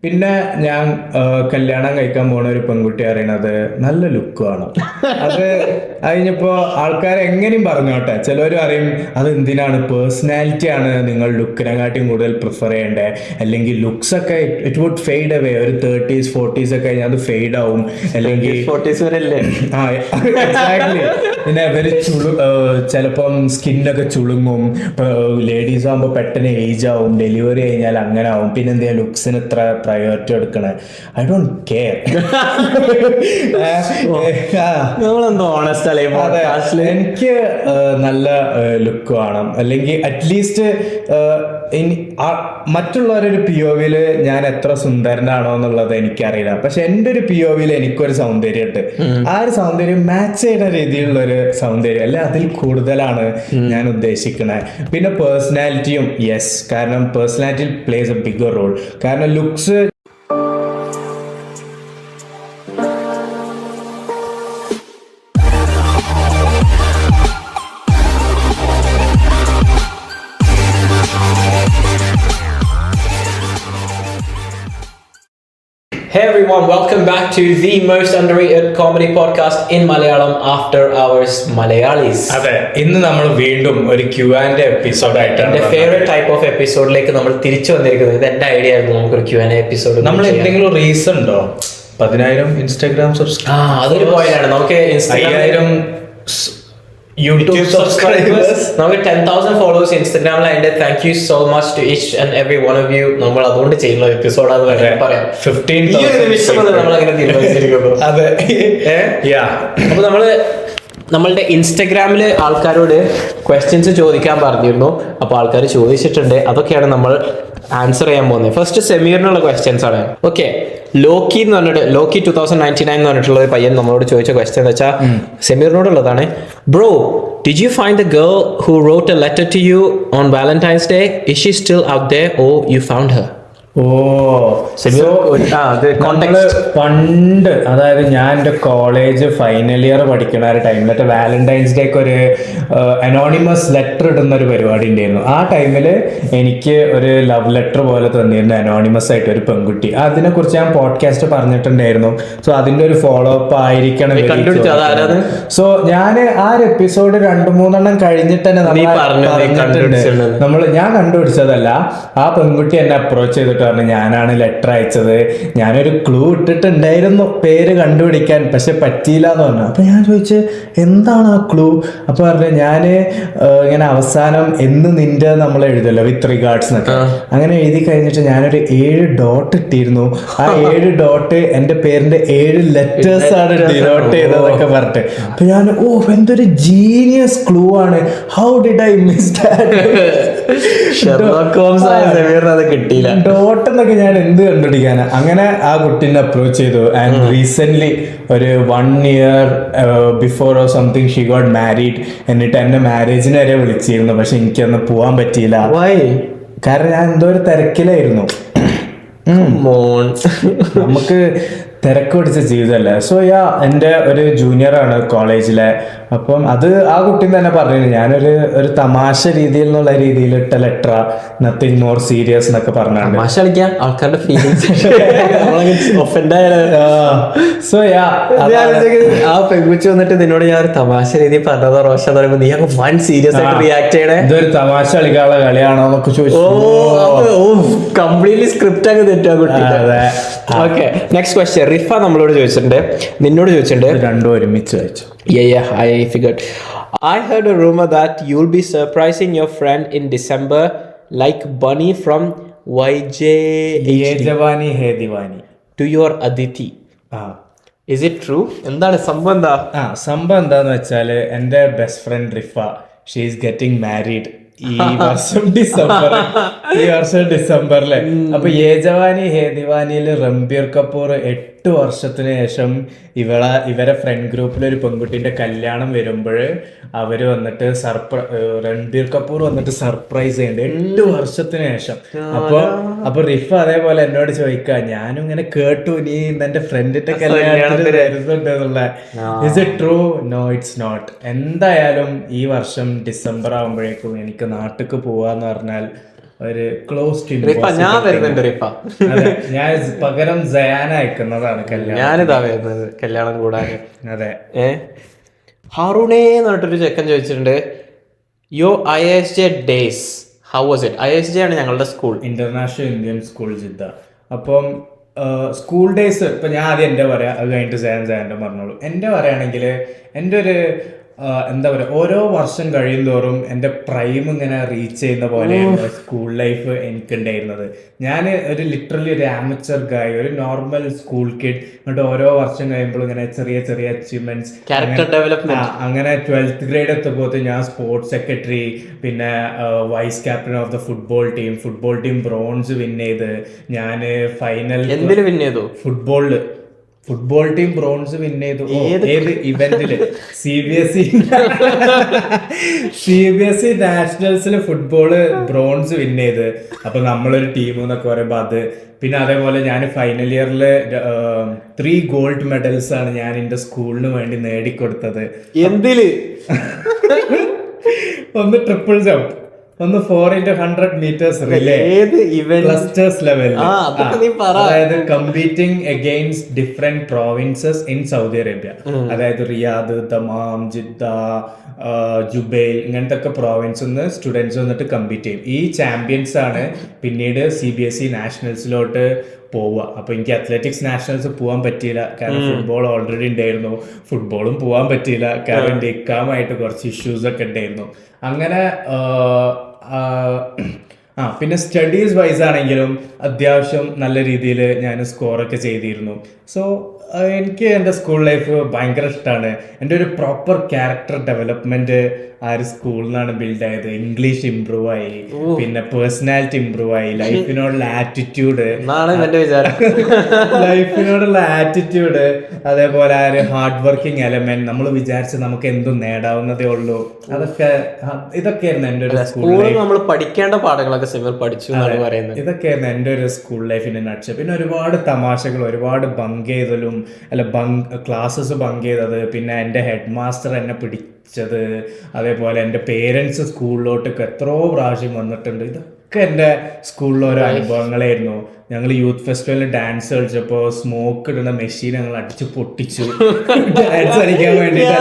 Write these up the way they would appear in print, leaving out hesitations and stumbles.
പിന്നെ ഞാൻ കല്യാണം കഴിക്കാൻ പോണ ഒരു പെൺകുട്ടി അറിയണത് നല്ല ലുക്ക് വേണം. അത് കഴിഞ്ഞപ്പോ ആൾക്കാർ എങ്ങനെയും പറഞ്ഞോട്ടെ, ചിലവർ പറയും അത് എന്തിനാണ്, പേഴ്സണാലിറ്റി ആണ് നിങ്ങൾ ലുക്കിനെക്കാട്ടിയും കൂടുതൽ പ്രിഫർ ചെയ്യേണ്ടത്, അല്ലെങ്കിൽ ലുക്സ് ഒക്കെ ഇറ്റ് വുഡ് ഫെയ്ഡ് അവേ. ഒരു 30s 40s ഒക്കെ കഴിഞ്ഞാൽ അത് ഫെയ്ഡ് ആവും, അല്ലെങ്കിൽ ആ എക്സാക്ട്ലി. പിന്നെ ഇവര് ചിലപ്പം സ്കിന്നൊക്കെ ചുളുങ്ങും. ലേഡീസ് ആകുമ്പോൾ പെട്ടെന്ന് ഏജ് ആവും, ഡെലിവറി കഴിഞ്ഞാൽ അങ്ങനെ ആവും. പിന്നെ എന്താ ലുക്സിന് ഇത്ര പ്രയോറിറ്റി എടുക്കണേ? I don't care. എനിക്ക് നല്ല ലുക്ക് വേണം, അല്ലെങ്കിൽ അറ്റ്ലീസ്റ്റ് മറ്റുള്ളവരൊരു POVയില് ഞാൻ എത്ര സുന്ദരനാണോ എന്നുള്ളത് എനിക്കറിയില്ല. പക്ഷെ എൻ്റെ ഒരു POVയിൽ എനിക്കൊരു സൗന്ദര്യമുണ്ട്. ആ ഒരു സൗന്ദര്യം മാച്ച് ചെയ്യുന്ന രീതിയിലുള്ള ഒരു സൗന്ദര്യം അല്ലെ, അതിൽ കൂടുതലാണ് ഞാൻ ഉദ്ദേശിക്കണേ. പിന്നെ പേഴ്സണാലിറ്റിയും യെസ്, കാരണം personality plays a bigger role. കാരണം looks Hey everyone, welcome back to the most underrated comedy podcast in Malayalam after hours Malayalis. അതെ, ഇന്ന് നമ്മൾ വീണ്ടും ഒരു Q&A എപ്പിസോഡ് ആയിട്ടാണ് എന്റെ ഫേവറേറ്റ് ടൈപ്പ് ഓഫ് എപ്പിസോഡിലേക്ക് നമ്മൾ തിരിച്ചു വന്നിരിക്കുന്നത്. ഇത് എന്റെ ഐഡിയ ആയിരുന്നു, നമുക്കൊരു Q&A എപ്പിസോഡ്. നമ്മൾ എന്തെങ്കിലും റീസൺ ഉണ്ടോ? 10,000 ഇൻസ്റ്റാഗ്രാം സബ്സ്ക്രൈബ്, അതൊരു പോയിന്റ് ആണ്. നമുക്ക് 5,000 യൂട്യൂബ് സബ്സ്ക്രൈബേഴ്സ്, നമുക്ക് 10,000 ഫോളോവേഴ്സ് ഇൻസ്റ്റാഗ്രാമിൽ. അതിന്റെ thank you so much to each and every one of you. നമ്മൾ അതുകൊണ്ട് ചെയ്യുന്ന എപ്പിസോഡാന്ന് പറയാം. 15,000 നമ്മൾ അങ്ങനെ തീരുമാനിച്ചിരിക്കുന്നു. അതെ, അപ്പൊ നമ്മളുടെ ഇൻസ്റ്റഗ്രാമില് ആൾക്കാരോട് ക്വസ്റ്റ്യൻസ് ചോദിക്കാൻ പറഞ്ഞിരുന്നു. അപ്പോൾ ആൾക്കാർ ചോദിച്ചിട്ടുണ്ട്, അതൊക്കെയാണ് നമ്മൾ ആൻസർ ചെയ്യാൻ പോകുന്നത്. ഫസ്റ്റ് സെമീറിനുള്ള ക്വസ്റ്റ്യൻസ് ആണ്. ഓക്കെ, ലോക്കി 2099 എന്ന് പറഞ്ഞിട്ടുള്ള ഒരു പയ്യൻ നമ്മളോട് ചോദിച്ച ക്വസ്റ്റ്യൻ എന്ന് വെച്ചാൽ സെമീറിനോടുള്ളതാണ്. Bro, did you find the girl who wrote a letter to you on Valentine's Day? Is she still out there or you found her? പണ്ട്, അതായത് ഞാൻ എൻ്റെ കോളേജ് ഫൈനൽ ഇയർ പഠിക്കുന്ന ഒരു ടൈമിലത്തെ വാലന്റൈൻസ് ഡേക്ക് ഒരു അനോണിമസ് ലെറ്റർ ഇടുന്ന ഒരു പരിപാടി ഉണ്ടായിരുന്നു. ആ ടൈമിൽ എനിക്ക് ഒരു ലവ് ലെറ്റർ പോലെ തന്നിരുന്നു അനോണിമസ് ആയിട്ട് ഒരു പെൺകുട്ടി. അതിനെക്കുറിച്ച് ഞാൻ പോഡ്കാസ്റ്റ് പറഞ്ഞിട്ടുണ്ടായിരുന്നു. സോ അതിൻ്റെ ഒരു ഫോളോ അപ്പ് ആയിരിക്കണം. സോ ഞാൻ ആ ഒരു എപ്പിസോഡ് 2-3 കഴിഞ്ഞിട്ട് തന്നെ ഞാൻ കണ്ടുപിടിച്ചതല്ല, ആ പെൺകുട്ടി എന്നെ അപ്രോച്ച് ചെയ്തിട്ട് പറഞ്ഞു ഞാനാണ് ലെറ്റർ അയച്ചത്, ഞാനൊരു ക്ലൂ ഇട്ടിട്ടുണ്ടായിരുന്നു പേര് കണ്ടുപിടിക്കാൻ, പക്ഷെ പറ്റിയില്ല എന്ന് പറഞ്ഞു. അപ്പൊ ഞാൻ ചോദിച്ചു എന്താണ് ആ ക്ലൂ? അപ്പൊ പറഞ്ഞു ഞാന് ഇങ്ങനെ അവസാനം എന്ന് നിന്റെ നമ്മൾ എഴുതല്ലോ വിത്ത് റിഗാർഡ്സ് എന്നൊക്കെ, അങ്ങനെ എഴുതി കഴിഞ്ഞിട്ട് ഞാനൊരു 7 ഡോട്ട് ഇട്ടിരുന്നു. ആ 7 ഡോട്ട് എന്റെ പേരിന്റെ 7 ലെറ്റേഴ്സ് ആണ് ഡിനോട്ട് ചെയ്തതൊക്കെ പറഞ്ഞിട്ട്. അപ്പൊ ഞാൻ എന്തൊരു ജീനിയസ് ക്ലൂ ആണ്, how did I miss that? കിട്ടിയില്ല ഡോട്ട് എന്നൊക്കെ ഞാൻ എന്ത് കണ്ടുപിടിക്കാനാ? അങ്ങനെ ആ കുട്ടീനെ അപ്രോച്ച് ചെയ്തു. ആൻഡ് റീസെന്റ് ഒരു 1 year before or something she got married. എന്നിട്ട് എന്നെ മാരേജിന് വരെ വിളിച്ചിരുന്നു, പക്ഷെ എനിക്കന്ന് പോവാൻ പറ്റിയില്ല. കാരണം ഞാൻ എന്തോ ഒരു തിരക്കിലായിരുന്നു. നമുക്ക് തിരക്ക് പിടിച്ച ജീവിതമല്ലേ. സോ എൻ്റെ ഒരു ജൂനിയറാണ് കോളേജിലെ. അപ്പം അത് ആ കുട്ടി തന്നെ പറഞ്ഞു ഞാനൊരു തമാശ രീതിയിൽ എന്നുള്ള രീതിയിൽ ഇട്ട ലെറ്ററാ, നത്തിങ് മോർ സീരിയസ് എന്നൊക്കെ പറഞ്ഞാണ്. ആൾക്കാരുടെ ഫീലിംഗ്സ്. സോ ആ പെൺകുച്ചു വന്നിട്ട് നിന്നോട് ഞാൻ ഒരു തമാശ രീതി പറഞ്ഞതോ റോഷ എന്ന് പറയുമ്പോൾ നീ വൺ സീരിയസ് ആയിട്ട് റിയാക്ട് ചെയ്യണേ, ഇതൊരു തമാശ കളിക്കാനുള്ള കളിയാണോ എന്നൊക്കെ ചോദിച്ചു. കംപ്ലീറ്റ്ലി സ്ക്രിപ്റ്റ് അങ്ങ് തെറ്റാ കുട്ടി. ഓക്കെ, നെക്സ്റ്റ് ക്വസ്റ്റ്യൻ റിഫ നമ്മളോട് ചോദിച്ചിട്ടുണ്ട്, നിന്നോട് ചോദിച്ചിട്ടുണ്ട്. രണ്ടും ഒരുമിച്ച് വെച്ചു. I figured. I heard a rumor that you'll be surprising your friend in December like Bunny from യേജവാനി hey Deewani to your Aditi. Is it true? എന്താണ് സംഭവം? സംഭവം എന്താന്ന് വെച്ചാല് എൻ്റെ best friend Rifa, she is getting married ഈ വർഷം ഡിസംബറില്. അപ്പൊ യേജവാനി ഹേ ദിവാനിയില് രൺബീർ കപൂർ 8 വർഷത്തിന് ശേഷം ഇവരെ ഫ്രണ്ട് ഗ്രൂപ്പിൽ ഒരു പെൺകുട്ടിന്റെ കല്യാണം വരുമ്പോൾ അവര് വന്നിട്ട് രൺബീർ കപൂർ വന്നിട്ട് സർപ്രൈസ് ചെയ്യുന്നുണ്ട് 8 വർഷത്തിന് ശേഷം. അപ്പൊ റിഫ അതേപോലെ എന്നോട് ചോദിക്കുക, ഞാനും ഇങ്ങനെ കേട്ടു നീ എന്റെ ഫ്രണ്ടിന്റെ കല്യാണത്തിന് വരുന്നുണ്ട് എന്നുള്ള. Is it true? No, it's not. എന്തായാലും ഈ വർഷം ഡിസംബർ ആകുമ്പോഴേക്കും എനിക്ക് നാട്ടിക്ക് പോവാന്ന് പറഞ്ഞാൽ ഒരു ക്ലോസ് ടു റിഫ ഞാൻ വരുന്നുണ്ട് റിഫ. അതെ, ഞാൻ പകരം ജയാന അയക്കുന്നതാണ് കല്യാണം. ഞാനിതാ വരുന്നത് കല്യാണം കൂടാന്. അതെ. ഹാറൂണേ എന്ന് പറഞ്ഞിട്ടൊരു ചെക്കൻ ചോദിച്ചിട്ടുണ്ട്, യോ ISJ days how was it? ISJ ആണ് ഞങ്ങളുടെ school, international Indian school Jeddah. അപ്പം സ്കൂൾ ഡേയ്സ് ഇപ്പൊ ഞാൻ ആദ്യം എൻ്റെ പറയാം, അത് കഴിഞ്ഞിട്ട് ജയൻ്റെ പറഞ്ഞോളൂ. എൻ്റെ പറയുകയാണെങ്കിൽ എൻ്റെ ഒരു എന്താ പറയുക, ഓരോ വർഷം കഴിയുന്തോറും എൻ്റെ പ്രൈം ഇങ്ങനെ റീച്ച് ചെയ്യുന്ന പോലെയാണ് സ്കൂൾ ലൈഫ് എനിക്കുണ്ടായിരുന്നത്. ഞാൻ ഒരു ലിറ്ററലി ഒരു ആമച്ചർ ഗായ്, ഒരു നോർമൽ സ്കൂൾ കിഡ്. എന്നിട്ട് ഓരോ വർഷം കഴിയുമ്പോൾ ഇങ്ങനെ ചെറിയ ചെറിയ അച്ചീവ്മെന്റ്സ്, ക്യാരക്ടർ ഡെവലപ്മെന്റ്. അങ്ങനെ 12th ഗ്രേഡ് എത്തുമ്പോൾ ഞാൻ സ്പോർട്സ് സെക്രട്ടറി, പിന്നെ vice captain of the football team bronze win ചെയ്ത്, ഞാൻ ഫൈനൽ എന്തിന് വിൻ ചെയ്തു? ഫുട്ബോൾ ടീം ബ്രോൺസ് വിൻ ചെയ്തു. ഏത് ഇവന്റില്? CBSE നാഷണൽസിൽ ഫുട്ബോള് ബ്രോൺസ് വിൻ ചെയ്ത്. അപ്പൊ നമ്മളൊരു ടീം എന്നൊക്കെ പറയുമ്പോ അത്. പിന്നെ അതേപോലെ ഞാൻ ഫൈനൽ ഇയറിൽ 3 ഗോൾഡ് മെഡൽസ് ആണ് ഞാൻ എന്റെ സ്കൂളിന് വേണ്ടി നേടിക്കൊടുത്തത്. എന്തില്? ഒന്ന് ട്രിപ്പിൾ ജംപ്, ഒന്ന് 4x100 metres relay, clusters level. അതായത് competing against different provinces in Saudi Arabia. അതായത് റിയാദ്, ദമാം, ജിദ്ദ, ജുബൈൽ, ഇങ്ങനത്തെ ഒക്കെ പ്രോവിൻസിൽ നിന്ന് സ്റ്റുഡൻസ് വന്നിട്ട് കമ്പീറ്റ് ചെയ്യും. ഈ ചാമ്പ്യൻസ് ആണ് പിന്നീട് CBSE നാഷണൽസിലോട്ട് പോവുക. അപ്പൊ എനിക്ക് അത്ലറ്റിക്സ് നാഷണൽസ് പോകാൻ പറ്റിയില്ല, കാരണം ഫുട്ബോൾ ഓൾറെഡി ഉണ്ടായിരുന്നു. ഫുട്ബോളും പോകാൻ പറ്റിയില്ല, കാരണം എൻ്റെ ഇക്കാമായിട്ട് കുറച്ച് ഇഷ്യൂസ് ഒക്കെ ഉണ്ടായിരുന്നു. അങ്ങനെ പിന്നെ സ്റ്റഡീസ് വൈസ് ആണെങ്കിലും അത്യാവശ്യം നല്ല രീതിയിൽ ഞാൻ സ്കോറൊക്കെ ചെയ്തിരുന്നു. സോ എനിക്ക് എൻ്റെ സ്കൂൾ ലൈഫ് ഭയങ്കര ഇഷ്ടമാണ്. എൻ്റെ ഒരു പ്രോപ്പർ ക്യാരക്ടർ ഡെവലപ്മെന്റ് ആ ഒരു സ്കൂളിൽ നിന്നാണ് ബിൽഡ് ആയത്. ഇംഗ്ലീഷ് ഇംപ്രൂവ് ആയി, പിന്നെ പേഴ്സണാലിറ്റി ഇംപ്രൂവ് ആയി, ലൈഫിനോടുള്ള ആറ്റിറ്റ്യൂഡ്, അതേപോലെ ആ ഒരു ഹാർഡ് വർക്കിംഗ് എലമെന്റ്, നമ്മൾ വിചാരിച്ച് നമുക്ക് എന്തും നേടാവുന്നതേ ഉള്ളൂ. ഇതൊക്കെയായിരുന്നു എൻ്റെ ഒരു സ്കൂൾ ലൈഫ്. നമ്മൾ പഠിക്കേണ്ട പാഠങ്ങളൊക്കെ പഠിച്ചു എന്നാണ് പറയുന്നത്. ഇതൊക്കെയായിരുന്നു എൻ്റെ ഒരു സ്കൂൾ ലൈഫിന്റെ നട്സ്. പിന്നെ ഒരുപാട് തമാശകൾ, ഒരുപാട് ബങ്ക് ചെയ്തലും ക്ലാസ്സസ് ബങ്ക് ചെയ്തത്, പിന്നെ എൻ്റെ ഹെഡ് മാസ്റ്റർ എന്നെ പിടിച്ചത്, അതേപോലെ എൻ്റെ പേരൻസ് സ്കൂളിലോട്ടൊക്കെ എത്രയോ പ്രാവശ്യം വന്നിട്ടുണ്ട്. ഇതൊക്കെ എൻ്റെ സ്കൂളിലെ ഓരോ അനുഭവങ്ങളായിരുന്നു. ഞങ്ങൾ യൂത്ത് ഫെസ്റ്റിവലിൽ ഡാൻസ് കളിച്ചപ്പോൾ സ്മോക്ക് ഇടുന്ന മെഷീൻ ഞങ്ങൾ അടിച്ചു പൊട്ടിച്ചു ഡാൻസ് കളിക്കാൻ വേണ്ടിട്ട്.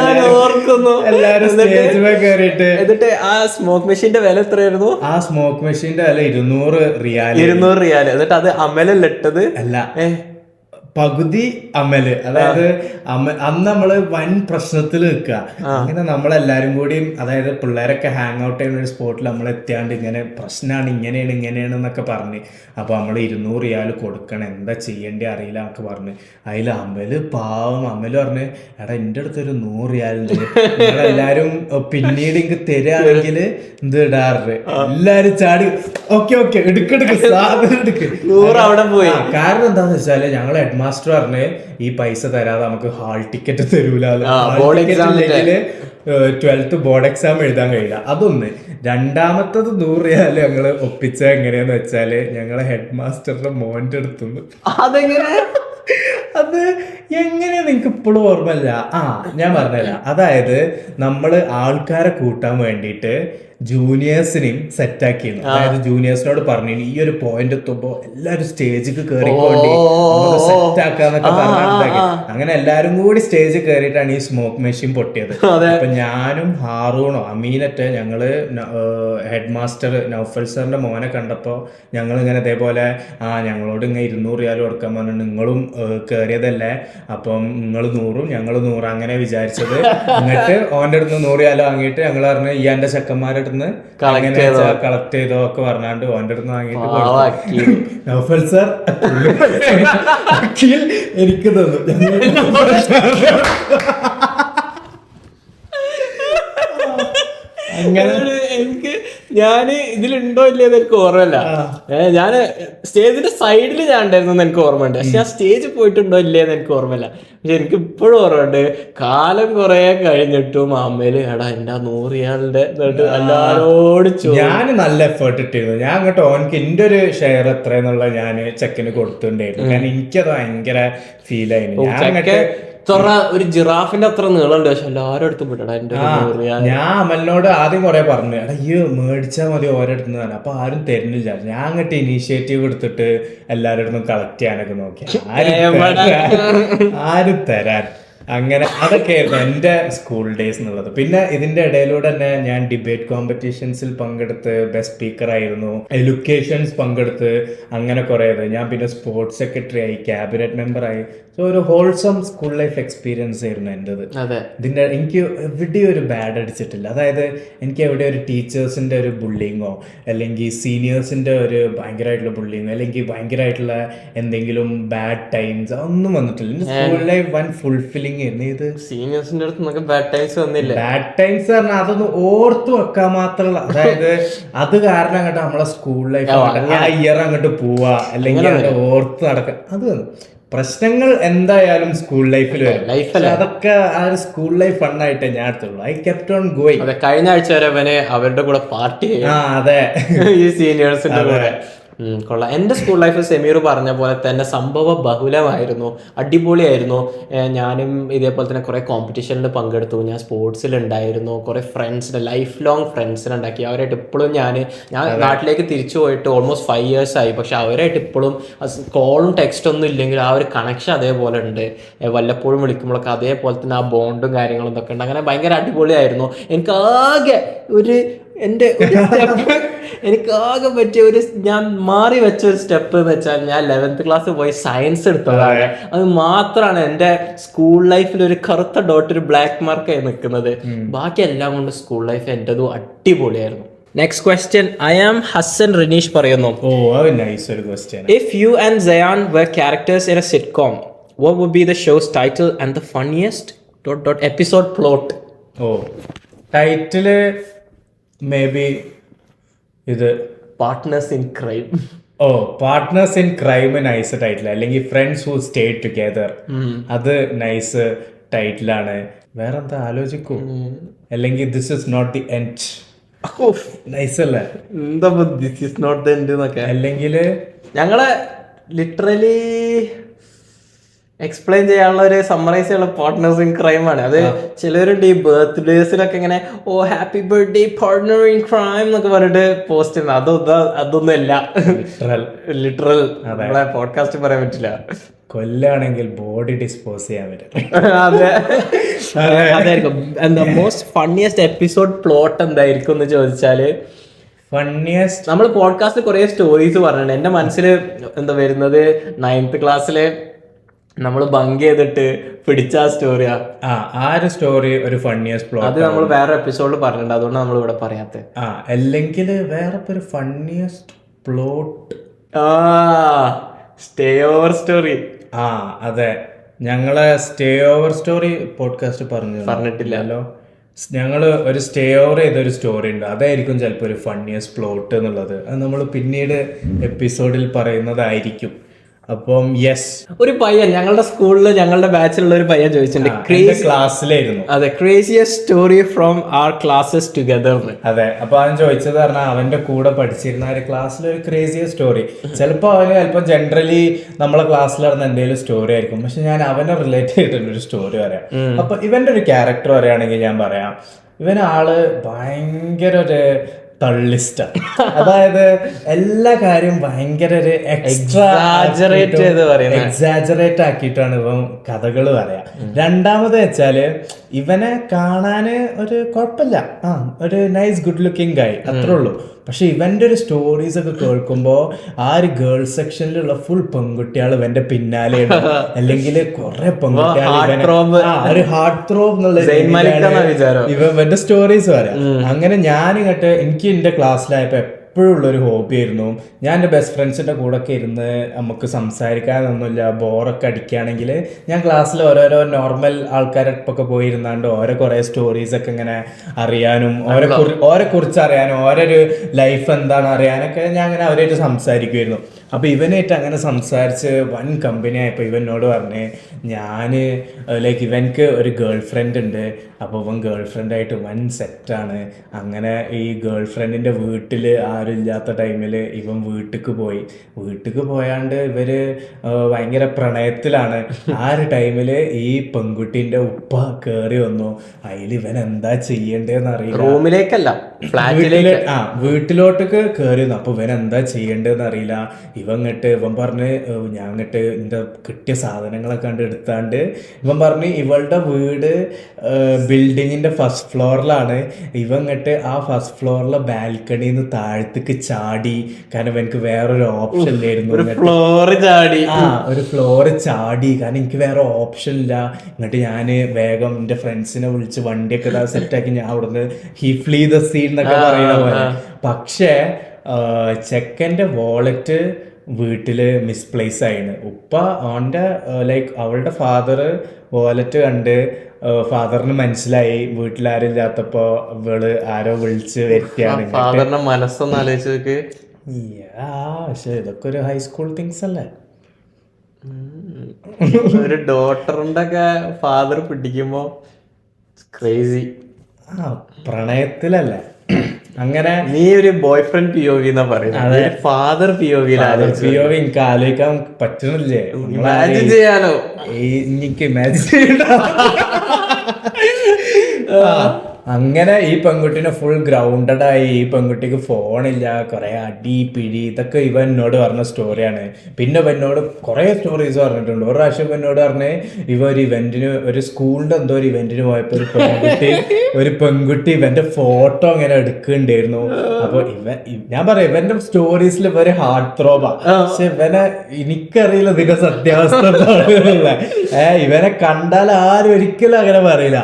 എല്ലാരും സ്റ്റേജിൽ കയറിയിട്ട്. എന്നിട്ട് ആ സ്മോക്ക് മെഷീന്റെ വില എത്രയായിരുന്നു? ആ സ്മോക്ക് മെഷീന്റെ വില 200 റിയാൽ. എന്നിട്ട് അത് അമലല്ല ഇട്ടത്? അല്ല, പകുതി അമല്. അതായത് അന്ന് നമ്മള് വൻ പ്രശ്നത്തിൽ നിൽക്കുക. അങ്ങനെ നമ്മളെല്ലാരും കൂടിയും, അതായത് പിള്ളേരൊക്കെ ഹാങ് ഔട്ട് ചെയ്യുന്ന ഒരു സ്പോട്ടിൽ നമ്മൾ എത്തിയാണ്ട് ഇങ്ങനെ പ്രശ്നമാണ്, ഇങ്ങനെയാണ് എന്നൊക്കെ പറഞ്ഞ്. അപ്പൊ നമ്മൾ 200 റിയാൽ കൊടുക്കണം, എന്താ ചെയ്യേണ്ടി അറിയില്ല എന്നൊക്കെ പറഞ്ഞ്. അതിൽ അമല് പാവം അമല് പറഞ്ഞ്, എടാ എൻ്റെ അടുത്തൊരു 100 റിയാലുണ്ട്, നിങ്ങളെല്ലാരും പിന്നീട് എനിക്ക് തരികയാണെങ്കിൽ എന്ത് ഇടാറ്. എല്ലാരും ചാടി ഓക്കെ എടുക്കെടുക്ക് സാധനം എടുക്ക്. അവിടെ പോയി. കാരണം എന്താന്ന് വെച്ചാല് ഞങ്ങൾ ഹെഡ് മാസ്റ്റർ പറഞ്ഞ് ഈ പൈസ തരാതെ നമുക്ക് ഹാൾ ടിക്കറ്റ് തരൂല, 12th ബോർഡ് എക്സാം എഴുതാൻ കഴിയില്ല. അതൊന്ന്. രണ്ടാമത്തത് 100 റിയാൽ ഞങ്ങള് ഒപ്പിച്ച എങ്ങനെയാന്ന് വെച്ചാല് ഞങ്ങളെ ഹെഡ് മാസ്റ്ററുടെ മോന്റെ അടുത്തുനിന്ന്. അത് എങ്ങനെയാ നിങ്ങക്ക് ഇപ്പോഴും ഓർമ്മയില്ല? ഞാൻ പറഞ്ഞുതരാം. അതായത് നമ്മള് ആൾക്കാരെ കൂട്ടാൻ വേണ്ടിയിട്ട് ജൂനിയേഴ്സിനെയും സെറ്റാക്കിയിരുന്നു. അതായത് ജൂനിയേഴ്സിനോട് പറഞ്ഞു, ഈ ഒരു പോയിന്റ് എത്തുമ്പോ എല്ലാരും സ്റ്റേജിൽ കയറിക്കൊണ്ട് സെറ്റ് ആക്കാന്നൊക്കെ പറഞ്ഞിട്ടുണ്ടാക്കി. അങ്ങനെ എല്ലാരും കൂടി സ്റ്റേജിൽ കയറിയിട്ടാണ് ഈ സ്മോക്ക് മെഷീൻ പൊട്ടിയത്. അപ്പൊ ഞാനും ഹാറൂണോ അമീനറ്റെ ഞങ്ങള് ഹെഡ് മാസ്റ്റർ നൗഫൽ സാറിന്റെ മോനെ കണ്ടപ്പോ ഞങ്ങൾ ഇങ്ങനെ ഇതേപോലെ ഞങ്ങളോട് ഇങ്ങനെ 200 റിയാൽ കൊടുക്കാൻ പറഞ്ഞു, നിങ്ങളും കയറിയതല്ലേ, അപ്പം നിങ്ങൾ 100 ഞങ്ങൾ 100 അങ്ങനെ വിചാരിച്ചത്. എന്നിട്ട് ഓന്റെ അടുത്ത് 100 റിയാൽ വാങ്ങിയിട്ട് ഞങ്ങൾ പറഞ്ഞു ഈ എന്റെ ചെക്കന്മാരുടെ കളക്ട് ചെയ്തോ ഒക്കെ പറഞ്ഞാണ്ട് ഓന്റെ അടുത്ത് വാങ്ങിയിട്ട് നൗഫൽ സാർ എനിക്ക് തന്നു. എനിക്ക് ഞാന് ഇതിലുണ്ടോ ഇല്ലയെന്ന് എനിക്ക് ഓർമ്മയില്ല. ഞാന് സ്റ്റേജിന്റെ സൈഡിൽ ഞാൻ ഉണ്ടായിരുന്നു എനിക്ക് ഓർമ്മയുണ്ട്, പക്ഷെ ആ സ്റ്റേജിൽ പോയിട്ടുണ്ടോ ഇല്ലയെന്ന് എനിക്ക് ഓർമ്മയില്ല. പക്ഷെ എനിക്ക് ഇപ്പോഴും ഓർമ്മയുണ്ട്, കാലം കുറെ കഴിഞ്ഞിട്ടും അമ്മയില് എടാ എന്റെ 100 റിയാലിന്റെ എല്ലാരോടും ഞാൻ നല്ല എഫേർട്ട് ഇട്ടിരുന്നു. ഞാൻ അങ്ങോട്ട് ഓനക്ക് എന്റെ ഒരു ഷെയർ എത്ര എന്നുള്ള ഞാൻ ചെക്കന് കൊടുത്തിട്ടുണ്ടായിരുന്നു. കാരണം എനിക്കത് ഭയങ്കര ഫീൽ ആയിരുന്നു. ഞാൻ അങ്ങോട്ട് ഒരു ജിറാഫിന്റെ അത്ര നീളമുണ്ട്, പക്ഷെ എല്ലാവരും അടുത്തും വിടടാ എന്റെ ഞാൻ അമലിനോട് ആദ്യം കൊറേ പറഞ്ഞു, എടാ ഈ മേടിച്ചാൽ മതി ഓരോരുത്തുനിന്ന് തന്നെ. അപ്പൊ ആരും തരുന്നില്ല. ഞാൻ അങ്ങോട്ട് ഇനീഷ്യേറ്റീവ് എടുത്തിട്ട് എല്ലാവരുടെ അടുത്തും കളക്ട് ചെയ്യാനൊക്കെ നോക്കി. ആരും തരാൻ. അങ്ങനെ അതൊക്കെയായിരുന്നു എൻ്റെ സ്കൂൾ ഡേയ്സ് എന്നുള്ളത്. പിന്നെ ഇതിന്റെ ഇടയിലൂടെ തന്നെ ഞാൻ ഡിബേറ്റ് കോമ്പറ്റീഷൻസിൽ പങ്കെടുത്ത് ബെസ്റ്റ് സ്പീക്കർ ആയിരുന്നു, എഡ്യൂക്കേഷൻസ് പങ്കെടുത്ത്, അങ്ങനെ കുറേ ഞാൻ പിന്നെ സ്പോർട്സ് സെക്രട്ടറി ആയി, ക്യാബിനറ്റ് മെമ്പർ ആയി. സോ ഒരു ഹോൾസം സ്കൂൾ ലൈഫ് എക്സ്പീരിയൻസ് ആയിരുന്നു എൻ്റെത്. ഇതിന്റെ എനിക്ക് എവിടെയും ഒരു ബാഡ് അടിച്ചിട്ടില്ല. അതായത് എനിക്ക് എവിടെ ഒരു ടീച്ചേഴ്സിന്റെ ഒരു ബുള്ളിങ്ങോ അല്ലെങ്കിൽ സീനിയേഴ്സിന്റെ ഒരു ഭയങ്കരമായിട്ടുള്ള ബുള്ളിങ്ങോ അല്ലെങ്കിൽ ഭയങ്കരമായിട്ടുള്ള എന്തെങ്കിലും ബാഡ് ടൈംസ് ഒന്നും വന്നിട്ടില്ല. സ്കൂൾ ലൈഫ് വൺ ഫുൾഫില്ലിംഗ് ആയിരുന്നു. ഇത് സീനിയേഴ്സിന്റെ അടുത്ത് ബാഡ് ടൈംസ് വന്നില്ല. ബാഡ് ടൈംസ് പറഞ്ഞാൽ അതൊന്നും ഓർത്ത് വെക്കാൻ മാത്രമല്ല. അതായത് അത് കാരണം അങ്ങോട്ട് നമ്മളെ സ്കൂൾ ലൈഫ് ആ ഇയർ അങ്ങോട്ട് പോവാ അല്ലെങ്കിൽ അങ്ങോട്ട് ഓർത്ത് നടക്കുക, അത് പ്രശ്നങ്ങൾ എന്തായാലും സ്കൂൾ ലൈഫിൽ വരും. അതൊക്കെ ആ ഒരു സ്കൂൾ ലൈഫ് ഫണ്ണായിട്ടേ ഞാൻ എടുത്തുള്ളൂ. I kept on going. കഴിഞ്ഞ ആഴ്ച വരെ അവരുടെ കൂടെ പാർട്ടി അതെ ഈ സീനിയേഴ്സിന്റെ കൂടെ കൊള്ളാം. എൻ്റെ സ്കൂൾ ലൈഫ് സെമീർ പറഞ്ഞ പോലെ തന്നെ സംഭവ ബഹുലമായിരുന്നു, അടിപൊളിയായിരുന്നു. ഞാനും ഇതേപോലെ തന്നെ കുറേ കോമ്പറ്റീഷനിൽ പങ്കെടുത്തു, ഞാൻ സ്പോർട്സിലുണ്ടായിരുന്നു, കുറേ ഫ്രണ്ട്സിനെ ലൈഫ് ലോങ് ഫ്രണ്ട്സിനെ ഉണ്ടാക്കി. അവരായിട്ട് ഇപ്പോഴും ഞാൻ നാട്ടിലേക്ക് തിരിച്ചു പോയിട്ട് ഓൾമോസ്റ്റ് 5 years ആയി. പക്ഷെ അവരായിട്ട് ഇപ്പോഴും കോളും ടെക്സ്റ്റൊന്നും ഇല്ലെങ്കിൽ ആ ഒരു കണക്ഷൻ അതേപോലെ ഉണ്ട്. വല്ലപ്പോഴും വിളിക്കുമ്പോഴൊക്കെ അതേപോലെ തന്നെ ആ ബോണ്ടും കാര്യങ്ങളും ഇതൊക്കെ ഉണ്ട്. അങ്ങനെ ഭയങ്കര അടിപൊളിയായിരുന്നു. എനിക്കാകെ എനിക്കാകെ പറ്റിയ ഞാൻ മാറി വെച്ച ഒരു സ്റ്റെപ്പ് എന്ന് വെച്ചാൽ ഞാൻ 11th ക്ലാസ് പോയി സയൻസ് എടുത്തതാണ്. അത് മാത്രമാണ് എൻ്റെ സ്കൂൾ ലൈഫിൽ ഒരു കറുത്ത ഡോട്ട്, ഒരു ബ്ലാക്ക് മാർക്കായി നിൽക്കുന്നത്. ബാക്കി എല്ലാം കൊണ്ട് സ്കൂൾ ലൈഫ് എൻ്റെതും അടിപൊളിയായിരുന്നു. Next question, I am Hasan Rinish പറയുന്നു, if you and Sayan were characters in a sitcom, what would be the show's title and the funniest ... episode plot? Title may be ഇത് partners in crime. Partners in crime nice title, അല്ലെങ്കിൽ friends who stay together, അത് nice ടൈറ്റിലാണ്. വേറെന്താ ആലോചിക്കൂ. അല്ലെങ്കിൽ this is not the end, nice അല്ലേ? എന്താ this is not the end എന്നൊക്കെ. അല്ലെങ്കിൽ ഞങ്ങളെ ലിറ്ററലി എക്സ്പ്ലെയിൻ ചെയ്യാനുള്ള ഒരു സമ്മറൈസ് ചെയ്യാനുള്ള പാർട്ട്നേഴ്സ് ഇൻ ക്രൈം ആണ്. അത് ചിലരുണ്ട് ഈ ബർത്ത്ഡേസിലൊക്കെ ഇങ്ങനെ happy birthday partner in crime എന്നൊക്കെ പറഞ്ഞിട്ട് പോസ്റ്റ് ചെയ്യുന്നത്. അതൊന്നും അല്ല ലിറ്ററൽ. നമ്മളെ പോഡ്കാസ്റ്റ് പറയാൻ പറ്റില്ല. കൊല്ലാണെങ്കിൽ ബോഡി ഡിസ്പോസ് ചെയ്യാൻ പറ്റും. അതായിരിക്കും എന്താ മോസ്റ്റ് ഫണ്ണിയസ്റ്റ് എപ്പിസോഡ് പ്ലോട്ട് എന്തായിരിക്കും എന്ന് ചോദിച്ചാല്, ഫണ്ണിയസ്റ്റ് നമ്മൾ പോഡ്കാസ്റ്റിൽ കുറെ സ്റ്റോറീസ് പറഞ്ഞിട്ടുണ്ട്. എന്റെ മനസ്സിൽ എന്താ വരുന്നത്, 9th ക്ലാസ്സില് നമ്മൾ ബങ്ക് ചെയ്തിട്ട് പിടിച്ച ആ സ്റ്റോറിയാ. ആ ഒരു സ്റ്റോറി ഒരു ഫണ്ണിയസ്റ്റ് പ്ലോട്ട്. അത് നമ്മൾ വേറെ എപ്പിസോഡിൽ പറഞ്ഞിട്ടുണ്ട്, അതുകൊണ്ട് നമ്മൾ ഇവിടെ പറയാത്ത. അല്ലെങ്കിൽ വേറെ ഒരു funniest plot stay over story. അതെ, ഞങ്ങളെ സ്റ്റേ ഓവർ സ്റ്റോറി പോഡ്കാസ്റ്റ് പറഞ്ഞിട്ടില്ലല്ലോ. ഞങ്ങൾ ഒരു സ്റ്റേ ഓവർ ചെയ്തൊരു സ്റ്റോറി ഉണ്ട്, അതായിരിക്കും ചിലപ്പോൾ ഒരു ഫണ്ണിയസ്റ്റ് പ്ലോട്ട് എന്നുള്ളത്. അത് നമ്മൾ പിന്നീട് എപ്പിസോഡിൽ പറയുന്നതായിരിക്കും. അപ്പം യെസ്, ഒരു പയ്യൻ ഞങ്ങളുടെ സ്കൂളിൽ ഞങ്ങളുടെ ബാച്ചിലുള്ള ഒരു പയ്യൻ ചോദിച്ചിട്ടുണ്ട്, ക്ലാസ്സിലായിരുന്നു. അതെ, craziest story from our classes together. അതെ, അപ്പൊ അവൻ ചോദിച്ചത് പറഞ്ഞാൽ അവന്റെ കൂടെ പഠിച്ചിരുന്ന ഒരു ക്ലാസ്സിൽ ഒരു ക്രേസിയസ്റ്റ് സ്റ്റോറി. ചിലപ്പോൾ അവന് ചിലപ്പോൾ ജനറലി നമ്മളെ ക്ലാസ്സിൽ നടന്ന എന്തെങ്കിലും സ്റ്റോറി ആയിരിക്കും, പക്ഷെ ഞാൻ അവനെ റിലേറ്റ് ചെയ്തിട്ടൊരു സ്റ്റോറി പറയാം. അപ്പൊ ഇവന്റെ ഒരു ക്യാരക്ടർ പറയുകയാണെങ്കിൽ ഞാൻ പറയാം, ഇവനാള് ഭയങ്കര ഒരു തള്ളിസ്റ്റാണ്. അതായത് എല്ലാ കാര്യം ഭയങ്കര ഒരു എക്സാജറേറ്റ് ആക്കിയിട്ടാണ് ഇവൻ കഥകൾ പറയാ. രണ്ടാമത് വെച്ചാല് ഇവനെ കാണാന് ഒരു കുഴപ്പമില്ല, ഒരു നൈസ് ഗുഡ് ലുക്കിംഗ് ഗായ്, അത്രേ ഉള്ളൂ. പക്ഷെ ഇവന്റെ ഒരു സ്റ്റോറീസ് ഒക്കെ കേൾക്കുമ്പോ ആ ഒരു ഗേൾസ് സെക്ഷനിലുള്ള ഫുൾ പെൺകുട്ടികൾ ഇവന്റെ പിന്നാലെയാണ്, അല്ലെങ്കിൽ കുറെ പെൺകുട്ടികൾ ഒരു ഹാർട്ട് ത്രോബ് എന്നുള്ള ഇവന്റെ സ്റ്റോറീസ് പറയാം. അങ്ങനെ ഞാൻ ഇങ്ങോട്ട് എനിക്ക് എന്റെ ക്ലാസ്സിലായപ്പോ എപ്പോഴും ഉള്ളൊരു ഹോബി ആയിരുന്നു. ഞാൻ എൻ്റെ ബെസ്റ്റ് ഫ്രണ്ട്സിൻ്റെ കൂടെ ഒക്കെ ഇരുന്ന് നമുക്ക് സംസാരിക്കാനൊന്നുമില്ല, ബോറൊക്കെ അടിക്കുകയാണെങ്കിൽ ഞാൻ ക്ലാസ്സിൽ ഓരോരോ നോർമൽ ആൾക്കാരൊക്കെ പോയിരുന്നാണ്ട് ഓരോ കുറേ സ്റ്റോറീസൊക്കെ ഇങ്ങനെ അറിയാനും ഓരെ കുറിച്ച് അറിയാനും ഓരോരു ലൈഫ് എന്താണ് അറിയാനൊക്കെ ഞാൻ അങ്ങനെ അവരായിട്ട് സംസാരിക്കുമായിരുന്നു. അപ്പൊ ഇവനായിട്ട് അങ്ങനെ സംസാരിച്ച് വൻ കമ്പനി ആയപ്പോൾ ഇവനോട് പറഞ്ഞ് ഞാൻ ലൈക്ക് ഇവൻക്ക് ഒരു ഗേൾ ഫ്രണ്ട് ഉണ്ട്, അപ്പോൾ ഇവൻ ഗേൾ ഫ്രണ്ടായിട്ട് വൻ സെറ്റാണ്. അങ്ങനെ ഈ ഗേൾ ഫ്രണ്ടിൻ്റെ വീട്ടിൽ ആരും ഇല്ലാത്ത ടൈമിൽ ഇവൻ വീട്ടിലേക്ക് പോയാണ്ട് ഇവര് ഭയങ്കര പ്രണയത്തിലാണ്. ആ ഒരു ടൈമിൽ ഈ പെൺകുട്ടീൻ്റെ ഉപ്പ കയറി വന്നു. അതിൽ ഇവൻ എന്താ ചെയ്യേണ്ടതെന്ന് അറിയില്ല. റൂമിലേക്കല്ല, ഫ്ലാറ്റിലേക്ക്, വീട്ടിലോട്ടേക്ക് കയറി വന്നു. അപ്പൊ ഇവൻ എന്താ ചെയ്യേണ്ടതെന്ന് അറിയില്ല. ഇവൻ പറഞ്ഞ് ഞാൻ എൻ്റെ കിട്ടിയ സാധനങ്ങളൊക്കെ കണ്ട് എടുത്താണ്ട് ഇവൻ പറഞ്ഞ് ഇവളുടെ വീട് ബിൽഡിങ്ങിന്റെ ഫസ്റ്റ് ഫ്ലോറിലാണ്. ആ ഫസ്റ്റ് ഫ്ലോറിലെ ബാൽക്കണിയിൽ നിന്ന് താഴത്തേക്ക് ചാടി. കാരണം എനിക്ക് വേറൊരു ഓപ്ഷൻ ഇല്ലായിരുന്നു. ഒരു ഫ്ലോറ് ചാടി കാരണം എനിക്ക് വേറെ ഓപ്ഷൻ ഇല്ല. എന്നിട്ട് ഞാൻ വേഗം എൻ്റെ ഫ്രണ്ട്സിനെ വിളിച്ച് വണ്ടിയൊക്കെ സെറ്റാക്കി ഞാൻ അവിടുന്ന് ഹി ഫ്ലീ ദ സീൻ എന്നൊക്കെ പറയുന്ന പോലെ. പക്ഷേ ചെക്കൻ്റെ വാളറ്റ് വീട്ടില് മിസ്പ്ലേസ് ആയിന്. ഉപ്പ അവൻ്റെ ലൈക്ക് അവളുടെ ഫാദർ വാലറ്റ് കണ്ട് ഫാദറിന് മനസ്സിലായി വീട്ടിലാരും ഇല്ലാത്തപ്പോ ഇവള് ആരോ വിളിച്ച് വരുത്തിയാണ്. ഫാദറിന്റെ മനസ്സൊന്ന് ആലോചിച്ച്. പക്ഷെ ഇതൊക്കെ ഒരു ഹൈസ്കൂൾ തിങ്സ് അല്ലേ. ഒരു ഡോട്ടറിന്റെ ഒക്കെ ഫാദർ പിടിക്കുമ്പോ ക്രേസി. പ്രണയത്തിലല്ലേ. അങ്ങനെ നീ ഒരു boyfriend P O V എന്നാ പറയുന്നത്, ഫാദർ പി ഒ വി എനിക്ക് ആലോചിക്കാൻ പറ്റണില്ലേ. ഇമാജിൻ ചെയ്യാനോ? എനിക്ക് ഇമാജിൻ ചെയ്യണ്ട. അങ്ങനെ ഈ പെൺകുട്ടീനെ ഫുൾ ഗ്രൗണ്ടഡ് ആയി. ഈ പെൺകുട്ടിക്ക് ഫോണില്ല, കുറെ അടി പിടി ഇതൊക്കെ ഇവൻ എന്നോട് പറഞ്ഞ സ്റ്റോറിയാണ്. പിന്നെ എന്നോട് കുറെ സ്റ്റോറീസ് പറഞ്ഞിട്ടുണ്ട്. ഒരു പ്രാവശ്യം എന്നോട് പറഞ്ഞ് ഒരു ഇവന്റിന്, ഒരു സ്കൂളിന്റെ എന്തോ ഒരു ഇവന്റിന് പോയപ്പോ ഒരു പെൺകുട്ടി ഇവന്റെ ഫോട്ടോ ഇങ്ങനെ എടുക്കുന്നുണ്ടായിരുന്നു. അപ്പൊ ഞാൻ പറയാം ഇവന്റെ സ്റ്റോറീസിൽ ഇവര് ഹാർട്ട് ത്രോബാ. പക്ഷെ എനിക്കറിയില്ല ഇതിന്റെ സത്യാവസ്ഥ. ഇവനെ കണ്ടാൽ ആരും ഒരിക്കലും അങ്ങനെ പറയില്ല.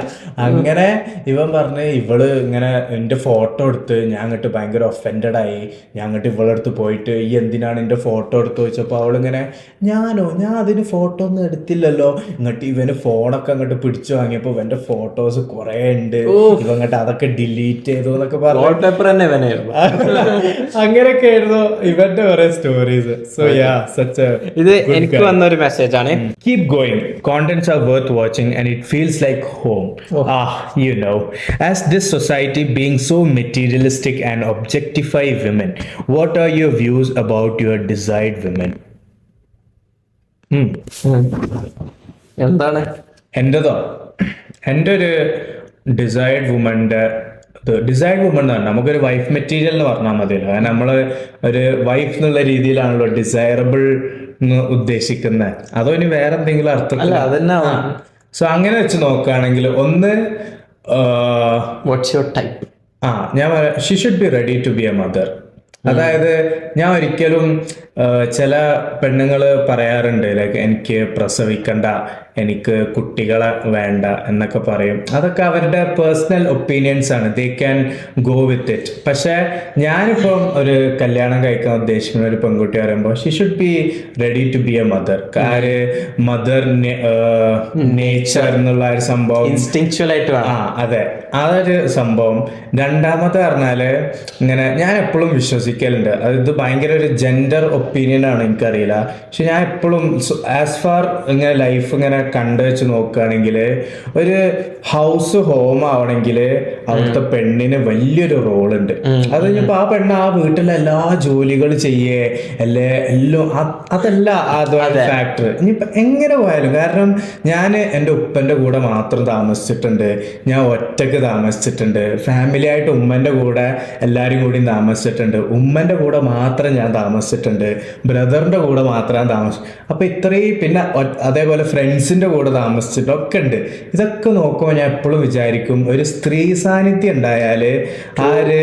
അങ്ങനെ ഇവൻ പറഞ്ഞ് ഇവള് ഇങ്ങനെ എൻ്റെ ഫോട്ടോ എടുത്ത് ഞാൻ അങ്ങോട്ട് ഭയങ്കര ഒഫൻഡഡ് ആയി. ഞാൻ അങ്ങോട്ട് ഇവളെടുത്ത് പോയിട്ട് ഈ എന്തിനാണ് എൻ്റെ ഫോട്ടോ എടുത്ത് വെച്ചപ്പോൾ അവളിങ്ങനെ ഞാൻ അതിന് ഫോട്ടോ ഒന്നും എടുത്തില്ലല്ലോ. ഇങ്ങോട്ട് ഇവന് ഫോണൊക്കെ അങ്ങോട്ട് പിടിച്ചു വാങ്ങിയപ്പോൾ ഇവന്റെ ഫോട്ടോസ് കുറെ ഉണ്ട്. ഇവ അങ്ങോട്ട് അതൊക്കെ ഡിലീറ്റ് ചെയ്തു എന്നൊക്കെ പറഞ്ഞു. അങ്ങനെയൊക്കെ ആയിരുന്നു ഇവന്റെ കുറെ സ്റ്റോറീസ്. സോ യാ സച്ച് ഇത് എനിക്ക് വന്ന ഒരു മെസ്സേജ് ആണ്. Keep going. Contents are worth watching and it feels like home. As this society being so materialistic and objectify women, what are your views about your desired women? എന്താണ് എൻ്റെ ഒരു decide വുമൻ്റെ decide woman എന്ന് പറഞ്ഞാൽ നമുക്കൊരു wife material എന്ന് പറഞ്ഞാൽ മതിയല്ലോ. കാരണം നമ്മള് ഒരു വൈഫ് എന്നുള്ള രീതിയിലാണല്ലോ ഡിസൈറബിൾ എന്ന് ഉദ്ദേശിക്കുന്നത്. അതോ ഇനി വേറെ എന്തെങ്കിലും അർത്ഥം? സോ അങ്ങനെ വെച്ച് നോക്കുകയാണെങ്കിൽ ഒന്ന് വാട്ട്സ് യുവർ ടൈപ്പ്? ഞാൻ she should be ready to be a mother. അതായത് ഞാൻ ഒരിക്കലും ചില പെണ്ണുങ്ങൾ പറയാറുണ്ട് ലൈക്ക് എനിക്ക് പ്രസവിക്കണ്ട, എനിക്ക് കുട്ടികളെ വേണ്ട എന്നൊക്കെ പറയും. അതൊക്കെ അവരുടെ പേഴ്സണൽ ഒപ്പീനിയൻസ് ആണ്. They can go with it. പക്ഷെ ഞാനിപ്പം ഒരു കല്യാണം കഴിക്കാൻ ഉദ്ദേശിക്കുന്ന ഒരു പെൺകുട്ടി പറയുമ്പോൾ she should be ready to be a mother. Mother nature എന്നുള്ള ഒരു സംഭവം ഇൻസ്റ്റിങ്ച്വൽ ആയിട്ട് അതെ, അതൊരു സംഭവം. രണ്ടാമത്തെ പറഞ്ഞാല് ഇങ്ങനെ ഞാൻ എപ്പോഴും വിശ്വസിക്കലുണ്ട്, ഇത് ഭയങ്കര ഒരു ജെൻഡർ ഒപ്പീനിയൻ ആണ് എനിക്കറിയില്ല. പക്ഷെ ഞാൻ എപ്പോഴും ആസ് ഫാർ ഇങ്ങനെ ലൈഫ് ഇങ്ങനെ കണ്ടു വെച്ച് നോക്കുകയാണെങ്കിൽ ഒരു ഹൗസ് ഹോം ആവണമെങ്കിൽ അവിടുത്തെ പെണ്ണിന് വലിയൊരു റോൾ ഉണ്ട്. അത് കഴിഞ്ഞപ്പോ ആ പെണ്ണ് ആ വീട്ടിലെ എല്ലാ ജോലികൾ ചെയ്യേ എല്ലാം അതല്ല അതാണ് ഫാക്ടർ. ഇനിയിപ്പോ എങ്ങനെ പോയാലും, കാരണം ഞാൻ എൻ്റെ ഉപ്പൻ്റെ കൂടെ മാത്രം താമസിച്ചിട്ടുണ്ട്, ഞാൻ ഒറ്റക്ക് താമസിച്ചിട്ടുണ്ട്, ഫാമിലി ആയിട്ട് ഉമ്മൻ്റെ കൂടെ എല്ലാവരും കൂടി താമസിച്ചിട്ടുണ്ട്, ഉമ്മൻ്റെ കൂടെ മാത്രം ഞാൻ താമസിച്ചിട്ടുണ്ട്, ബ്രദറിൻ്റെ കൂടെ മാത്രം താമസിച്ചു. അപ്പൊ ഇത്രയും പിന്നെ അതേപോലെ ഫ്രണ്ട്സിന്റെ കൂടെ താമസിച്ചിട്ടൊക്കെ ഉണ്ട്. ഇതൊക്കെ നോക്കുമ്പോൾ ഞാൻ എപ്പോഴും വിചാരിക്കും ഒരു സ്ത്രീ സാന്നിധ്യം ഉണ്ടായാല് ആ ഒരു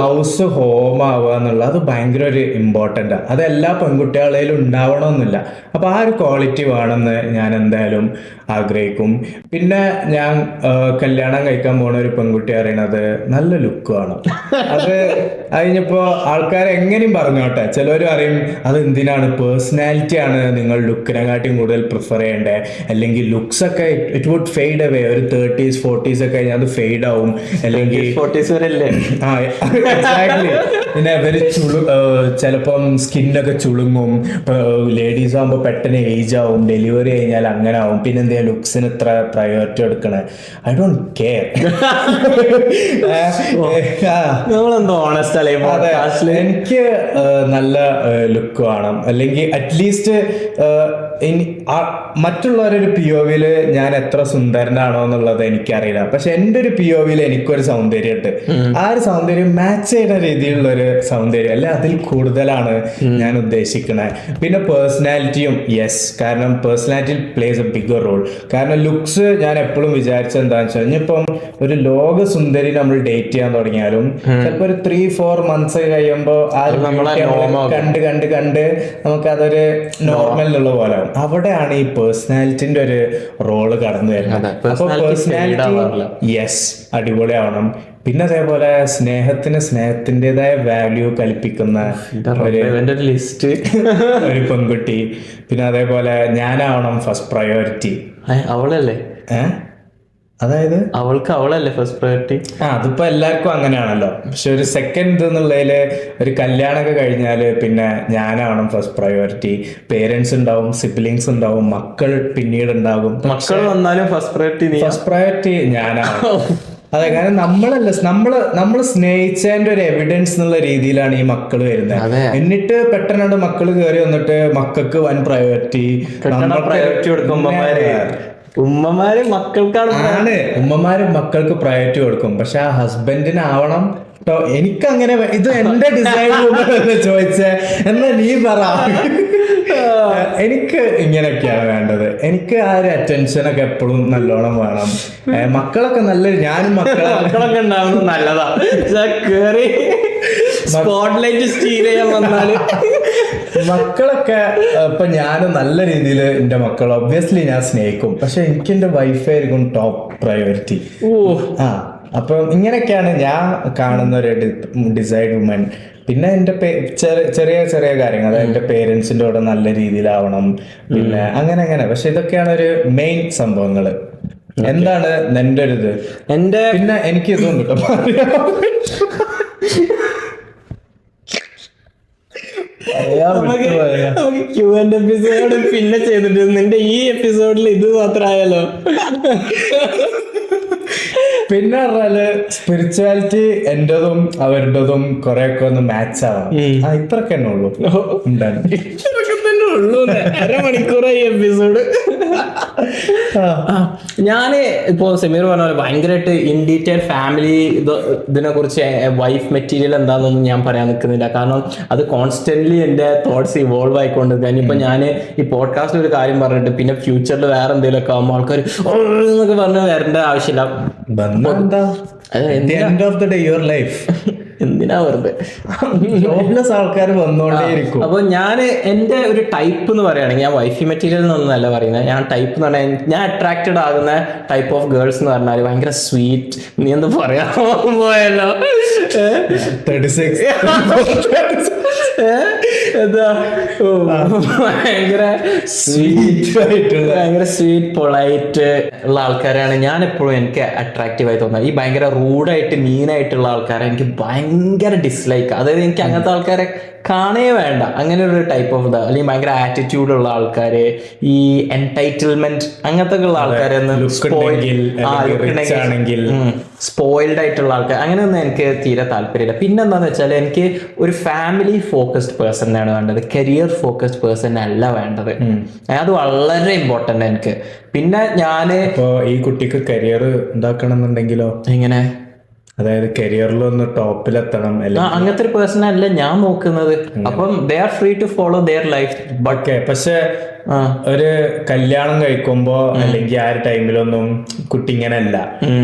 ഹൗസ് ഹോം ആവുക എന്നുള്ളത് അത് ഭയങ്കര ഒരു ഇമ്പോർട്ടൻ്റ് ആണ്. അത് എല്ലാ പെൺകുട്ടികളിലും ഉണ്ടാവണമെന്നില്ല. അപ്പൊ ആ ഒരു ക്വാളിറ്റി വേണമെന്ന് ഞാൻ എന്തായാലും ആഗ്രഹിക്കും. പിന്നെ ഞാൻ കല്യാണം കഴിക്കാൻ പോണ ഒരു പെൺകുട്ടി അറിയണത് നല്ല ലുക്ക് വേണം. അത് കഴിഞ്ഞപ്പോ ആൾക്കാർ എങ്ങനെയും പറഞ്ഞോട്ടെ, ചിലവർ പറയും അത് എന്തിനാണ്, പേഴ്സണാലിറ്റി ആണ് നിങ്ങൾ ലുക്കിനെക്കാട്ടിയും കൂടുതൽ പ്രിഫർ ചെയ്യേണ്ടത്, അല്ലെങ്കിൽ ലുക്സ് ഒക്കെ ഇറ്റ് വുഡ് ഫെയ്ഡ് അവേ. ഒരു 30s 40s ഒക്കെ കഴിഞ്ഞാൽ അത് ഫെയ്ഡ് ആവും. ആവും, അല്ലെങ്കിൽ 40s വരെയല്ലേ? ആ എക്സാക്ട്ലി. പിന്നെ ഇവര് ചിലപ്പം സ്കിന്നൊക്കെ ചുളുങ്ങും. ലേഡീസ് ആകുമ്പോൾ പെട്ടെന്ന് ഏജ് ആവും, ഡെലിവറി കഴിഞ്ഞാൽ അങ്ങനെ ആവും. പിന്നെ എന്താ ലുക്സിന് ഇത്ര പ്രയോറിറ്റി എടുക്കണേ? I don't care. നമ്മളെന്തോ ഓണസ്റ്റ് അല്ലേ പോഡ്കാസ്റ്റില്? എനിക്ക് നല്ല ലുക്ക് വേണം, അല്ലെങ്കിൽ അറ്റ്ലീസ്റ്റ് മറ്റുള്ളവരൊരു POV ഞാൻ എത്ര സുന്ദരനാണോ എന്നുള്ളത് എനിക്കറിയില്ല. പക്ഷെ എൻ്റെ ഒരു POV എനിക്കൊരു സൗന്ദര്യമുണ്ട്. ആ ഒരു സൗന്ദര്യം മാച്ച് ചെയ്യുന്ന രീതിയിലുള്ള ഒരു സൗന്ദര്യം അല്ലെ, അതിൽ കൂടുതലാണ് ഞാൻ ഉദ്ദേശിക്കുന്നത്. പിന്നെ പേഴ്സണാലിറ്റിയും യെസ്, കാരണം personality plays a bigger role. കാരണം ലുക്സ് ഞാൻ എപ്പോഴും വിചാരിച്ചത് എന്താണെന്ന് വെച്ചാൽ, ഇനിയിപ്പം ഒരു ലോക സുന്ദരി നമ്മൾ ഡേറ്റ് ചെയ്യാൻ തുടങ്ങിയാലും ചിലപ്പോ ഒരു 3-4 months കഴിയുമ്പോൾ ആ കണ്ട് കണ്ട് കണ്ട് നമുക്ക് അതൊരു നോർമലിലുള്ള പോലെ ആവും. അവിടെയാണ് ഈ പേഴ്സണാലിറ്റിന്റെ ഒരു റോള് കടന്നു വരുന്നത്. അപ്പൊ പേഴ്സണാലിറ്റി യെസ് അടിപൊളിയാവണം. പിന്നെ അതേപോലെ സ്നേഹത്തിൻ്റെതായ വാല്യൂ കൽപ്പിക്കുന്ന ലിസ്റ്റ് ഒരു പെൺകുട്ടി. പിന്നെ അതേപോലെ ഞാനാവണം ഫസ്റ്റ് പ്രയോറിറ്റി. അവളല്ലേ? അതായത് അവളല്ലേ ഫസ്റ്റ് പ്രയോറിറ്റി? അതിപ്പോ എല്ലാവർക്കും അങ്ങനെയാണല്ലോ. പക്ഷെ ഒരു സെക്കൻഡ് എന്നുള്ളതില് ഒരു കല്യാണമൊക്കെ കഴിഞ്ഞാല് പിന്നെ ഞാനാവണം ഫസ്റ്റ് പ്രയോറിറ്റി. പേരൻസ് ഉണ്ടാവും, സിബ്ലിങ്സ് ഉണ്ടാവും, മക്കൾ പിന്നീട് ഉണ്ടാകും. മക്കൾ വന്നാലും ഫസ്റ്റ് പ്രയോറിറ്റി ഞാനാവും. അതെ, കാരണം നമ്മള് സ്നേഹിച്ചതിന്റെ ഒരു എവിഡൻസ് എന്നുള്ള രീതിയിലാണ് ഈ മക്കള് വരുന്നത്. എന്നിട്ട് പെട്ടെന്ന് മക്കള് കയറി വന്നിട്ട് മക്കൾക്ക് വൻ പ്രയോറിറ്റി കൊടുക്കും. ഉമ്മമാര് മക്കൾക്ക് പ്രയോറിറ്റി കൊടുക്കും. പക്ഷെ ആ ഹസ്ബൻഡിനാവണം കേട്ടോ. എനിക്കങ്ങനെ ഇത് എന്റെ ഡിസൈൻ ചോദിച്ചേ എന്നാ നീ പറ. എനിക്ക് ഇങ്ങനെയൊക്കെയാണ് വേണ്ടത്. എനിക്ക് ആ ഒരു അറ്റൻഷനൊക്കെ എപ്പോഴും നല്ലോണം വേണം. മക്കളൊക്കെ ഞാനും മക്കളൊക്കെ ഉണ്ടാവുന്നത് നല്ലതാ. കേറി സ്പോട്ട്ലൈറ്റ് സ്റ്റീൽ ചെയ്യാൻ വന്നാല് മക്കളൊക്കെ ഇപ്പൊ ഞാൻ നല്ല രീതിയിൽ എന്റെ മക്കൾ ഒബ്വിയസ്ലി ഞാൻ സ്നേഹിക്കും. പക്ഷെ എനിക്ക് എന്റെ വൈഫായിരിക്കും ടോപ്പ് പ്രയോറിറ്റി. അപ്പൊ ഇങ്ങനെയൊക്കെയാണ് ഞാൻ കാണുന്ന ഒരു ഡിസൈഡ് വുമൻ. പിന്നെ എന്റെ ചെറിയ ചെറിയ കാര്യങ്ങൾ, അതായത് എന്റെ പേരൻസിന്റെ കൂടെ നല്ല രീതിയിലാവണം. പിന്നെ അങ്ങനെ. പക്ഷെ ഇതൊക്കെയാണ് ഒരു മെയിൻ സംഭവങ്ങള്. എന്താണ് എന്റെ ഒരു ഇത്? പിന്നെ എനിക്ക് ഇതും കേട്ടോ എപ്പിസോഡ് പിന്നെ ചെയ്തിട്ട് നിന്റെ ഈ എപ്പിസോഡിൽ ഇത് മാത്രമായാലോ? പിന്നെ പറഞ്ഞാല് സ്പിരിച്വാലിറ്റി എന്റേതും അവരുടേതും കൊറേയൊക്കെ ഒന്ന് മാച്ച് ആവാം. ഇത്രയൊക്കെ തന്നെ ഉള്ളൂ. അരമണിക്കൂറായി എപ്പിസോഡ്. ഞാന് ഇപ്പോ സമീർ പറഞ്ഞ പോലെ ഭയങ്കരമായിട്ട് ഇൻ ഡീറ്റെയിൽ ഫാമിലി ഇതിനെ കുറിച്ച് വൈഫ് മെറ്റീരിയൽ എന്താണെന്നൊന്നും ഞാൻ പറയാൻ നിൽക്കുന്നില്ല. കാരണം അത് കോൺസ്റ്റന്റ്ലി എന്റെ തോട്ട്സ് ഇവോൾവ് ആയിക്കൊണ്ടിരിക്കുക. ഇനിയിപ്പോ ഞാൻ ഈ പോഡ്കാസ്റ്റിൽ ഒരു കാര്യം പറഞ്ഞിട്ട് പിന്നെ ഫ്യൂച്ചറിൽ വേറെ എന്തെങ്കിലുമൊക്കെ ആകുമ്പോൾ ആൾക്കാർ എന്നൊക്കെ പറഞ്ഞ് വരേണ്ട ആവശ്യമില്ല. എന്തിനാ വെറുതെ ജോബ്ലെസ് ആൾക്കാർ വന്നോണ്ടേയിരിക്കും. അപ്പൊ ഞാൻ എന്റെ ഒരു ടൈപ്പ് എന്ന് പറയുകയാണെങ്കിൽ, ഞാൻ വൈഫി മെറ്റീരിയൽ എന്നൊന്നല്ല പറയുന്നത്, ഞാൻ ടൈപ്പ് എന്ന് പറഞ്ഞാൽ ഞാൻ അട്രാക്റ്റഡ് ആകുന്ന ടൈപ്പ് ഓഫ് ഗേൾസ് എന്ന് പറഞ്ഞാൽ ഭയങ്കര സ്വീറ്റ്. നീ എന്താ പറയാ പോയല്ലോ, 36 എന്താ ഭയങ്കര സ്വീറ്റ് പൊളൈറ്റ് ഉള്ള ആൾക്കാരാണ് ഞാൻ എപ്പോഴും എനിക്ക് അട്രാക്റ്റീവ് ആയി തോന്നുന്നത്. ഈ ഭയങ്കര റൂഡായിട്ട് മീനായിട്ടുള്ള ആൾക്കാരെ എനിക്ക് ഭയങ്കര ഡിസ്ലൈക്ക്. അതായത് എനിക്ക് അങ്ങനത്തെ ആൾക്കാരെ കാണേ വേണ്ട. അങ്ങനെ ഒരു ടൈപ്പ് ഓഫ് അല്ലെങ്കിൽ ഭയങ്കര ആറ്റിറ്റ്യൂഡ് ഉള്ള ആൾക്കാര്, ഈ എൻടൈറ്റിൽമെന്റ് അങ്ങനത്തെ ഉള്ള ആൾക്കാരെ സ്പോയിൽഡ് ആയിട്ടുള്ള ആൾക്കാർ, അങ്ങനെയൊന്നും എനിക്ക് തീരെ താല്പര്യമില്ല. പിന്നെന്താന്ന് വെച്ചാൽ എനിക്ക് ഒരു ഫാമിലി ഫോക്കസ്ഡ് പേഴ്സണാണ് വേണ്ടത്, കരിയർ ഫോക്കസ്ഡ് പേഴ്സൺ അല്ല വേണ്ടത്. അത് വളരെ ഇമ്പോർട്ടന്റ് എനിക്ക്. പിന്നെ ഞാന് ഈ കുട്ടിക്ക് കരിയർ ഉണ്ടാക്കണം എന്നുണ്ടെങ്കിലോ എങ്ങനെ, അതായത് കരിയറിൽ ഒന്ന് ടോപ്പിലെത്തണം, അങ്ങനത്തെ ഒരു പേഴ്സൺ അല്ല ഞാൻ നോക്കുന്നത്. അപ്പം they are free to follow their life. പക്ഷെ ഒരു കല്യാണം കഴിക്കുമ്പോ അല്ലെങ്കിൽ ആ ഒരു ടൈമിലൊന്നും കുട്ടി ഇങ്ങനെ അല്ല.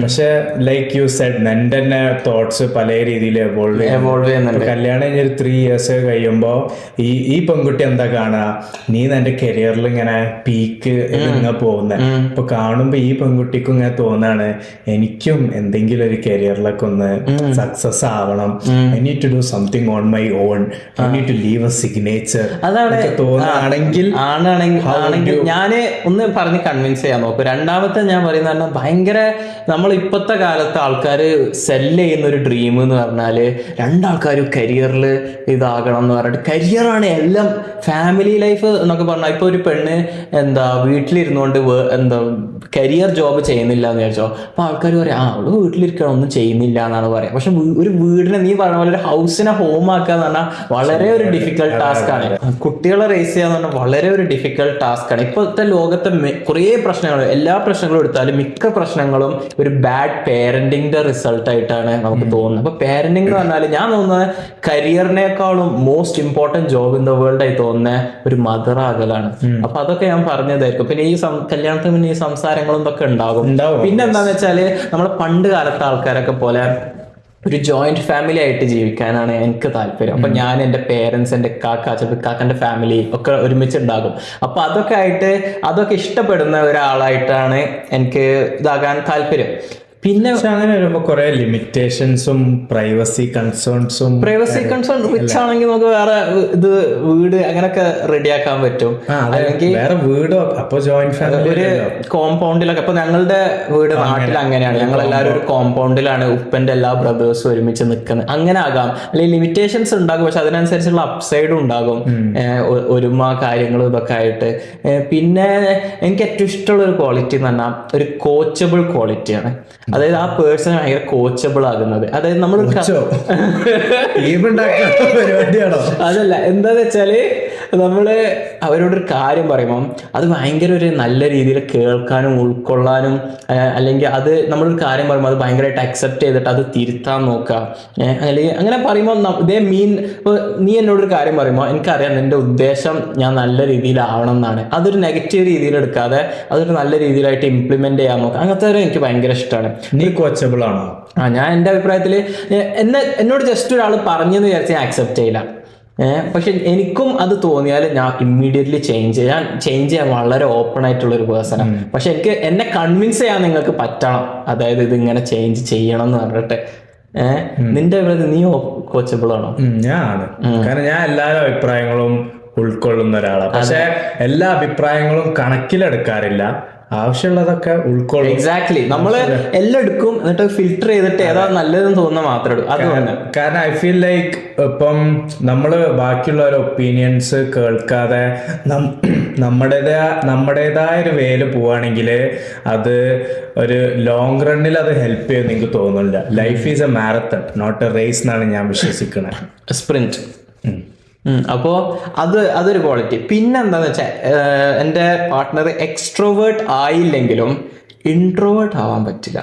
പക്ഷെ ലൈക്ക് യു സെഡ്, എന്റെ തന്നെ തോട്ട്സ് പല രീതിയിൽ എവോൾവ് ചെയ്യുന്നുണ്ട്. കല്യാണം കഴിഞ്ഞ ഒരു 3 years കഴിയുമ്പോ ഈ പെൺകുട്ടി എന്താ കാണുക, നീ നിന്റെ കരിയറിൽ ഇങ്ങനെ പീക്ക് ഇങ്ങനെ പോകുന്നത്. ഇപ്പൊ കാണുമ്പോ ഈ പെൺകുട്ടിക്കും ഇങ്ങനെ തോന്നാണ്, എനിക്കും എന്തെങ്കിലും ഒരു കരിയറിലൊക്കെ ഒന്ന് സക്സസ് ആവണം. I need to do something on my own, I need to leave a signature. അതാണ് തോന്നുകയാണെങ്കിൽ ആണെങ്കിൽ ഞാൻ ഒന്ന് പറഞ്ഞ് കൺവിൻസ് ചെയ്യാൻ നോക്കും. രണ്ടാമത്തെ ഞാൻ പറയുന്നത് പറഞ്ഞാൽ ഭയങ്കര നമ്മൾ ഇപ്പോഴത്തെ കാലത്ത് ആൾക്കാർ സെല്ല് ചെയ്യുന്ന ഒരു ഡ്രീം എന്ന് പറഞ്ഞാൽ രണ്ടാൾക്കാരും കരിയറിൽ ഇതാകണം എന്ന് പറഞ്ഞിട്ട് കരിയറാണ് എല്ലാം. ഫാമിലി ലൈഫ് എന്നൊക്കെ പറഞ്ഞാൽ ഇപ്പൊ ഒരു പെണ്ണ് വീട്ടിലിരുന്നുകൊണ്ട് കരിയർ ജോബ് ചെയ്യുന്നില്ല എന്ന് വിചാരിച്ചോ, അപ്പൊ ആൾക്കാർ പറയാം അവള് വീട്ടിലിരിക്കണം ഒന്നും ചെയ്യുന്നില്ല എന്നാണ് പറയാം. പക്ഷെ ഒരു വീടിനെ നീ പറഞ്ഞ പോലെ ഒരു ഹൗസിനെ ഹോം ആക്കുക എന്ന് പറഞ്ഞാൽ വളരെ ഒരു ഡിഫിക്കൽട്ട് ടാസ്ക് ആണ്. കുട്ടികളെ റേസ് ചെയ്യാന്ന് പറഞ്ഞാൽ വളരെ ഒരു ഡിഫിക്കൽട്ട് ടാസ്ക് ആണ്. ഇപ്പോഴത്തെ ലോകത്തെ കുറേ പ്രശ്നങ്ങൾ, എല്ലാ പ്രശ്നങ്ങളും എടുത്താലും മിക്ക പ്രശ്നങ്ങളും ഒരു ബാഡ് പേരന്റിങ്ങിന്റെ റിസൾട്ട് ആയിട്ടാണ് നമുക്ക് തോന്നുന്നത്. അപ്പൊ പേരന്റിംഗ് എന്ന് പറഞ്ഞാൽ ഞാൻ തോന്നുന്നത് കരിയറിനേക്കാളും most important job in the world ആയി തോന്നുന്ന ഒരു മദർ ആകലാണ്. അപ്പൊ അതൊക്കെ ഞാൻ പറഞ്ഞതായിരിക്കും. പിന്നെ ഈ കല്യാണത്തിന് മുന്നേ ഈ സംസാരങ്ങളും ഇതൊക്കെ ഉണ്ടാകും. പിന്നെ എന്താന്ന് വെച്ചാല് നമ്മളെ പണ്ട് കാലത്തെ ആൾക്കാരൊക്കെ പോലെ ഒരു ജോയിന്റ് ഫാമിലി ആയിട്ട് ജീവിക്കാനാണ് എനിക്ക് താല്പര്യം. അപ്പൊ ഞാൻ എൻ്റെ പേരൻസ്, എൻ്റെ കാക്കൻ്റെ ഫാമിലി ഒക്കെ ഒരുമിച്ചുണ്ടാകും. അപ്പൊ അതൊക്കെ ഇഷ്ടപ്പെടുന്ന ഒരാളായിട്ടാണ് എനിക്ക് ഇതാകാൻ താല്പര്യം. പിന്നെ അങ്ങനെ വരുമ്പോ കുറെ ലിമിറ്റേഷൻസും പ്രൈവസി കൺസേൺ റിച്ച് ആണെങ്കിൽ നമുക്ക് വേറെ വീട് അങ്ങനെയൊക്കെ റെഡിയാക്കാൻ പറ്റും. അല്ലെങ്കിൽ വേറെ വീടോ അപ്പൊ ജോയിന്റ് ഫാമിലി ഒരു കോമ്പൗണ്ടിലൊക്കെ. ഇപ്പൊ ഞങ്ങളുടെ വീട് നാട്ടിൽ അങ്ങനെയാണ്, ഞങ്ങൾ എല്ലാവരും ഒരു കോമ്പൗണ്ടിലാണ്, ഉപ്പന്റെ എല്ലാ ബ്രദേഴ്സും ഒരുമിച്ച് നിൽക്കുന്നത്. അങ്ങനെ ആകാം. അല്ലെങ്കിൽ ലിമിറ്റേഷൻസ് ഉണ്ടാകും, പക്ഷെ അതിനനുസരിച്ചുള്ള അപ്സൈഡും ഉണ്ടാകും, ഒരുമ കാര്യങ്ങളും ഇതൊക്കെ ആയിട്ട്. പിന്നെ എനിക്ക് ഏറ്റവും ഇഷ്ടമുള്ള ഒരു ക്വാളിറ്റി എന്ന് പറഞ്ഞാൽ ഒരു കോച്ചബിൾ ക്വാളിറ്റിയാണ്. അതായത് ആ പേഴ്സൺ ഭയങ്കര കോച്ചബിൾ ആകുന്നത്. അതായത് നമ്മൾ അതല്ല, എന്താന്ന് വെച്ചാല് നമ്മള് അവരോടൊരു കാര്യം പറയുമ്പോൾ അത് ഭയങ്കര ഒരു നല്ല രീതിയിൽ കേൾക്കാനും ഉൾക്കൊള്ളാനും, അല്ലെങ്കിൽ അത് നമ്മളൊരു കാര്യം പറയുമ്പോൾ അത് ഭയങ്കരമായിട്ട് അക്സെപ്റ്റ് ചെയ്തിട്ട് അത് തിരുത്താൻ നോക്കുക. അല്ലെങ്കിൽ അങ്ങനെ പറയുമ്പോൾ നീ എന്നോടൊരു കാര്യം പറയുമ്പോൾ എനിക്കറിയാം നിന്റെ ഉദ്ദേശം ഞാൻ നല്ല രീതിയിലാവണം എന്നാണ്. അതൊരു നെഗറ്റീവ് രീതിയിൽ എടുക്കാതെ അതൊരു നല്ല രീതിയിലായിട്ട് ഇംപ്ലിമെന്റ് ചെയ്യാൻ നോക്കുക. അങ്ങനത്തെ എനിക്ക് ഭയങ്കര ഇഷ്ടമാണ്. നീ കോച്ചബിൾ ആണോ? ഞാൻ എൻ്റെ അഭിപ്രായത്തിൽ എന്നോട് ജസ്റ്റ് ഒരാൾ പറഞ്ഞെന്ന് വിചാരിച്ച് ഞാൻ അക്സെപ്റ്റ് ചെയ്യില്ല. പക്ഷെ എനിക്കും അത് തോന്നിയാൽ ഞാൻ ഇമ്മീഡിയറ്റ്ലി ചേഞ്ച് ചെയ്യാൻ വളരെ ഓപ്പൺ ആയിട്ടുള്ള ഒരു പേഴ്സണാണ്. പക്ഷെ എന്നെ കൺവിൻസ് ചെയ്യാൻ നിങ്ങൾക്ക് പറ്റണം, അതായത് ഇതിങ്ങനെ ചേഞ്ച് ചെയ്യണം എന്ന് പറഞ്ഞിട്ട്. നിന്റെ അഭിപ്രായത്തിൽ നീ കോച്ചബിൾ ആണോ? ഞാനാണ്. കാരണം ഞാൻ എല്ലാവരും അഭിപ്രായങ്ങളും ഉൾക്കൊള്ളുന്ന ഒരാളാണ്. പക്ഷെ എല്ലാ അഭിപ്രായങ്ങളും കണക്കിലെടുക്കാറില്ല, ആവശ്യമുള്ളതൊക്കെ ഉൾക്കൊള്ളും. എക്സാക്ട്ലി. നമ്മള് എല്ലാം എടുക്കും, എന്നിട്ട് ഫിൽട്ടർ ചെയ്തിട്ട് ഏതാ നല്ലതെന്ന് തോന്നുന്ന മാത്രമേ എടുക്കും. അതുകൊണ്ട് കാരണം ഐ ഫീൽ ലൈക്ക് ഇപ്പം നമ്മള് ബാക്കിയുള്ളവരുടെ ഒപ്പീനിയൻസ് കേൾക്കാതെ നമ്മുടേതായ ഒരു വേല് പോവാണെങ്കിൽ അത് ഒരു ലോങ് റണ്ണിൽ അത് ഹെൽപ്പ് ചെയ്യുമെന്ന് എനിക്ക് തോന്നുന്നില്ല. Life is a marathon, not a race എന്നാണ് ഞാൻ വിശ്വസിക്കുന്നത്. സ്പ്രിന്റ്. അപ്പോൾ അതൊരു ക്വാളിറ്റി. പിന്നെ എന്താന്ന് വെച്ചാൽ എൻ്റെ പാർട്ട്ണർ എക്സ്ട്രോവേർട്ട് ആയില്ലെങ്കിലും ഇൻട്രോവേർട്ട് ആവാൻ പറ്റില്ല.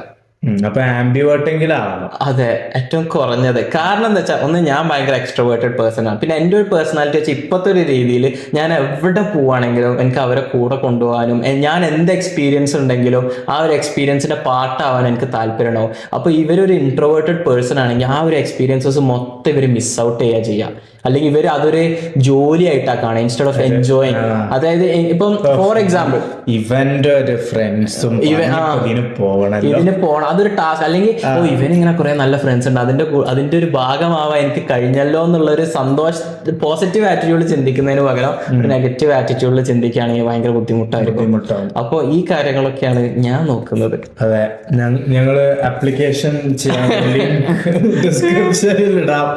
അപ്പൊ ആംബിവേർട്ടെങ്കിലും ആവണം. അതെ, ഏറ്റവും കുറഞ്ഞത്. കാരണം എന്താ വെച്ചാൽ ഒന്ന് ഞാൻ ഭയങ്കര എക്സ്ട്രോവേർട്ടഡ് പേഴ്സൺ ആണ്. പിന്നെ എൻ്റെ ഒരു പേഴ്സണാലിറ്റി വെച്ചാൽ ഇപ്പോഴത്തെ ഒരു രീതിയിൽ ഞാൻ എവിടെ പോവുകയാണെങ്കിലും എനിക്ക് അവരെ കൂടെ കൊണ്ടുപോകാനും ഞാൻ എന്ത് എക്സ്പീരിയൻസ് ഉണ്ടെങ്കിലും ആ ഒരു എക്സ്പീരിയൻസിന്റെ പാർട്ടാവാൻ എനിക്ക് താല്പര്യം ഉണ്ടാവും. അപ്പോൾ ഇവരൊരു ഇൻട്രോവേർട്ടഡ് പേഴ്സൺ ആണെങ്കിൽ ആ ഒരു എക്സ്പീരിയൻസസ് മൊത്തം ഇവർ മിസ് ഔട്ട് ചെയ്യുക. അല്ലെങ്കിൽ ഇവർ അതൊരു ജോലിയായിട്ടാ കാണുക ഇൻസ്റ്റെഡ് ഓഫ് എൻജോയിങ്. അതായത് ഇപ്പം ഫോർ എക്സാമ്പിൾ ഇവന്റെ ഒരു ഫ്രണ്ട്സും ഇതിന് പോകണം, അതൊരു ടാസ്ക്. അല്ലെങ്കിൽ ഇവനിങ്ങനെ കുറെ നല്ല ഫ്രണ്ട്സ് ഉണ്ട്, അതിന്റെ ഒരു ഭാഗമാവാൻ എനിക്ക് കഴിഞ്ഞല്ലോ എന്നുള്ള ഒരു പോസിറ്റീവ് ആറ്റിറ്റ്യൂഡിൽ ചിന്തിക്കുന്നതിന് പകരം ഒരു നെഗറ്റീവ് ആറ്റിറ്റ്യൂഡിൽ ചിന്തിക്കുകയാണെങ്കിൽ ഭയങ്കര ബുദ്ധിമുട്ടായിരിക്കും. അപ്പോൾ ഈ കാര്യങ്ങളൊക്കെയാണ് ഞാൻ നോക്കുന്നത്. അതെ, ഞങ്ങള് ആപ്ലിക്കേഷൻ ഡിസ്ക്രിപ്ഷനിൽ ഇടാം,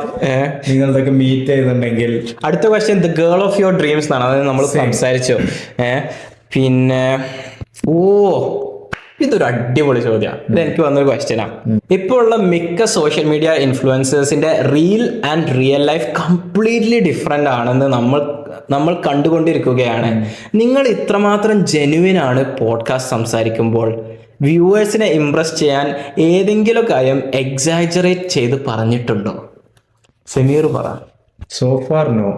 നിങ്ങളുടെ മീറ്റ് ചെയ്തിട്ടുണ്ടെങ്കിൽ. അടുത്ത question the girl of your dreams എന്നാണ്. അതായത് നമ്മൾ സംസാരിച്ചു. പിന്നെ ഇതൊരു അടിപൊളി ചോദ്യമാണ്. ഇത് എനിക്ക് വന്നൊരു ക്വസ്റ്റ്യനാണ്. ഇപ്പോൾ ഉള്ള മിക്ക സോഷ്യൽ മീഡിയ ഇൻഫ്ലുവൻസേഴ്സിന്റെ real and real life completely different ആണെന്ന് നമ്മൾ കണ്ടുകൊണ്ടിരിക്കുകയാണ്. നിങ്ങൾ ഇത്രമാത്രം ജെനുവിൻ ആണ് പോഡ്കാസ്റ്റ് സംസാരിക്കുമ്പോൾ. വ്യൂവേഴ്സിനെ ഇംപ്രസ് ചെയ്യാൻ ഏതെങ്കിലും കാര്യം എക്സാജറേറ്റ് ചെയ്ത് പറഞ്ഞിട്ടുണ്ടോ? സമീർ പറ. So far no.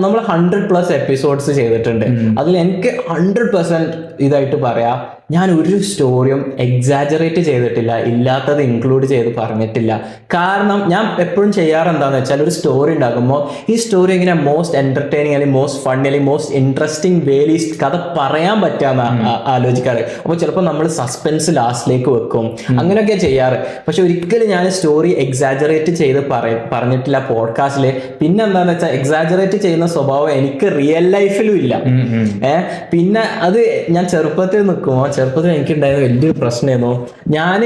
നമ്മൾ 100+ എപ്പിസോഡ്സ് ചെയ്തിട്ടുണ്ട്. അതിൽ എനിക്ക് 100% ഇതായിട്ട് പറയാം, ഞാൻ ഒരു സ്റ്റോറിയും എക്സാജറേറ്റ് ചെയ്തിട്ടില്ല, ഇല്ലാത്തത് ഇൻക്ലൂഡ് ചെയ്ത് പറഞ്ഞിട്ടില്ല. കാരണം ഞാൻ എപ്പോഴും ചെയ്യാറ് എന്താണെന്ന് വെച്ചാൽ, ഒരു സ്റ്റോറി ഉണ്ടാക്കുമ്പോൾ ഈ സ്റ്റോറി എങ്ങനെ മോസ്റ്റ് എന്റർടൈനിങ് അല്ലെങ്കിൽ മോസ്റ്റ് ഫണ്ണി അല്ലെങ്കിൽ മോസ്റ്റ് ഇൻട്രസ്റ്റിംഗ് വേലി കഥ പറയാൻ പറ്റാന്ന് ആലോചിക്കാറ്. അപ്പോൾ ചിലപ്പോൾ നമ്മൾ സസ്പെൻസ് ലാസ്റ്റിലേക്ക് വെക്കും, അങ്ങനെയൊക്കെ ചെയ്യാറ്. പക്ഷെ ഒരിക്കലും ഞാൻ സ്റ്റോറി എക്സാജറേറ്റ് ചെയ്ത് പറഞ്ഞിട്ടില്ല പോഡ്കാസ്റ്റിൽ. പിന്നെ എന്താണെന്ന് വെച്ചാൽ എക്സാജറേറ്റ് ചെയ്യുന്ന സ്വഭാവം എനിക്ക് റിയൽ ലൈഫിലും ഇല്ല. പിന്നെ അത് ഞാൻ ചെറുപ്പത്തിൽ എനിക്ക് ഉണ്ടായിരുന്ന വലിയൊരു പ്രശ്നമായിരുന്നു. ഞാൻ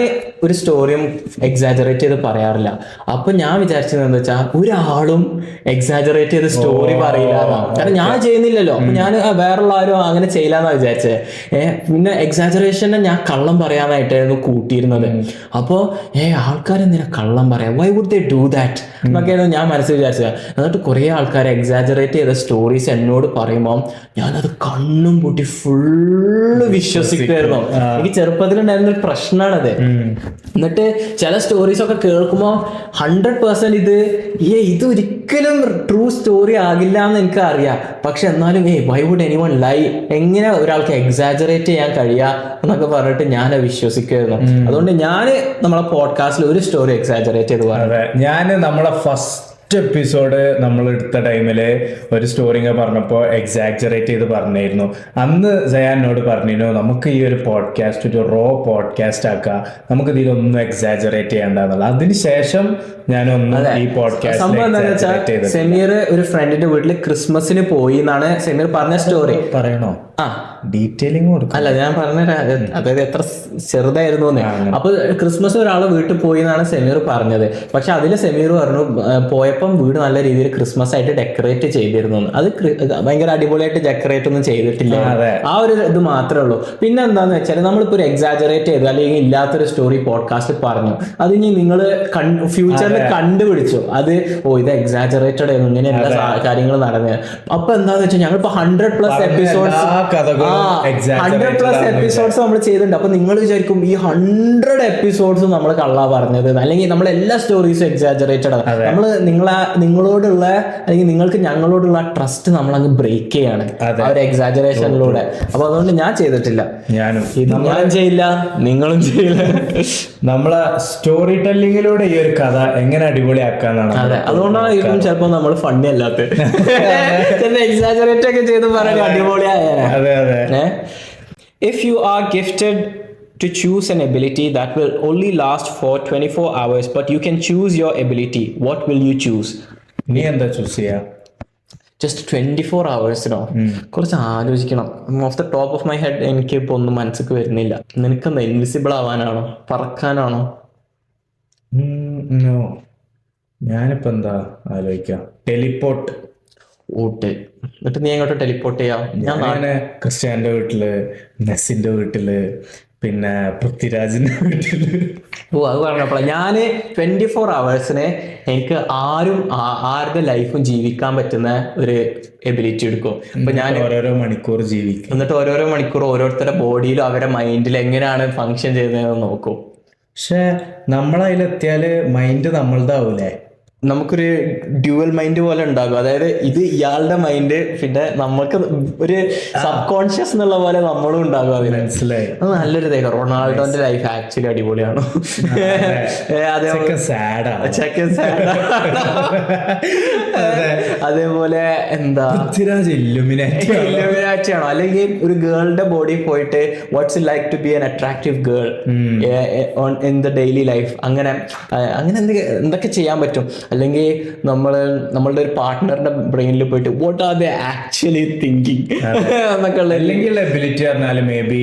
ഒരു സ്റ്റോറിയും എക്സാജറേറ്റ് ചെയ്ത് പറയാറില്ല. അപ്പൊ ഞാൻ വിചാരിച്ചത് എന്താ വെച്ചാൽ, ഒരാളും എക്സാജറേറ്റ് ചെയ്ത് സ്റ്റോറി പറയില്ല. കാരണം ഞാൻ ചെയ്യുന്നില്ലല്ലോ, അപ്പൊ ഞാൻ വേറുള്ള ആരും അങ്ങനെ ചെയ്യില്ലാന്നാ വിചാരിച്ചത്. പിന്നെ എക്സാജറേഷനെ ഞാൻ കള്ളം പറയാനായിട്ടായിരുന്നു കൂട്ടിയിരുന്നത്. അപ്പോ ആൾക്കാരെന്തിനാ കള്ളം പറയാം, why would they do that എന്നൊക്കെയായിരുന്നു ഞാൻ മനസ്സിൽ വിചാരിച്ചത്. എന്നിട്ട് കുറെ ആൾക്കാർ എക്സാജറേറ്റ് ചെയ്ത സ്റ്റോറീസ് എന്നോട് പറയുമ്പോൾ ഞാനത് കണ്ണും പൂട്ടി ഫുള്ള് വിശ്വസിക്കുമായിരുന്നു. എനിക്ക് ചെറുപ്പത്തിലുണ്ടായിരുന്ന ഒരു പ്രശ്നമാണത്. എന്നിട്ട് ചില സ്റ്റോറീസ് ഒക്കെ കേൾക്കുമ്പോൾ 100% ഇത് ഒരിക്കലും ട്രൂ സ്റ്റോറി ആകില്ല എന്ന് എനിക്ക് അറിയാം. പക്ഷെ എന്നാലും വൈ വുഡ് എനിവൺ ലൈ, എങ്ങനെ ഒരാൾക്ക് എക്സാജറേറ്റ് ചെയ്യാൻ കഴിയുക എന്നൊക്കെ പറഞ്ഞിട്ട് ഞാൻ വിശ്വസിക്കുമായിരുന്നു. അതുകൊണ്ട് ഞാൻ നമ്മളെ പോഡ്കാസ്റ്റിൽ ഒരു സ്റ്റോറി എക്സാജറേറ്റ് ചെയ്ത് പറഞ്ഞു. ഞാൻ നമ്മളെ ഫസ്റ്റ് എപ്പിസോഡ് നമ്മൾ എടുത്ത ടൈമില് ഒരു സ്റ്റോറി പറഞ്ഞപ്പോൾ എക്സാജറേറ്റ് ചെയ്ത് പറഞ്ഞിരുന്നു. അന്ന് സയാനോട് പറഞ്ഞിരുന്നു, നമുക്ക് ഈ ഒരു പോഡ്കാസ്റ്റ് ഒരു റോ പോഡ്കാസ്റ്റ് ആക്കാം, നമുക്ക് ഇതിലൊന്നും എക്സാജറേറ്റ് ചെയ്യേണ്ടതെന്നുള്ളത്. അതിനുശേഷം ഞാനൊന്നും ഈ പോഡ്കാസ്റ്റ് സെമീർ ഒരു ഫ്രണ്ടിന്റെ വീട്ടിൽ ക്രിസ്മസിന് പോയി എന്നാണ് സെമീർ പറഞ്ഞ സ്റ്റോറി. പറയണോ? ഡീറ്റെയിലിംഗ് അല്ല, ഞാൻ പറഞ്ഞുതരാം. അതായത് എത്ര ചെറുതായിരുന്നു. അപ്പൊ ക്രിസ്മസ് ഒരാള് വീട്ടിൽ പോയി എന്നാണ് സെമീർ പറഞ്ഞത്. പക്ഷെ അതില് സെമീർ പറഞ്ഞു പോയപ്പം വീട് നല്ല രീതിയിൽ ക്രിസ്മസ് ആയിട്ട് ഡെക്കറേറ്റ് ചെയ്തിരുന്നു. അത് ഭയങ്കര അടിപൊളിയായിട്ട് ഡെക്കറേറ്റ് ഒന്നും ചെയ്തിട്ടില്ല. ആ ഒരു ഇത് മാത്രമേ ഉള്ളൂ. പിന്നെ എന്താന്ന് വെച്ചാൽ, നമ്മളിപ്പോ ഒരു എക്സാജറേറ്റ് ചെയ്തു അല്ലെങ്കിൽ ഇല്ലാത്തൊരു സ്റ്റോറി പോഡ്കാസ്റ്റിൽ പറഞ്ഞു, അത് ഇനി നിങ്ങൾ ഫ്യൂച്ചറിൽ കണ്ടുപിടിച്ചു അത് ഇത് എക്സാജറേറ്റഡ് ആയിരുന്നു, ഇങ്ങനെ എല്ലാ കാര്യങ്ങളും നടന്നത്. അപ്പൊ എന്താന്ന് വെച്ചാൽ ഞങ്ങളിപ്പോ 100+ എപ്പിസോഡ്സ് നമ്മൾ ചെയ്തിട്ടുണ്ട്. അപ്പൊ നിങ്ങൾ വിചാരിക്കും ഈ 100 എപ്പിസോഡ്സും നമ്മൾ കള്ളാ പറഞ്ഞത്, അല്ലെങ്കിൽ നമ്മൾ എല്ലാ സ്റ്റോറീസും എക്സാജറേറ്റഡ് ആണ്. നമ്മൾ നിങ്ങളോടുള്ള അല്ലെങ്കിൽ നിങ്ങൾക്ക് ഞങ്ങളോടുള്ള ട്രസ്റ്റ് നമ്മൾ അങ്ങ് ബ്രേക്ക് ചെയ്യാണ് ആ ഒരു എക്സാജറേഷനിലൂടെ. അപ്പൊ അതുകൊണ്ട് ഞാൻ ചെയ്തിട്ടില്ല, ഞാൻ ചെയ്യില്ല, നിങ്ങളും ചെയ്യില്ല. നമ്മളെ സ്റ്റോറി ടെല്ലിങ്ങിലൂടെ ഈ ഒരു കഥ എങ്ങനെ അടിപൊളിയാക്കാന്നാണ്. അതെ, അതുകൊണ്ടാണ് ഇതും ചിലപ്പോ നമ്മൾ ഫണ്ണി അല്ലാത്ത എക്സാജറേറ്റ് ഒക്കെ ചെയ്ത് പറയാൻ അടിപൊളിയായ. If you are gifted to choose an ability that will only last for 24 hours, but you can choose your ability, what will you choose? നീ എന്താ ചൂസ് ചെയ്യാ? ജസ്റ്റ് 24 hours-നോ? കുറച്ച് ആലോചിക്കണം. Of the top of my head എനിക്ക് ഇപ്പൊ ഒന്നും മനസ്സിക്ക് വരുന്നില്ല. നിനക്കെന്താ, ഇൻവിസിബിൾ ആവാനാണോ, പറക്കാനാണോ? ഞാനിപ്പോ എന്താ ആലോചിക്കാം, ടെലിപ്പോർട്ട്. എന്നിട്ട് നീ എങ്ങോട്ട് ടെലിപ്പോർട്ട് ചെയ്യാം? ഞാൻ ക്രിസ്ത്യാന്റെ വീട്ടില്, മെസ്സിന്റെ വീട്ടില്, പിന്നെ പൃഥ്വിരാജിന്റെ വീട്ടില്. അത് പറഞ്ഞപ്പോഴാ ഞാന് 24 hours-ന് എനിക്ക് ആരുടെ ലൈഫും ജീവിക്കാൻ പറ്റുന്ന ഒരു എബിലിറ്റി എടുക്കും. അപ്പൊ ഞാൻ ഓരോരോ മണിക്കൂർ ജീവിക്കും. എന്നിട്ട് ഓരോരോ മണിക്കൂർ ഓരോരുത്തരുടെ ബോഡിയിലും അവരുടെ മൈൻഡിലും എങ്ങനെയാണ് ഫങ്ഷൻ ചെയ്യുന്നതെന്ന് നോക്കും. പക്ഷെ നമ്മളതിലെത്തിയാല് മൈൻഡ് നമ്മളുതാവൂലേ? നമുക്കൊരു ഡ്യുവൽ മൈൻഡ് പോലെ ഉണ്ടാകും. അതായത് ഇത് ഇയാളുടെ മൈൻഡ്, പിന്നെ നമുക്ക് ഒരു സബ് കോൺഷ്യസ് എന്നുള്ള പോലെ നമ്മളും ഉണ്ടാകും. അതിന് മനസ്സിലായി. അത് നല്ലൊരു ഇതേക്കാം. റൊണാൾഡോന്റെ ലൈഫ് ആക്ച്വലി അടിപൊളിയാണ്. അതേപോലെ എന്താ ഇല്ലുമിനാറ്റി ആണോ? അല്ലെങ്കിൽ ഒരു ഗേളിന്റെ ബോഡി പോയിട്ട് what's it like to be an attractive girl in the daily life, അങ്ങനെ എന്തൊക്കെ ചെയ്യാൻ പറ്റും. അല്ലെങ്കിൽ നമ്മളുടെ ഒരു പാർട്ട്ണറിന്റെ ബ്രെയിനിൽ പോയിട്ട് what are they actually thinking എന്നൊക്കെ ഉള്ള. അല്ലെങ്കിൽ എബിലിറ്റി പറഞ്ഞാൽ മേ ബി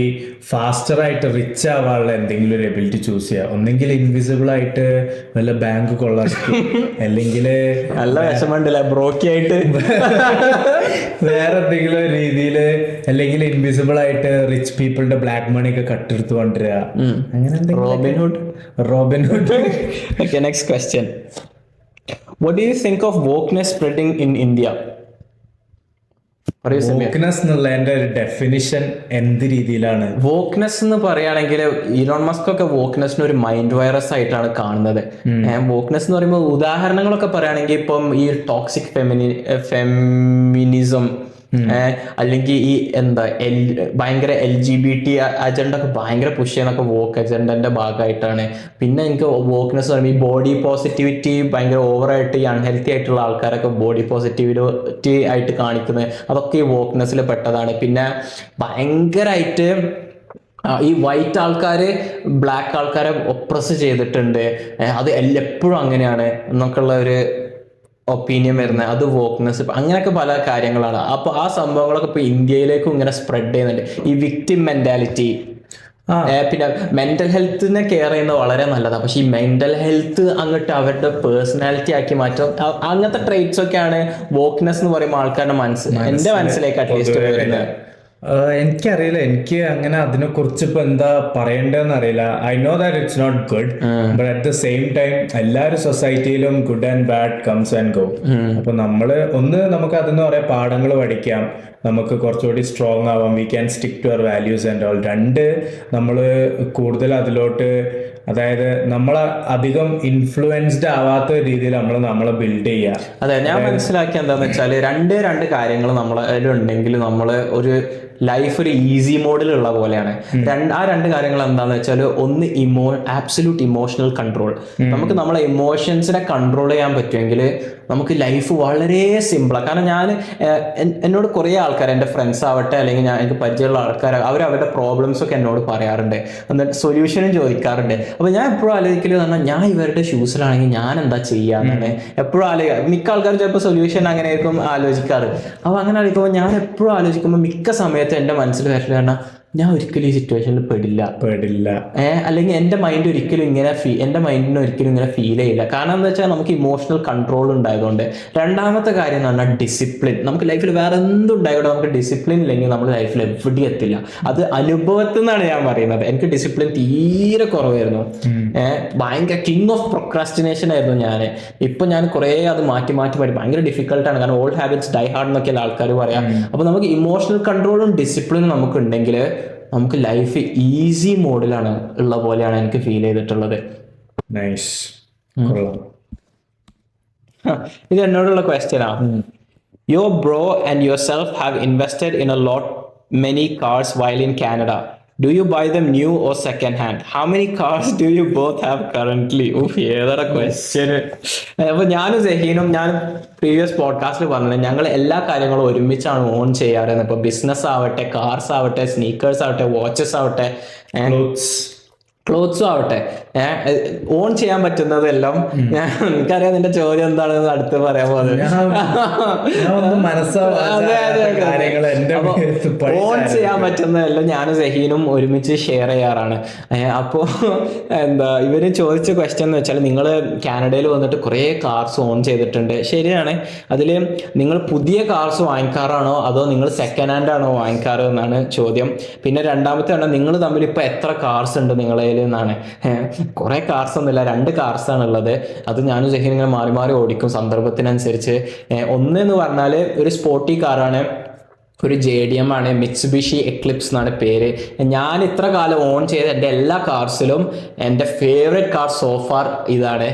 ഫാസ്റ്റർ ആയിട്ട് റിച്ച് ആവാനുള്ള എന്തെങ്കിലും ഒരു എബിലിറ്റി ചൂസ് ചെയ്യാം. ഒന്നെങ്കിൽ ഇൻവിസിബിൾ ആയിട്ട് വല്ല ബാങ്ക് കൊള്ളാക്കും, അല്ലെങ്കിൽ നല്ല വിഷമമുണ്ടല്ലേ ബ്രോക്കി ആയിട്ട് വേറെ എന്തെങ്കിലും രീതിയിൽ, അല്ലെങ്കിൽ ഇൻവിസിബിൾ ആയിട്ട് റിച്ച് പീപ്പിളിന്റെ ബ്ലാക്ക് മണി ഒക്കെ കട്ടെടുത്ത് കൊണ്ടുവരിക, അങ്ങനെ Robin Hood. Okay, next question. What do you think of wokeness spreading in India? വോക്ക്നെസ് എന്നുള്ള ഒരു ഡെഫിനിഷൻ എന്ത് രീതിയിലാണ്? വോക്ക്നെസ് എന്ന് പറയുകയാണെങ്കിൽ ഇലോൺ മസ്ക് ഒക്കെ വോക്ക്നെസ്സിന് ഒരു മൈൻഡ് വൈറസ് ആയിട്ടാണ് കാണുന്നത്. വോക്ക്നെസ് എന്ന് പറയുമ്പോൾ ഉദാഹരണങ്ങളൊക്കെ പറയുകയാണെങ്കിൽ ഇപ്പം ഈ ടോക്സിക് ഫെമിനിസം അല്ലെങ്കിൽ ഈ എന്താ ഭയങ്കര LGBT അജണ്ട ഒക്കെ ഭയങ്കര പുഷ് ചെയ്യുന്നൊക്കെ വോക്ക് അജണ്ടന്റെ ഭാഗമായിട്ടാണ്. പിന്നെ എനിക്ക് വോക്ക്നെസ് പറയുമ്പോൾ ഈ ബോഡി പോസിറ്റിവിറ്റി ഭയങ്കര ഓവറായിട്ട് ഈ അൺഹെൽത്തി ആയിട്ടുള്ള ആൾക്കാരൊക്കെ ബോഡി പോസിറ്റിവിറ്റി ആയിട്ട് കാണിക്കുന്നത് അതൊക്കെ ഈ വോക്ക്നെസ്സിൽ പെട്ടതാണ്. പിന്നെ ഭയങ്കരമായിട്ട് ഈ വൈറ്റ് ആൾക്കാര് ബ്ലാക്ക് ആൾക്കാരെ ഒപ്രസ് ചെയ്തിട്ടുണ്ട്, അത് എപ്പോഴും അങ്ങനെയാണ് എന്നൊക്കെയുള്ള ഒരു ഒപ്പീനിയൻ വരുന്നത്, അത് വോക്ക്നെസ്, അങ്ങനെയൊക്കെ പല കാര്യങ്ങളാണ്. അപ്പൊ ആ സംഭവങ്ങളൊക്കെ ഇപ്പൊ ഇന്ത്യയിലേക്കും ഇങ്ങനെ സ്പ്രെഡ് ചെയ്യുന്നുണ്ട്. ഈ വിക്ടിം മെന്റാലിറ്റി, പിന്നെ മെന്റൽ ഹെൽത്തിനെ കെയർ ചെയ്യുന്നത് വളരെ നല്ലതാണ്. പക്ഷെ ഈ മെന്റൽ ഹെൽത്ത് അങ്ങോട്ട് അവരുടെ പേഴ്സണാലിറ്റി ആക്കി മാറ്റും, അങ്ങനത്തെ ട്രേറ്റ്സ് ഒക്കെയാണ് വോക്ക്നെസ് എന്ന് പറയുമ്പോൾ ആൾക്കാരുടെ എന്റെ മനസ്സിലേക്ക് അറ്റ്ലീസ്റ്റ് വരുന്നത്. എനിക്കറിയില്ല, എനിക്ക് അങ്ങനെ അതിനെ കുറിച്ച് ഇപ്പൊ എന്താ പറയേണ്ടതെന്ന് അറിയില്ല. I know that it's not good, but at the same time എല്ലാവരും സൊസൈറ്റിയിലും good and bad comes and go. അപ്പൊ നമുക്ക് അതിന്ന് കുറെ പാഠങ്ങൾ പഠിക്കാം, നമുക്ക് കുറച്ചുകൂടി സ്ട്രോങ് ആവാം, we can stick to our values and all. നമ്മൾ കൂടുതൽ അതിലോട്ട്, അതായത് നമ്മളെ അധികം ഇൻഫ്ലുവൻസ്ഡ് ആവാത്ത രീതിയിൽ നമ്മളെ ബിൽഡ് ചെയ്യുക. അതെ, ഞാൻ മനസ്സിലാക്കിയ എന്താന്ന് വെച്ചാൽ രണ്ട് കാര്യങ്ങൾ നമ്മളുണ്ടെങ്കിൽ നമ്മൾ ഒരു ലൈഫ് ഒരു ഈസി മോഡിലുള്ള പോലെയാണ്. ആ രണ്ട് കാര്യങ്ങൾ എന്താന്ന് വെച്ചാൽ, ഒന്ന് ആബ്സല്യൂട്ട് ഇമോഷണൽ കൺട്രോൾ. നമുക്ക് നമ്മളെ ഇമോഷൻസിനെ കൺട്രോൾ ചെയ്യാൻ പറ്റുമെങ്കിൽ നമുക്ക് ലൈഫ് വളരെ സിമ്പിളാണ്. കാരണം എന്നോട് കുറേ ആൾക്കാർ, എൻ്റെ ഫ്രണ്ട്സ് ആവട്ടെ അല്ലെങ്കിൽ എനിക്ക് പരിചയമുള്ള ആൾക്കാർ, അവരുടെ പ്രോബ്ലംസ് ഒക്കെ എന്നോട് പറയാറുണ്ട്, എന്നിട്ട് സൊല്യൂഷനും ചോദിക്കാറുണ്ട്. അപ്പൊ ഞാൻ എപ്പോഴും ആലോചിക്കല് പറഞ്ഞാൽ, ഞാൻ ഇവരുടെ ഷൂസിലാണെങ്കിൽ ഞാൻ എന്താ ചെയ്യാന്നാണ് എപ്പോഴും മിക്ക ആൾക്കാരും ചിലപ്പോൾ സൊല്യൂഷൻ അങ്ങനെ ആയിരിക്കും ആലോചിക്കാറ്. അപ്പൊ അങ്ങനെ ആലോചിക്കുമ്പോൾ ഞാൻ എപ്പോഴും ആലോചിക്കുമ്പോൾ മിക്ക സമയത്ത് എൻ്റെ മനസ്സിൽ വരല് കാരണം ഞാൻ ഒരിക്കലും ഈ സിറ്റുവേഷനിൽ പെടില്ല. അല്ലെങ്കിൽ എൻ്റെ മൈൻഡ് ഒരിക്കലും എൻ്റെ മൈൻഡിന് ഒരിക്കലും ഇങ്ങനെ ഫീൽ ചെയ്യില്ല. കാരണം എന്താ വെച്ചാൽ നമുക്ക് ഇമോഷണൽ കൺട്രോൾ ഉണ്ടായതുകൊണ്ട്. രണ്ടാമത്തെ കാര്യം എന്ന് പറഞ്ഞാൽ ഡിസിപ്ലിൻ. നമുക്ക് ലൈഫിൽ വേറെ എന്തുണ്ടായിക്കോട്ടെ, നമുക്ക് ഡിസിപ്ലിൻ ഇല്ലെങ്കിൽ നമ്മൾ ലൈഫിൽ എവിടെയും എത്തില്ല. അത് അനുഭവത്തിൽ നിന്നാണ് ഞാൻ പറയുന്നത്. എനിക്ക് ഡിസിപ്ലിൻ തീരെ കുറവായിരുന്നു, ഭയങ്കര കിങ് ഓഫ് പ്രൊക്രാസ്റ്റിനേഷൻ ആയിരുന്നു ഞാൻ. ഇപ്പൊ ഞാൻ കുറേ അത് മാറ്റി വരും, ഭയങ്കര ഡിഫിക്കൽട്ടാണ്. കാരണം ഓൾഡ് ഹാബിറ്റ്സ് ഡൈ ഹാർഡ് എന്നൊക്കെയല്ല ആൾക്കാർ പറയാം. അപ്പൊ നമുക്ക് ഇമോഷണൽ കൺട്രോളും ഡിസിപ്ലിനും നമുക്ക് ഉണ്ടെങ്കിൽ നമുക്ക് ലൈഫ് ഈസി മോഡിലാണ് ഉള്ള പോലെയാണ് എനിക്ക് ഫീൽ ചെയ്തിട്ടുള്ളത്. ഇത് എന്നോടുള്ള ക്വസ്റ്റ്യനാ. Your bro and your self have invested in a lot many cars while in Canada. Do you buy them new or second hand? How many cars do you both have currently? ഏതൊരു question. അപ്പൊ ഞാനും സഹീനും ഞാൻ previous പോഡ്കാസ്റ്റിൽ പറഞ്ഞത്, ഞങ്ങൾ എല്ലാ കാര്യങ്ങളും ഒരുമിച്ചാണ് ഓൺ ചെയ്യാറുള്ളത്. ഇപ്പൊ ബിസിനസ് ആവട്ടെ, കാർസ് ആവട്ടെ, സ്നീക്കേഴ്സ് ആവട്ടെ, വാച്ചസ് ആവട്ടെ, ക്ലോത്ത്സും ആവട്ടെ, ഓൺ ചെയ്യാൻ പറ്റുന്നതെല്ലാം. എനിക്കറിയാം നിന്റെ ചോദ്യം എന്താണെന്ന് അടുത്ത് പറയാൻ പോകുന്നത്. ഓൺ ചെയ്യാൻ പറ്റുന്നതെല്ലാം ഞാനും സഹീനും ഒരുമിച്ച് ഷെയർ ചെയ്യാറാണ്. അപ്പോ ഇവര് ചോദിച്ച ക്വസ്റ്റ്യൻ എന്ന് വെച്ചാൽ, നിങ്ങൾ കാനഡയിൽ വന്നിട്ട് കുറേ കാർസ് ഓൺ ചെയ്തിട്ടുണ്ട്, ശരിയാണ്. അതിൽ നിങ്ങൾ പുതിയ കാർസ് വാങ്ങിക്കാറാണോ അതോ നിങ്ങൾ സെക്കൻഡ് ഹാൻഡ് ആണോ വാങ്ങിക്കാറ് എന്നാണ് ചോദ്യം. പിന്നെ രണ്ടാമത്തെ ആണ്, നിങ്ങൾ തമ്മിൽ ഇപ്പൊ എത്ര കാർസ് ഉണ്ട് നിങ്ങളെ എന്നാണ്. കുറെ കാർസ് ഒന്നുമില്ല, 2 കാർസാണ് ഉള്ളത്. അത് ഞാനും സഹീൻ ഇങ്ങനെ മാറി ഓടിക്കും സന്ദർഭത്തിനനുസരിച്ച്. ഒന്നെന്ന് പറഞ്ഞാൽ ഒരു സ്പോർട്ടി കാറാണ്, ഒരു JDM ആണ്, മിറ്റ്സുബിഷി എക്ലിപ്സ് എന്നാണ് പേര്. ഞാൻ ഇത്ര കാലം ഓൺ ചെയ്ത എൻ്റെ എല്ലാ കാർസിലും എൻ്റെ ഫേവറേറ്റ് കാർ സോഫാർ ഇതാണ്.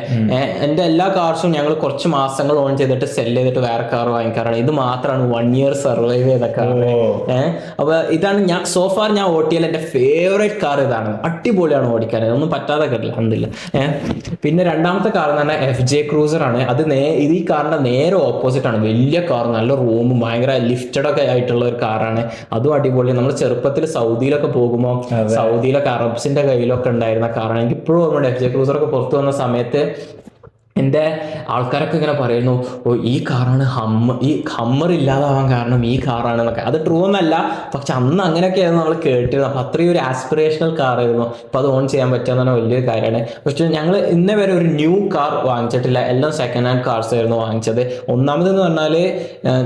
എൻ്റെ എല്ലാ കാർസും ഞങ്ങൾ കുറച്ച് മാസങ്ങൾ ഓൺ ചെയ്തിട്ട് സെല് ചെയ്തിട്ട് വേറെ കാർ വാങ്ങിക്കാറാണ്. ഇത് മാത്രമാണ് 1 year സർവൈവ് ചെയ്ത കാർ. അപ്പൊ ഇതാണ് സോഫാർ ഞാൻ ഓട്ടിയാൽ എൻ്റെ ഫേവറേറ്റ് കാർ ഇതാണ്. അടിപൊളിയാണ് ഓടിക്കാൻ, ഒന്നും പറ്റാതെ കണ്ടില്ല അന്നില്ല. പിന്നെ രണ്ടാമത്തെ കാർ എന്ന് പറഞ്ഞാൽ FJ ക്രൂസർ ആണ്. ഇത് ഈ കാറിന്റെ നേരെ ഓപ്പോസിറ്റ് ആണ്. വലിയ കാർ, നല്ല റൂമും ഭയങ്കര ലിഫ്റ്റഡ് ഒക്കെ ആയിട്ടുള്ള ഒരു കാറാണ്. അതും അടിപൊളി. നമ്മൾ ചെറുപ്പത്തിൽ സൗദിയിലൊക്കെ പോകുമ്പോൾ സൗദിയിലൊക്കെ അറബ്സിന്റെ കയ്യിലൊക്കെ ഉണ്ടായിരുന്ന കാറാണ്. എനിക്ക് ഇപ്പോഴും ഓർമ്മയുണ്ട്, FJ ക്രൂസറൊക്കെ പുറത്തു വന്ന സമയത്ത് എൻ്റെ ആൾക്കാരൊക്കെ ഇങ്ങനെ പറയുന്നു, ഈ കാറാണ് ഈ ഹമ്മർ ഇല്ലാതാവാൻ കാരണം ഈ കാറാണെന്നൊക്കെ. അത് ട്രൂ ഒന്നല്ല, പക്ഷെ അന്ന് അങ്ങനെയൊക്കെയായിരുന്നു നമ്മൾ കേട്ടിരുന്നത്. അപ്പം അത്രയും ഒരു ആസ്പിറേഷണൽ കാറായിരുന്നു. അപ്പം അത് ഓൺ ചെയ്യാൻ പറ്റുക വലിയൊരു കാര്യമാണ്. പക്ഷെ ഞങ്ങൾ ഇന്നേ വരെ ഒരു ന്യൂ കാർ വാങ്ങിച്ചിട്ടില്ല, എല്ലാം സെക്കൻഡ് ഹാൻഡ് കാർസ് ആയിരുന്നു വാങ്ങിച്ചത്. ഒന്നാമതെന്ന് പറഞ്ഞാൽ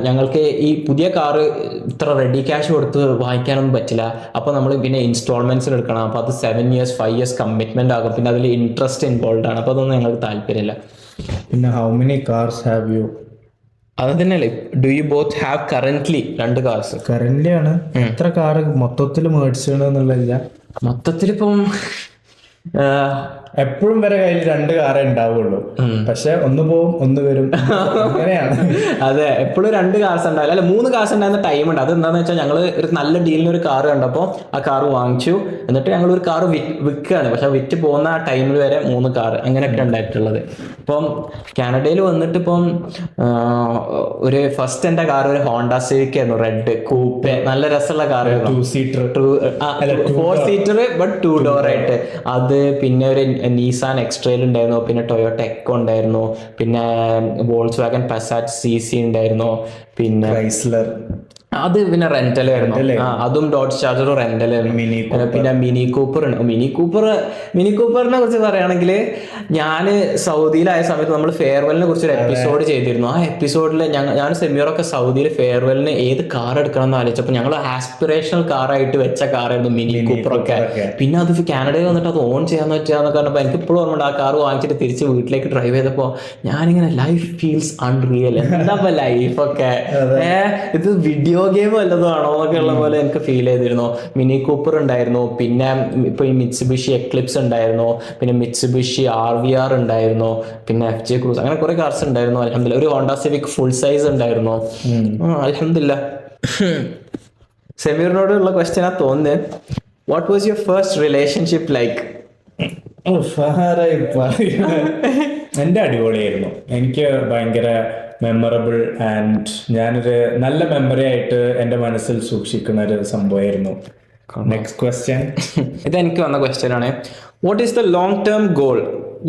ഞങ്ങൾക്ക് ഈ പുതിയ കാറ് ഇത്ര റെഡി ക്യാഷ് കൊടുത്ത് വാങ്ങിക്കാനൊന്നും പറ്റില്ല. അപ്പോൾ നമ്മൾ പിന്നെ ഇൻസ്റ്റാൾമെന്റ്സിൽ എടുക്കണം. അപ്പോൾ അത് 7 years 5 years കമ്മിറ്റ്മെന്റ് ആകും. പിന്നെ അതിൽ ഇൻട്രസ്റ്റ് ഇൻവോൾവ് ആണ്. അപ്പോൾ അതൊന്നും ഞങ്ങൾക്ക് താല്പര്യമില്ല. പിന്നെ how many cars have you? അത് തന്നെയല്ലേ, do you both have currently 2 cars? Currently ആണ്. എത്ര കാർ മൊത്തത്തിൽ മേടിച്ചില്ല? മൊത്തത്തിൽ ഇപ്പം എപ്പോഴും വരെ കയ്യിൽ 2 കാറേ ഉണ്ടാവുള്ളൂ, പക്ഷെ ഒന്ന് പോവും ഒന്ന് വരും, അങ്ങനെയാണ്. അതെ, എപ്പോഴും 2 കാർസ് ഉണ്ടാവില്ല, അല്ല 3 കാർസ് ഉണ്ടായിരുന്ന ടൈം ഉണ്ട്. അത് എന്താണെന്ന് വെച്ചാൽ ഞങ്ങൾ ഒരു നല്ല ഡീലിന് ഒരു കാർ കണ്ടപ്പോൾ ആ കാർ വാങ്ങിച്ചു, എന്നിട്ട് ഞങ്ങൾ ഒരു കാർ വിൽക്കുകയാണ്, പക്ഷെ വിറ്റ് പോകുന്ന ആ ടൈമിൽ വരെ 3 കാർ അങ്ങനെയൊക്കെ ഉണ്ടായിട്ടുള്ളത്. ഇപ്പം കാനഡയിൽ വന്നിട്ട് ഇപ്പം ഒരു ഫസ്റ്റ് എൻ്റെ കാർ ഒരു ഹോണ്ട സിവിക് ആയിരുന്നു, റെഡ് കൂപ്പെ, നല്ല രസമുള്ള car, 2 seater 4 seater but 2 door ആയിട്ട്. അത് പിന്നെ ഒരു നീസാൻ എക്സ്ട്രയിൽ ഉണ്ടായിരുന്നു, പിന്നെ ടൊയോട്ട എക്കോ ഉണ്ടായിരുന്നു, പിന്നെ വോൾക്സ് വാഗൺ പസാറ്റ് CC ഉണ്ടായിരുന്നു, പിന്നെ ക്രൈസ്ലർ, അത് പിന്നെ റെന്റൽ ആയിരുന്നു. അതും ഡോഡ്ജ് ചാർജറും റെന്റൽ ആയിരുന്നു. പിന്നെ മിനി കൂപ്പർ ഉണ്ട്. മിനി കൂപ്പറിനെ കുറിച്ച് പറയുകയാണെങ്കിൽ ഞാൻ സൗദിയിലായ സമയത്ത് നമ്മൾ ഫെയർവെല്ലിനെ കുറിച്ച് ഒരു എപ്പിസോഡ് ചെയ്തിരുന്നു. ആ എപ്പിസോഡിൽ ഞാൻ സെമീറൊക്കെ സൗദിയിൽ ഫെയർവെല്ലിന് ഏത് കാർ എടുക്കണം എന്ന് ആലോചിച്ചപ്പോൾ ഞങ്ങൾ ആസ്പിറേഷണൽ കാറായിട്ട് വെച്ച കാറായിരുന്നു മിനി കൂപ്പറൊക്കെ. പിന്നെ അത് കാനഡയിൽ വന്നിട്ട് അത് ഓൺ ചെയ്യാന്ന് വെച്ചാന്ന് പറഞ്ഞപ്പോൾ എനിക്ക് ഇപ്പോഴും ഓർമ്മയുണ്ട്, ആ കാർ വാങ്ങിച്ചിട്ട് തിരിച്ച് വീട്ടിലേക്ക് ഡ്രൈവ് ചെയ്തപ്പോൾ ഞാനിങ്ങനെ ലൈഫ് ഫീൽസ് അൺറിയൽ, എന്താ ലൈഫൊക്കെ, ഇത് വീഡിയോ ഗെയിം വല്ലതും ആണോ എന്നൊക്കെ ഉള്ള പോലെ എനിക്ക് ഫീൽ ചെയ്തിരുന്നു. മിനി കൂപ്പർ ഉണ്ടായിരുന്നു, പിന്നെ ഇപ്പൊ ഈ മിറ്റ്സുബിഷി എക്ലിപ്സ് ഉണ്ടായിരുന്നു, പിന്നെ മിറ്റ്സുബിഷി RVR ഉണ്ടായിരുന്നു, പിന്നെ FJ ക്രൂസ്, അങ്ങനെ കുറെ കാർസ് ഉണ്ടായിരുന്നു. അൽഹംദുലില്ലാ ഒരു ഹോണ്ട സിവിക് ഫുൾ സൈസ് ഉണ്ടായിരുന്നു. അൽഹംദുലില്ലാ. സെമീറിനോടുള്ള ക്വസ്റ്റ്യൻ ആ തോന്നുന്നത്, what was your first relationship like? എന്റെ അടിപൊളിയായിരുന്നു. എനിക്ക് ഭയങ്കര മെമ്മറബിൾ ആൻഡ് ഞാനൊരു നല്ല മെമ്മറി ആയിട്ട് എൻ്റെ മനസ്സിൽ സൂക്ഷിക്കുന്ന ഒരു സംഭവമായിരുന്നു. Next question. ഇതെനിക്ക് വന്ന ക്വസ്റ്റ്യൻ ആണ്, what is the long term goal,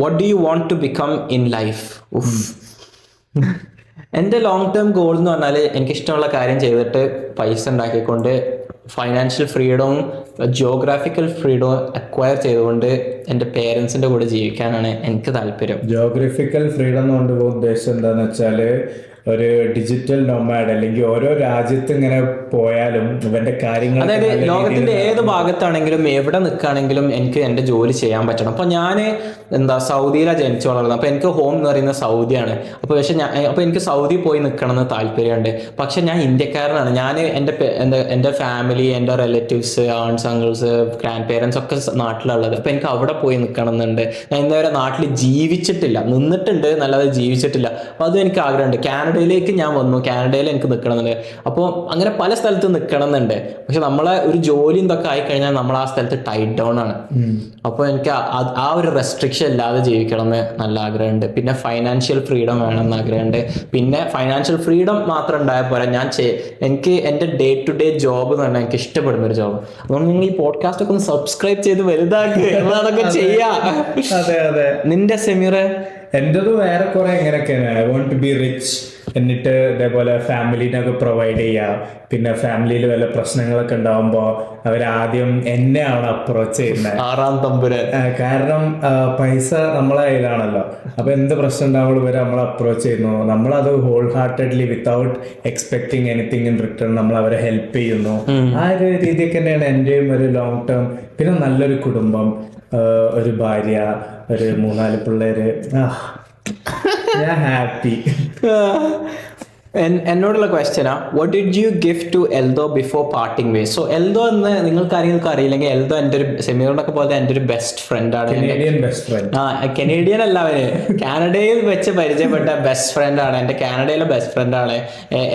what do you want to become in life? എൻ്റെ ലോങ് ടേം ഗോൾ എന്ന് പറഞ്ഞാൽ എനിക്ക് ഇഷ്ടമുള്ള കാര്യം ചെയ്തിട്ട് പൈസ ഉണ്ടാക്കിക്കൊണ്ട് ഫൈനാൻഷ്യൽ ഫ്രീഡവും ജിയോഗ്രാഫിക്കൽ ഫ്രീഡവും അക്വയർ ചെയ്തുകൊണ്ട് എൻ്റെ പേരൻസിൻ്റെ കൂടെ ജീവിക്കാനാണ് എനിക്ക് താല്പര്യം. ജിയോഗ്രഫിക്കൽ ഫ്രീഡം എന്നുകൊണ്ട് ഉദ്ദേശം എന്താണെന്ന് വെച്ചാൽ ഒരു ഡിജിറ്റൽ നൊമാഡ്, അല്ലെങ്കിൽ ഓരോ രാജ്യത്ത് ഇങ്ങനെ പോയാലും ഇവന്റെ കാര്യങ്ങൾ, അതായത് ലോകത്തിന്റെ ഏത് ഭാഗത്താണെങ്കിലും എവിടെ നിൽക്കുകയാണെങ്കിലും എനിക്ക് എൻ്റെ ജോലി ചെയ്യാൻ പറ്റണം. അപ്പൊ ഞാൻ സൗദിയിലാണ് ജനിച്ചു വളർന്നത്, അപ്പൊ എനിക്ക് ഹോം എന്ന് പറയുന്നത് സൗദിയാണ്. അപ്പോൾ എനിക്ക് സൗദി പോയി നിൽക്കണം എന്ന് താല്പര്യമുണ്ട്. പക്ഷെ ഞാൻ ഇന്ത്യക്കാരനാണ്. ഞാൻ എൻ്റെ ഫാമിലി, എൻ്റെ relatives, ants, uncles, grand parents ഒക്കെ നാട്ടിലുള്ളത്. അപ്പൊ എനിക്ക് അവിടെ പോയി നിൽക്കണം എന്നുണ്ട്. ഞാൻ ഇന്നുവരെ നാട്ടിൽ ജീവിച്ചിട്ടില്ല, നിന്നിട്ടുണ്ട് നല്ലത് ജീവിച്ചിട്ടില്ല. അപ്പൊ അതും എനിക്ക് ആഗ്രഹമുണ്ട്. കാനഡയിലേക്ക് ഞാൻ വന്നു, കാനഡയിൽ എനിക്ക് നിൽക്കണം എന്നുണ്ട്. അപ്പോൾ അങ്ങനെ പല സ്ഥലത്ത് നിൽക്കണം എന്നുണ്ട്. പക്ഷെ നമ്മളെ ഒരു ജോലി എന്തൊക്കെ ആയിക്കഴിഞ്ഞാൽ നമ്മൾ ആ സ്ഥലത്ത് ടൈറ്റ് ഡൗൺ ആണ്. അപ്പോൾ എനിക്ക് ആ ഒരു റെസ്ട്രിക്ഷൻ ഇല്ലാതെ ജീവിക്കണം എന്ന് നല്ല ആഗ്രഹമുണ്ട്. പിന്നെ ഫൈനാൻഷ്യൽ ഫ്രീഡം വേണമെന്ന് ആഗ്രഹമുണ്ട്. പിന്നെ ഫൈനാൻഷ്യൽ ഫ്രീഡം മാത്രം ഉണ്ടായാൽ പോരാ, എനിക്ക് എൻ്റെ ഡേ ടു ഡേ ജോബ് എന്ന് പറഞ്ഞാൽ എനിക്ക് ഇഷ്ടപ്പെടുന്ന ഒരു ജോബ്. അതുകൊണ്ട് നിങ്ങൾ ഈ പോഡ്കാസ്റ്റ് ഒക്കെ ഒന്ന് സബ്സ്ക്രൈബ് ചെയ്ത് വലുതാക്കുക, അതൊക്കെ ചെയ്യാം. അതെ അതെ. നിന്റെ സെമീറെ? എന്റേത് വേറെ കുറെ എങ്ങനെയൊക്കെയാണ്. I want to be rich, എന്നിട്ട് ഇതേപോലെ ഫാമിലിനൊക്കെ പ്രൊവൈഡ് ചെയ്യുക. പിന്നെ ഫാമിലിയിൽ വല്ല പ്രശ്നങ്ങളൊക്കെ ഉണ്ടാവുമ്പോൾ അവരാദ്യം എന്നെയാണ് അപ്രോച്ച് ചെയ്യുന്നത്, 6ാം തമ്പുരാൻ. കാരണം പൈസ നമ്മളെ കയ്യിലാണല്ലോ. അപ്പൊ എന്ത് പ്രശ്നം ഉണ്ടാവുമ്പോൾ ഇവരെ നമ്മളെ അപ്രോച്ച് ചെയ്യുന്നു, നമ്മളത് whole heartedly without expecting anything in return നമ്മൾ അവരെ ഹെൽപ്പ് ചെയ്യുന്നു. ആ ഒരു രീതിയൊക്കെ തന്നെയാണ് എന്റെയും ഒരു ലോങ് ടേം. പിന്നെ നല്ലൊരു കുടുംബം, ഒരു ഭാര്യ, ഒരു 3-4 പിള്ളേര്, ഞാൻ ഹാപ്പി. എന്നോടുള്ള ക്വസ്റ്റ്യനാ, what did you give to Eldho before parting ways? So Eldho എന്ന് നിങ്ങൾക്ക് ആരെങ്കിലും അറിയില്ലെങ്കിൽ, എൽദോ എൻ്റെ ഒരു സെമീറിനൊക്കെ പോലെ എൻ്റെ ഒരു ബെസ്റ്റ് ഫ്രണ്ട് ആണ്. കനേഡിയൻ അല്ല, അവന് കാനഡയിൽ വെച്ച് പരിചയപ്പെട്ട ബെസ്റ്റ് ഫ്രണ്ട് ആണ്, എൻ്റെ കാനഡയിലെ ബെസ്റ്റ് ഫ്രണ്ട് ആണ്.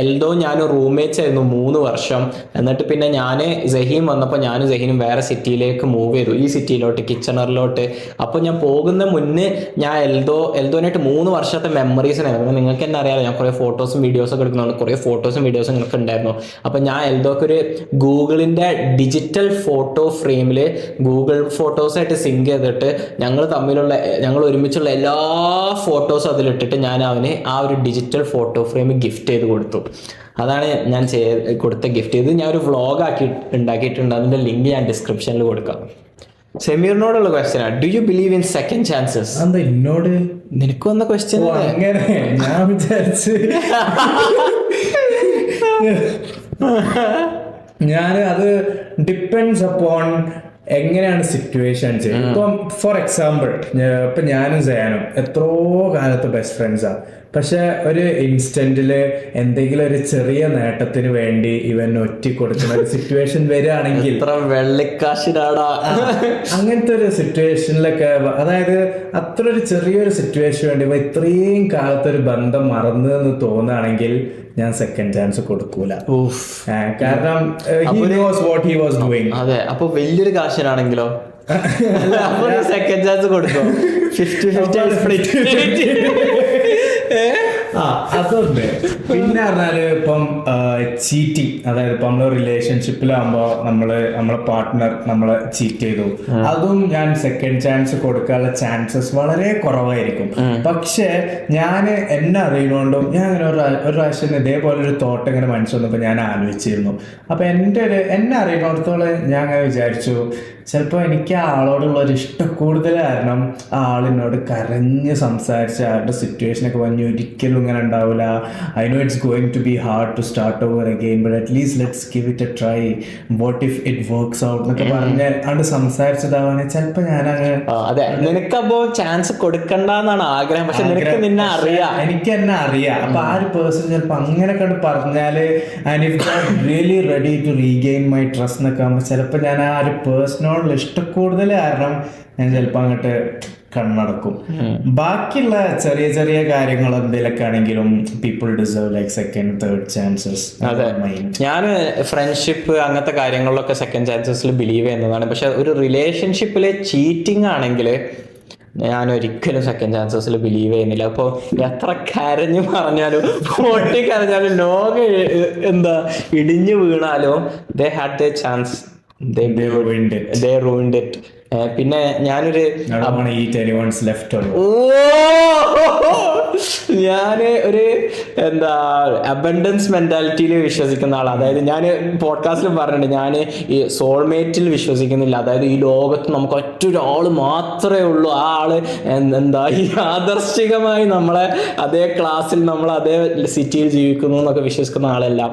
എൽദോ ഞാനും റൂംമേറ്റ്സ് ആയിരുന്നു 3 വർഷം. എന്നിട്ട് പിന്നെ ഞാൻ സഹീം വന്നപ്പോൾ ഞാനും സഹീനും വേറെ സിറ്റിയിലേക്ക് മൂവ് ചെയ്തു, ഈ സിറ്റിയിലോട്ട്, കിച്ചണറിലോട്ട്. അപ്പോൾ ഞാൻ പോകുന്ന മുന്നേ ഞാൻ എൽദോനായിട്ട് 3 വർഷത്തെ മെമ്മറീസിനായിരുന്നു. നിങ്ങൾക്ക് തന്നെ അറിയാലോ, ഞാൻ കുറേ ഫോട്ടോസും വീഡിയോസും ഒക്കെ എടുക്കുന്നതാണ്, കുറേ ഫോട്ടോസും വീഡിയോസും നിങ്ങൾക്ക് ഉണ്ടായിരുന്നു. അപ്പോൾ ഞാൻ എൽദോക്ക് ഒരു ഗൂഗിളിൻ്റെ ഡിജിറ്റൽ ഫോട്ടോ ഫ്രെയിമിൽ ഗൂഗിൾ ഫോട്ടോസായിട്ട് സിങ്ക് ചെയ്തിട്ട് ഞങ്ങൾ ഒരുമിച്ചുള്ള എല്ലാ ഫോട്ടോസും അതിലിട്ടിട്ട് ഞാൻ അവന് ആ ഒരു ഡിജിറ്റൽ ഫോട്ടോ ഫ്രെയിം ഗിഫ്റ്റ് ചെയ്ത് കൊടുത്തു. അതാണ് ഞാൻ കൊടുത്ത ഗിഫ്റ്റ്. ഇത് ഞാൻ ഒരു വ്ളോഗ് ഉണ്ടാക്കിയിട്ടുണ്ട്, അതിൻ്റെ ലിങ്ക് ഞാൻ ഡിസ്ക്രിപ്ഷനിൽ കൊടുക്കാം. സെമീറിനോടുള്ള ക്വസ്റ്റ്യൻ ആണ്, do you believe in second chances? എന്നോട് നിനക്ക് വന്ന ക്വസ്റ്റ്യൻ അങ്ങനെ ഞാൻ വിചാരിച്ച് അത് ഡിപ്പെൻഡ്സ് അപ്പോൺ എങ്ങനെയാണ് സിറ്റുവേഷൻസ്. ഇപ്പം ഫോർ എക്സാമ്പിൾ, ഇപ്പൊ ഞാനും സയാനും എത്രയോ കാലത്ത് ബെസ്റ്റ് ഫ്രണ്ട്സാ. പക്ഷെ ഒരു ഇൻസ്റ്റന്റില് എന്തെങ്കിലും ഒരു ചെറിയ നേട്ടത്തിന് വേണ്ടി ഇവൻ ഒറ്റി കൊടുക്കുന്ന ഒരു സിറ്റുവേഷൻ വരികയാണെങ്കിൽ ഇത്ര വെള്ളിക്കാശിനാടാ അങ്ങനത്തെ ഒരു സിറ്റുവേഷനിലൊക്കെ, അതായത് അത്ര ഒരു ചെറിയൊരു സിറ്റുവേഷൻ വേണ്ടി ഇവ ഇത്രയും കാലത്തെ ഒരു ബന്ധം മറന്നു എന്ന് തോന്നുകയാണെങ്കിൽ ഞാൻ സെക്കൻഡ് ചാൻസ് കൊടുക്കൂല. കാരണം അതെ. അപ്പൊ വലിയൊരു കാശിനാണെങ്കിലോ സെക്കൻഡ് ചാൻസ് കൊടുക്കും. 50-50 അതൊണ്ട്. പിന്നെ പറഞ്ഞാല് ഇപ്പം ചീറ്റിങ്, അതായത് ഇപ്പൊ നമ്മള് റിലേഷൻഷിപ്പിലാകുമ്പോ നമ്മളെ പാർട്ട്ണർ നമ്മളെ ചീറ്റ് ചെയ്തു, അതും ഞാൻ സെക്കൻഡ് ചാൻസ് കൊടുക്കാനുള്ള ചാൻസസ് വളരെ കുറവായിരിക്കും. പക്ഷെ ഞാൻ എന്നെ അറിയുന്നോണ്ടും ഞാൻ അങ്ങനെ ഒരു പ്രാവശ്യം ഇതേപോലെ ഒരു തോട്ട് ഇങ്ങനെ മനസ്സ് വന്നപ്പോ ഞാൻ ആലോചിച്ചിരുന്നു. അപ്പൊ എന്നെ അറിയുന്നിടത്തോളം ഞാൻ അങ്ങനെ വിചാരിച്ചു, ചിലപ്പോൾ എനിക്ക് ആ ആളോടുള്ള ഒരു ഇഷ്ടം കൂടുതൽ കാരണം ആ ആളിനോട് കരഞ്ഞ് സംസാരിച്ച് ആളുടെ സിറ്റുവേഷനൊക്കെ പറഞ്ഞ് ഒരിക്കലും ഇങ്ങനെ ഉണ്ടാവില്ല. I know it's going to be hard to start over again, but at least let's give it a try, what if it works out എന്നൊക്കെ പറഞ്ഞ് അത് സംസാരിച്ചതാവാൻ ചിലപ്പോൾ ഞാനങ്ങനെ. അതെ, നിനക്കപ്പോ ചാൻസ് കൊടുക്കണ്ടെന്നാണ് ആഗ്രഹം, പക്ഷെ നിനക്ക് നിന്നെ അറിയാം, എനിക്ക് എന്നെ അറിയാം. അപ്പൊ ആ ഒരു പേഴ്സൺ ചിലപ്പോൾ അങ്ങനെ കണ്ട് പറഞ്ഞാല് and if they are really ready to regain my trust എന്നൊക്കെ ആകുമ്പോൾ ചിലപ്പോൾ ഞാൻ ആ ഒരു പേഴ്സണോടുള്ള ഇഷ്ടക്കൂടുതൽ കാരണം ഞാൻ ചിലപ്പോൾ അങ്ങോട്ട് കണ്ണടക്കും. ബാക്കിയുള്ള ചെറിയ ചെറിയ കാര്യങ്ങൾ എന്തെങ്കിലുമൊക്കെ ആണെങ്കിലും people deserve like second third chances. അതെ, ഞാൻ ഫ്രണ്ട്ഷിപ്പ് അങ്ങനത്തെ കാര്യങ്ങളിലൊക്കെ സെക്കൻഡ് ചാൻസസിൽ ബിലീവ് ചെയ്യുന്നതാണ്. പക്ഷെ ഒരു റിലേഷൻഷിപ്പിലെ ചീറ്റിംഗ് ആണെങ്കിൽ ഞാൻ ഒരിക്കലും സെക്കൻഡ് ചാൻസസിൽ ബിലീവ് ചെയ്യുന്നില്ല. അപ്പോൾ എത്ര കരഞ്ഞു പറഞ്ഞാലും പൊട്ടി കരഞ്ഞാലും ലോകം ഇടിഞ്ഞു വീണാലും they had their chance, they ruined it. പിന്നെ ഞാനൊരു ഞാന് ഒരു അബണ്ടൻസ് മെന്റാലിറ്റിയിൽ വിശ്വസിക്കുന്ന ആളാണ്. അതായത് ഞാൻ പോഡ്കാസ്റ്റിലും പറഞ്ഞിട്ടുണ്ട്, ഞാൻ ഈ സോൾമേറ്റിൽ വിശ്വസിക്കുന്നില്ല. അതായത് ഈ ലോകത്ത് നമുക്ക് ഒറ്റൊരാള് മാത്രമേ ഉള്ളൂ, ആ ആള് ഈ ആദർശികമായി നമ്മളെ അതേ ക്ലാസ്സിൽ നമ്മൾ അതേ സിറ്റിയിൽ ജീവിക്കുന്നു എന്നൊക്കെ വിശ്വസിക്കുന്ന ആളല്ല.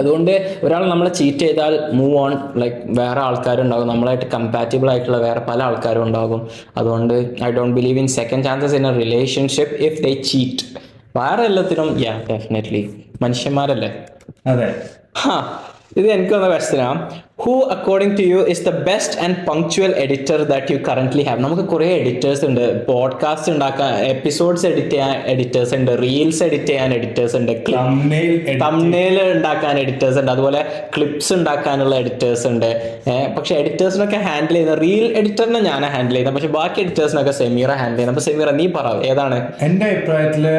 അതുകൊണ്ട് ഒരാൾ നമ്മളെ ചീറ്റ് ചെയ്താൽ മൂവ് ഓൺ, ലൈക്ക് വേറെ ആൾക്കാരുണ്ടാകും, നമ്മളായിട്ട് കമ്പാറ്റബിൾ ആയിട്ടുള്ള വേറെ പല ആൾക്കാരും ഉണ്ടാകും. അതുകൊണ്ട് I don't believe in second chances in a relationship if they cheat. വേറെ എല്ലാത്തിനും ഡെഫിനറ്റ്ലി മനുഷ്യന്മാരല്ലേ. അതെ. ഇത് എനിക്ക് വന്ന ക്വസ്റ്റ്യനാ. Who according to you is the best and punctual editor that you currently have? നമുക്ക് കുറേ എഡിറ്റേഴ്സ് ഉണ്ട്. പോഡ്കാസ്റ്റ് ഉണ്ടാക്കാൻ എപ്പിസോഡ്സ് എഡിറ്റ് ചെയ്യാൻ എഡിറ്റേഴ്സ് ഉണ്ട്, റീൽസ് എഡിറ്റ് ചെയ്യാൻ എഡിറ്റേഴ്സ് ഉണ്ട്, തംബ്നെയിൽ ഉണ്ടാക്കാൻ എഡിറ്റേഴ്സ് ഉണ്ട്, അതുപോലെ ക്ലിപ്സ് ഉണ്ടാക്കാനുള്ള എഡിറ്റേഴ്സ് ഉണ്ട്. പക്ഷെ എഡിറ്റേഴ്സിനൊക്കെ ഹാൻഡിൽ ചെയ്യുന്ന റീൽ എഡിറ്ററിനെ ഞാൻ ഹാൻഡിൽ ചെയ്യുന്നത്, പക്ഷെ ബാക്കി എഡിറ്റേഴ്സിനൊക്കെ സെമീറ ഹാൻഡിൽ ചെയ്യുന്നത്. അപ്പൊ സെമീറ നീ പറ, ഏതാണ്? എൻ്റെ അഭിപ്രായത്തില്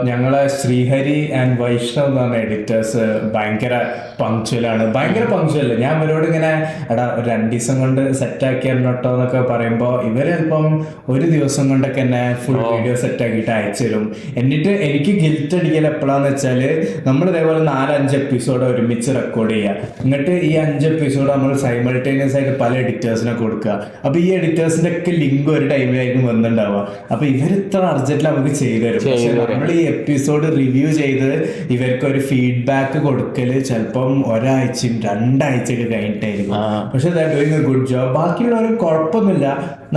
ഞങ്ങളെ ശ്രീഹരി ആൻഡ് വൈഷ്ണവ് എന്ന് പറഞ്ഞ എഡിറ്റേഴ്സ് ഭയങ്കര പങ്ക്ച്വലാണ്. ഭയങ്കര പങ്ക്ച്വൽ. ഞാൻ ഇവരോട് ഇങ്ങനെ ഒരു 2 ദിവസം കൊണ്ട് സെറ്റാക്കി തരണോട്ടോ എന്നൊക്കെ പറയുമ്പോൾ ഇവർ ചിലപ്പം ഒരു ദിവസം കൊണ്ടൊക്കെ എന്നെ ഫുൾ വീഡിയോ സെറ്റാക്കിയിട്ട് അയച്ചു തരും. എന്നിട്ട് എനിക്ക് ഗിൽറ്റ് അടിക്കൽ എപ്പോഴാന്ന് വെച്ചാല് നമ്മൾ ഇതേപോലെ 4-5 എപ്പിസോഡ് ഒരുമിച്ച് റെക്കോർഡ് ചെയ്യുക. എന്നിട്ട് ഈ 5 എപ്പിസോഡ് നമ്മൾ സൈമൾട്ടേനിയസ് ആയിട്ട് പല എഡിറ്റേഴ്സിനെ കൊടുക്കുക. അപ്പൊ ഈ എഡിറ്റേഴ്സിന്റെ ഒക്കെ ലിങ്ക് ഒരു ടൈമിലായിരിക്കും വന്നിട്ടുണ്ടാവുക. അപ്പൊ ഇവർ ഇത്ര അർജന്റിൽ നമുക്ക് ചെയ്തു തരും. പക്ഷെ നമ്മൾ ഈ എപ്പിസോഡ് റിവ്യൂ ചെയ്ത് ഇവർക്ക് ഒരു ഫീഡ്ബാക്ക് കൊടുക്കല് ചിലപ്പം ഒരാഴ്ചയും 2 ആഴ്ചയൊക്കെ കഴിഞ്ഞിട്ടായിരിക്കും. പക്ഷെ ഡൂയിങ് എ ഗുഡ് ജോബ്. ബാക്കിയുള്ളവർ കുഴപ്പമൊന്നുമില്ല,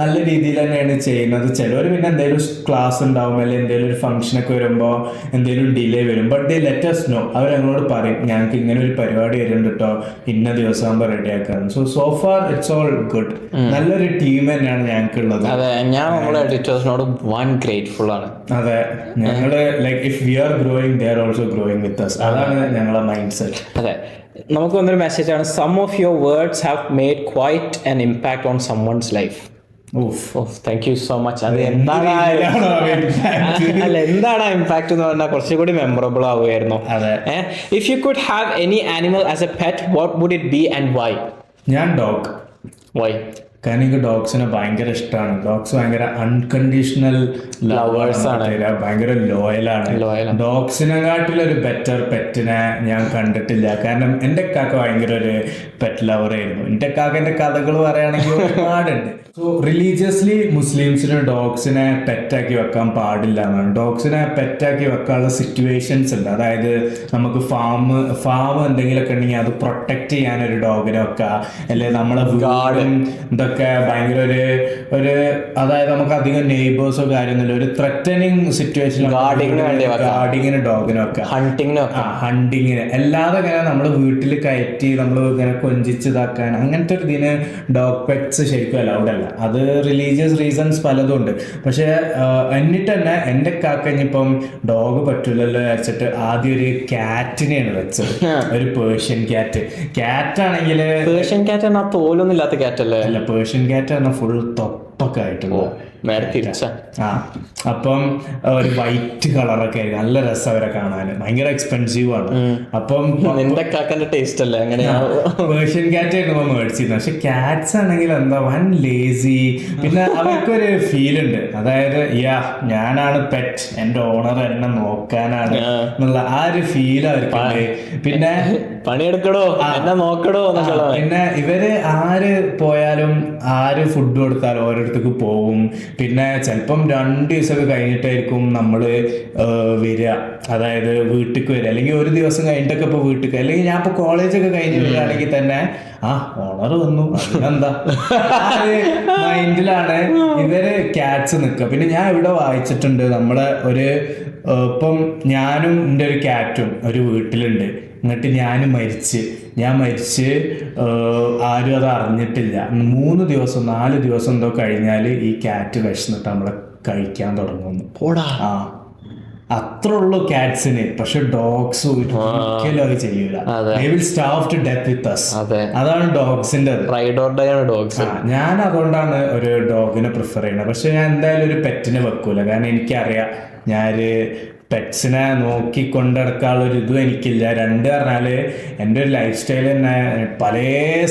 നല്ല രീതിയിൽ തന്നെയാണ് ചെയ്യുന്നത്. ചിലവർ പിന്നെ എന്തെങ്കിലും ക്ലാസ് ഉണ്ടാവും, അല്ലെങ്കിൽ എന്തെങ്കിലും ഒരു ഫംഗ്ഷനൊക്കെ വരുമ്പോൾ എന്തെങ്കിലും ഡിലേ വരും. But they let us know. അവർ ഞങ്ങളോട് പറയും, ഞങ്ങൾക്ക് ഇങ്ങനെ ഒരു പരിപാടി വരുന്നുണ്ട് കേട്ടോ, ഇന്ന ദിവസം ആകുമ്പോൾ റെഡിയാക്കാൻ. So far it's all good. നല്ലൊരു ടീം തന്നെയാണ് ഞങ്ങൾക്കുള്ളത്. അതെ, ഞാൻ നമ്മളെ എഡിറ്റേഴ്സിനോട് വൺ ഗ്രേറ്റ്ഫുൾ ആണ്. അതെ, ഞങ്ങള് like if we are growing they are also growing with us. അതാണ് ഞങ്ങളുടെ മൈൻഡ് സെറ്റ്. അതെ, നമുക്ക് വന്നൊരു മെസ്സേജാണ്. Some of your words have made quite an impact on someone's life. Thank you so much. അത് എന്താണ് ഇമ്പാക്ട് എന്ന് പറഞ്ഞാൽ കുറച്ചുകൂടി മെമ്മറബിൾ ആവുമായിരുന്നു. If you could have any animal as a pet, what would it be and why? ഞാൻ dog. Why? കാരണം എനിക്ക് ഡോഗ്സിനെ ഭയങ്കര ഇഷ്ടമാണ്. ഡോഗ്സ് ഭയങ്കര അൺകണ്ടീഷണൽ ലവേഴ്സ് ആണ്, ഭയങ്കര ലോയലാണ്. ഡോഗ്സിനെക്കാട്ടിലൊരു ബെറ്റർ പെറ്റിനെ ഞാൻ കണ്ടിട്ടില്ല. കാരണം എൻ്റെ കാക്ക ഭയങ്കര ഒരു പെറ്റ് ലവർ ആയിരുന്നു. എന്റെ കാക്കന്റെ കഥകൾ പറയുകയാണെങ്കിൽ ഒരുപാടുണ്ട്. സോ റിലീജിയസ്ലി മുസ്ലിംസിന് ഡോഗ്സിനെ പെറ്റാക്കി വെക്കാൻ പാടില്ല എന്നാണ്. ഡോഗ്സിനെ പെറ്റാക്കി വെക്കാനുള്ള സിറ്റുവേഷൻസ് ഉണ്ട്. അതായത് നമുക്ക് ഫാം എന്തെങ്കിലുമൊക്കെ ഉണ്ടെങ്കിൽ അത് പ്രൊട്ടക്ട് ചെയ്യാൻ ഒരു ഡോഗിനെ വെക്കുക, അല്ലെ നമ്മളെ വീടും ഇതൊക്കെ ഭയങ്കര ഒരു അതായത് നമുക്ക് അധികം നെയ്ബേഴ്സോ കാര്യമൊന്നുമില്ല, ഒരു ത്രെറ്റനിങ് സിറ്റുവേഷൻ ഗാർഡിങ്ങിന് ഡോഗിനെ വെക്കുക, ഹണ്ടിങ്ങിന് അല്ലാതെ ഇങ്ങനെ നമ്മൾ വീട്ടിൽ കയറ്റി നമ്മൾ ഇങ്ങനെ കൊഞ്ചിച്ചിതാക്കാൻ അങ്ങനത്തെ ഒരു ഇതിന് ഡോഗ് പെറ്റ്സ് ശരിക്കും അലൗഡ് അല്ല. അത് റിലീജിയസ് റീസൺസ് പലതും ഉണ്ട്. പക്ഷെ എന്നിട്ട് തന്നെ എന്റെ കാക്കഞ്ഞിപ്പം ഡോഗ് പറ്റൂലല്ലോ വിചാരിച്ചിട്ട് ആദ്യം ഒരു ക്യാറ്റിനെയാണ് വെച്ചത്, ഒരു പേർഷ്യൻ ക്യാറ്റ് ആണെങ്കിൽ പേർഷ്യൻ ക്യാറ്റ് ആ തോലൊന്നും ഇല്ലാത്ത ക്യാറ്റ് അല്ലേ? അല്ല, പേർഷ്യൻ ക്യാറ്റ് ആണ് ഫുൾ തൊപ്പൊക്കെ ആയിട്ടുള്ള. അപ്പം ഒരു വൈറ്റ് കളറൊക്കെ ആയിരിക്കും, നല്ല രസം അവരെ കാണാൻ, ഭയങ്കര എക്സ്പെൻസീവ് ആണ്. അപ്പം നിന്റെ കാക്കന്റെ ടേസ്റ്റ് അല്ലേ അങ്ങനെയാ? പേർഷ്യൻ ക്യാറ്റ് ആയിരുന്നു മേടിച്ചിരുന്നത്. പക്ഷെ ക്യാറ്റ്സ് ആണെങ്കിൽ എന്താ വൻ ലേസി, പിന്നെ അവർക്കൊരു ഫീൽ ഉണ്ട്, അതായത് ഞാനാണ് പെറ്റ്, എന്റെ ഓണർ എന്നെ നോക്കാനാണ് എന്നുള്ള ആ ഒരു ഫീൽ അവർക്കുണ്ട്. പിന്നെ പണിയെടുക്കടോ എന്നെ നോക്കടോ. പിന്നെ ഇവര് ആര് പോയാലും ആര് ഫുഡ് കൊടുത്താലും ഓരോരുത്തർക്ക് പോവും. പിന്നെ ചിലപ്പം 2 ദിവസമൊക്കെ കഴിഞ്ഞിട്ടായിരിക്കും നമ്മള് വരിക, അതായത് വീട്ടിലേക്ക് വരിക, അല്ലെങ്കിൽ ഒരു ദിവസം കഴിഞ്ഞിട്ടൊക്കെ ഇപ്പൊ വീട്ടിൽ, അല്ലെങ്കിൽ ഞാൻ ഇപ്പൊ കോളേജൊക്കെ കഴിഞ്ഞ് വരികയാണെങ്കിൽ തന്നെ ഓണർ വന്നു എന്താ മൈൻഡിലാണ് ഇവര് ക്യാറ്റ്സ് നിൽക്കുക. പിന്നെ ഞാൻ ഇവിടെ വായിച്ചിട്ടുണ്ട്, നമ്മളെ ഇപ്പം ഞാനും എൻ്റെ ഒരു ക്യാറ്റും ഒരു വീട്ടിലുണ്ട്. എന്നിട്ട് ഞാൻ മരിച്ച് ആരും അത് അറിഞ്ഞിട്ടില്ല. 3 ദിവസം 4 ദിവസം എന്തോ കഴിഞ്ഞാൽ ഈ ക്യാറ്റ് വിശന്നിട്ട് നമ്മളെ കഴിക്കാൻ തുടങ്ങുന്നു. അത്ര ഉള്ളു ക്യാറ്റ്സിന്. പക്ഷെ ഡോഗ്സ് ഒരിക്കലും അത് ചെയ്യൂല. അതാണ് ഡോഗ്സിന്റെ. ഞാൻ അതുകൊണ്ടാണ് ഒരു ഡോഗിനെ പ്രിഫർ ചെയ്യുന്നത്. പക്ഷെ ഞാൻ എന്തായാലും ഒരു പെറ്റിനെ വെക്കൂല, കാരണം എനിക്കറിയാം ഞാനൊരു പെറ്റ്സിനെ നോക്കിക്കൊണ്ടിടക്കാനുള്ള ഒരു ഇതും എനിക്കില്ല. 2 പറഞ്ഞാല് എൻ്റെ ഒരു ലൈഫ് സ്റ്റൈൽ തന്നെ പല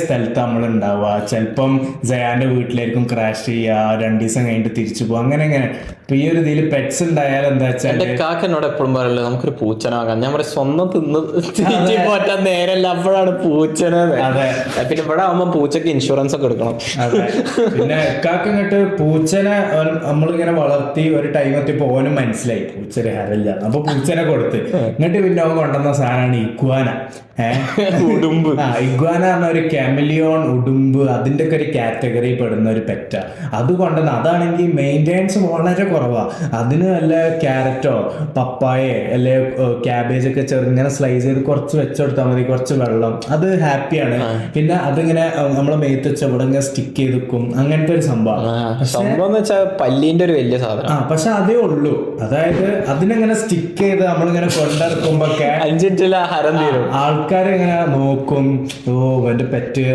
സ്ഥലത്ത് നമ്മൾ ഉണ്ടാവുക. ചിലപ്പം ജയാന്റെ വീട്ടിലായിരിക്കും ക്രാഷ് ചെയ്യുക, 2 ദിവസം കഴിഞ്ഞിട്ട് തിരിച്ചു പോകുക, അങ്ങനെ. അപ്പൊ ഈ ഒരു ഇതിൽ പെറ്റ്സ് ഉണ്ടായാലും എന്താ വെച്ചാൽ കാക്കനോട് എപ്പോഴും പറയല്ലോ നമുക്കൊരു പൂച്ചനെ വാങ്ങാം. ഞാൻ പറയും സ്വന്തം തിന്ന് പോറ്റാൻ നേരല്ല, അപ്പോഴാണ് പൂച്ചനെ. പിന്നെ ഇവിടെ ആവുമ്പോ പൂച്ചക്ക് ഇൻഷുറൻസ് ഒക്കെ എടുക്കണം. പിന്നെ കാക്ക ഇങ്ങോട്ട് പൂച്ചനെ നമ്മളിങ്ങനെ വളർത്തി ഒരു ടൈം എത്തിയപ്പോ ഓനും മനസ്സിലായി പൂച്ചൊരു ഹരല്ല. അപ്പൊ പൂച്ചനെ കൊടുത്ത് എന്നിട്ട് പിന്നെ അവൻ കൊണ്ടുവന്ന സാധനമാണ് ഇഗ്വാന. ഉടുമ്പ്. ഇഗ്വാന പറഞ്ഞ ഒരു കാമിലിയോൺ ഉടുമ്പ്, അതിന്റെ ഒക്കെ ഒരു കാറ്റഗറി പെടുന്ന ഒരു പെറ്റ. അത് കൊണ്ടുവന്ന അതാണെങ്കിൽ മെയിൻ്റെനൻസ് വളരെ കുറവാ. അതിന് വല്ല ക്യാരറ്റോ പപ്പായേ അല്ലെ ക്യാബേജ് ഒക്കെ ചെറുങ്ങനെ സ്ലൈസ് ചെയ്ത് കുറച്ച് വെച്ചെടുത്താൽ മതി, കുറച്ച് വെള്ളം, അത് ഹാപ്പിയാണ്. പിന്നെ അതിങ്ങനെ നമ്മളെ മേത്ത് വെച്ച ഇവിടെ ഇങ്ങനെ സ്റ്റിക്ക് ചെയ്ത് വെക്കും, അങ്ങനത്തെ ഒരു സംഭവം പല്ലിന്റെ ഒരു വലിയ സാധനം. പക്ഷെ അതേ ഉള്ളൂ, അതായത് അതിനെങ്ങനെ സ്റ്റിക്ക് ചെയ്ത് നമ്മളിങ്ങനെ കൊണ്ടിറക്കുമ്പോഴൊക്കെ 5 മിനിറ്റിൽ ആഹാരം തീരും. ആൾക്കാരിങ്ങനെ നോക്കും, എന്റെ പെറ്റ്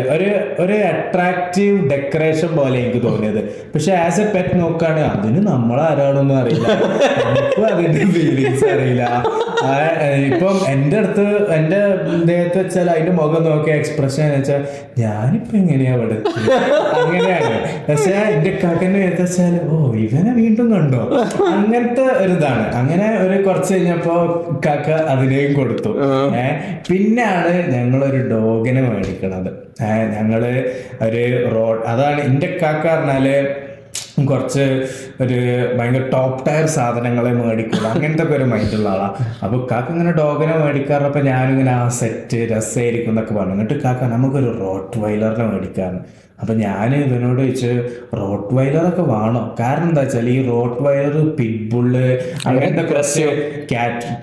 ഒരു അട്രാക്റ്റീവ് ഡെക്കറേഷൻ പോലെ എനിക്ക് തോന്നിയത്. പക്ഷെ ആസ് എ പെറ്റ് നോക്കാണ് അതിന് നമ്മളാരാണെന്നും അറിയില്ല, നമുക്കും അതിന്റെ ഫീലിങ്സ് അറിയില്ല. ഇപ്പം എൻ്റെ അടുത്ത് എൻ്റെ ദേഹത്ത് വെച്ചാൽ അതിന്റെ മുഖം നോക്കിയ എക്സ്പ്രഷൻ വെച്ചാൽ ഞാനിപ്പോ എങ്ങനെയാ ഇവിടെ അങ്ങനെയാണ്. പക്ഷെ എന്റെ കാക്കന്റെ ദേഹത്ത് വെച്ചാൽ ഇവനെ വീണ്ടും കണ്ടോ, അങ്ങനത്തെ ഒരു ഇതാണ്. അങ്ങനെ ഒരു കുറച്ച് കഴിഞ്ഞപ്പോ കാക്ക അതിനെയും കൊടുത്തു. പിന്നെയാണ് ഞങ്ങളൊരു ഡോഗിനെ മേടിക്കണത്. ഞങ്ങള് അതാണ് എന്റെ കാക്ക പറഞ്ഞാല് കുറച്ച് ഒരു ഭയങ്കര ടോപ്പ് ടയർ സാധനങ്ങളെ മേടിക്കുക, അങ്ങനത്തെ ഒക്കെ ഒരു മൈൻഡുള്ള ആളാണ്. അപ്പൊ കാക്ക ഇങ്ങനെ ഡോഗിനെ മേടിക്കാറപ്പോ ഞാനിങ്ങനെ സെറ്റ് രസമായിരിക്കും എന്നൊക്കെ പറഞ്ഞു. എന്നിട്ട് കാക്ക നമുക്കൊരു റോട്ട് വൈലറിനെ മേടിക്കാന്ന്. അപ്പൊ ഞാൻ ഇവനോട് ചോദിച്ചു റോട്ട് വൈലറൊക്കെ വേണോ? കാരണം എന്താ വെച്ചാൽ ഈ റോട്ട് വൈലർ, പിറ്റ്ബുള്ള് അങ്ങനത്തെ കുറച്ച്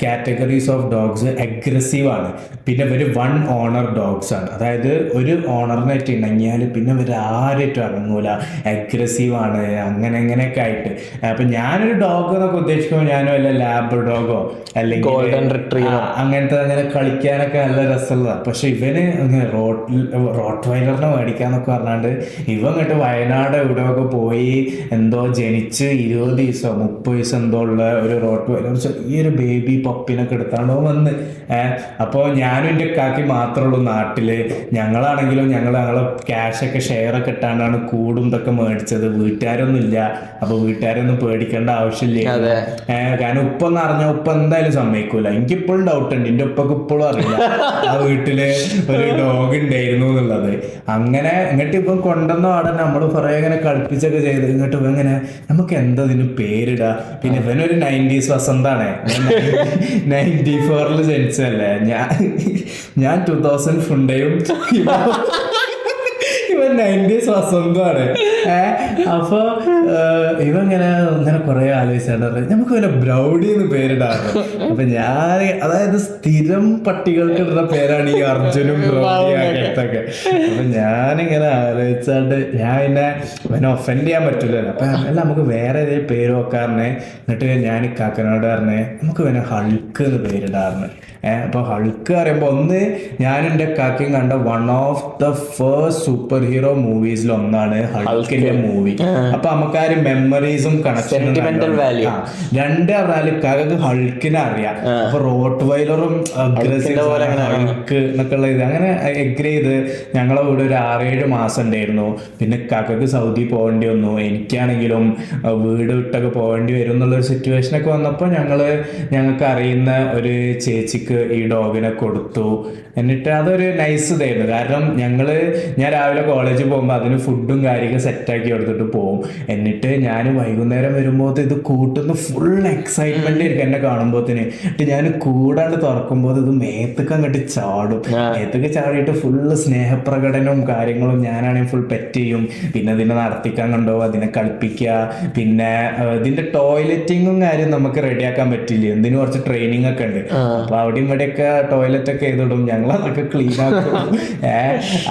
കാറ്റഗറീസ് ഓഫ് ഡോഗ്സ് അഗ്രസീവ് ആണ്. പിന്നെ ഇവര് 1 ഓണർ ഡോഗ്സ് ആണ്, അതായത് ഒരു ഓണറിനായിട്ട് ഇണങ്ങിയാൽ പിന്നെ ഇവർ ആരായിട്ടും ഇറങ്ങൂല, അഗ്രസീവ് ആണ്, അങ്ങനെയൊക്കെ ആയിട്ട്. അപ്പൊ ഞാനൊരു ഡോഗ് എന്നൊക്കെ ഉദ്ദേശിക്കുമ്പോൾ ഞാനും വല്ല ലാബ് ഡോഗോ അല്ലെങ്കിൽ ഗോൾഡൻ റിട്രീവർ അങ്ങനത്തെ അങ്ങനെ കളിക്കാനൊക്കെ നല്ല രസമുള്ളതാണ്. പക്ഷെ ഇവന് റോട്ട് വൈലറിനെ മേടിക്കാന്നൊക്കെ പറഞ്ഞാണ്ട് ഇവ ഇങ്ങോട്ട് വയനാട് ഇവിടെയൊക്കെ പോയി എന്തോ ജനിച്ച് 20 ദിവസം 30 ദിവസം എന്തോ ഉള്ള ഒരു റോട്ട് ചെറിയൊരു ബേബി പപ്പിനൊക്കെ എടുത്താണ്ടോ വന്ന്. അപ്പോൾ ഞാനും എൻ്റെ കാക്കി മാത്രമേ ഉള്ളൂ നാട്ടില്. ഞങ്ങളാണെങ്കിലും ഞങ്ങളെ ക്യാഷൊക്കെ ഷെയറൊക്കെ ഇട്ടാണ്ടാണ് കൂടും ഇതൊക്കെ മേടിച്ചത്. വീട്ടുകാരൊന്നും ഇല്ല, അപ്പൊ വീട്ടുകാരൊന്നും പേടിക്കേണ്ട ആവശ്യമില്ല. കാരണം ഉപ്പ എന്ന് അറിഞ്ഞാൽ ഉപ്പ എന്തായാലും സമ്മതിക്കൂല. എനിക്കിപ്പോഴും ഡൗട്ട് ഉണ്ട്, എൻ്റെ ഉപ്പക്ക് ഇപ്പോഴും അറിയില്ല ആ വീട്ടില് ഒരു ഡോഗ് ഉണ്ടായിരുന്നു എന്നുള്ളത്. അങ്ങനെ ഇങ്ങോട്ട് ഇപ്പം കൊണ്ടുവന്ന പാടെ നമ്മൾ കുറെ ഇങ്ങനെ കളിപ്പിച്ചൊക്കെ ചെയ്ത് ഇങ്ങോട്ട് ഇങ്ങനെ നമുക്ക് എന്താ ഇതിന് പേരിടാ. പിന്നെ ഇവനൊരു 90s വസന്താണ്, 94 ജനിച്ചല്ലേ. ഞാൻ 2000 ഫുണ്ടയും ഇവൻ 90s വസന്തമാണ്. അപ്പൊ ഇവങ്ങനെ കുറെ ആലോചിച്ചാണ് നമുക്ക് പിന്നെ ബ്രൗഡി എന്ന് പേരിടാറ്. അപ്പൊ ഞാൻ അതായത് സ്ഥിരം പട്ടികൾക്ക് ഇടുന്ന പേരാണ് ഈ അർജുനും ബ്രൗഡി അങ്ങനത്തൊക്കെ. അപ്പൊ ഞാനിങ്ങനെ ആലോചിച്ചാണ്ട് ഞാൻ ഇവനെ ഒഫൻഡ് ചെയ്യാൻ പറ്റില്ലല്ലോ. അപ്പൊ അല്ല നമുക്ക് വേറെ ഏതെങ്കിലും പേര് വെക്കാറിനെ. എന്നിട്ട് ഞാൻ കാക്കനോട് പറഞ്ഞേ നമുക്ക് പിന്നെ ഹൾക്ക് എന്ന് പേരിടാറിന്. അപ്പൊ ഹൾക്ക് പറയുമ്പോ ഒന്ന് ഞാൻ എൻ്റെ കാക്കയും കണ്ട one of the first superhero മൂവീസിൽ ഒന്നാണ് ഹൾക്കിന്റെ മൂവി. അപ്പൊ നമുക്ക് ആ ഒരു മെമ്മറീസും കണക്ഷനും. രണ്ട് പറഞ്ഞാല് കാക്കക്ക് ഹൾക്കിനെ അറിയാം. അപ്പൊ റോട്ട് വൈലറും ഹൾക്ക് എന്നൊക്കെ ഉള്ള ഇത് അങ്ങനെ എഗ്രി ചെയ്ത് ഞങ്ങളെ വീട് ഒരു 6-7 മാസം ഉണ്ടായിരുന്നു. പിന്നെ കാക്കക്ക് സൗദി പോകേണ്ടി വന്നു, എനിക്കാണെങ്കിലും വീട് വിട്ടൊക്കെ പോകേണ്ടി വരും എന്നുള്ളൊരു സിറ്റുവേഷൻ ഒക്കെ വന്നപ്പോൾ ഞങ്ങൾക്ക് അറിയുന്ന ഒരു ചേച്ചിക്ക് ഈ ഡോഗിനെ കൊടുത്തു. എന്നിട്ട് അതൊരു നൈസ് ഇതായിരുന്നു. കാരണം ഞാൻ രാവിലെ കോളേജിൽ പോകുമ്പോൾ അതിന് ഫുഡും കാര്യമൊക്കെ സെറ്റാക്കി എടുത്തിട്ട് പോകും. എന്നിട്ട് ഞാൻ വൈകുന്നേരം വരുമ്പോൾ ഇത് കൂട്ടുന്ന ഫുൾ എക്സൈറ്റ്മെന്റ് ആയിരിക്കും എന്നെ കാണുമ്പോത്തിന്. എന്നിട്ട് ഞാൻ കൂടാണ്ട് തുറക്കുമ്പോൾ ഇത് മേത്തൊക്കെ അങ്ങോട്ട് ചാടും. മേത്തൊക്കെ ചാടിയിട്ട് ഫുള്ള് സ്നേഹപ്രകടനവും കാര്യങ്ങളും. ഞാനാണെങ്കിൽ ഫുൾ പെറ്റ് ചെയ്യും. പിന്നെ ഇതിനെ നടത്തിക്കാൻ കൊണ്ടുപോകും, അതിനെ കളിപ്പിക്കുക. പിന്നെ ഇതിന്റെ ടോയ്ലറ്റിങ്ങും കാര്യം നമുക്ക് റെഡിയാക്കാൻ പറ്റില്ല, എന്തിനു കുറച്ച് ട്രെയിനിങ് ഒക്കെ ഉണ്ട്. അപ്പൊ അവിടെയും ഇവിടെയൊക്കെ ടോയ്ലറ്റ് ഒക്കെ ചെയ്തിടും, ഞങ്ങൾ അതൊക്കെ ക്ലീൻ ആക്കും.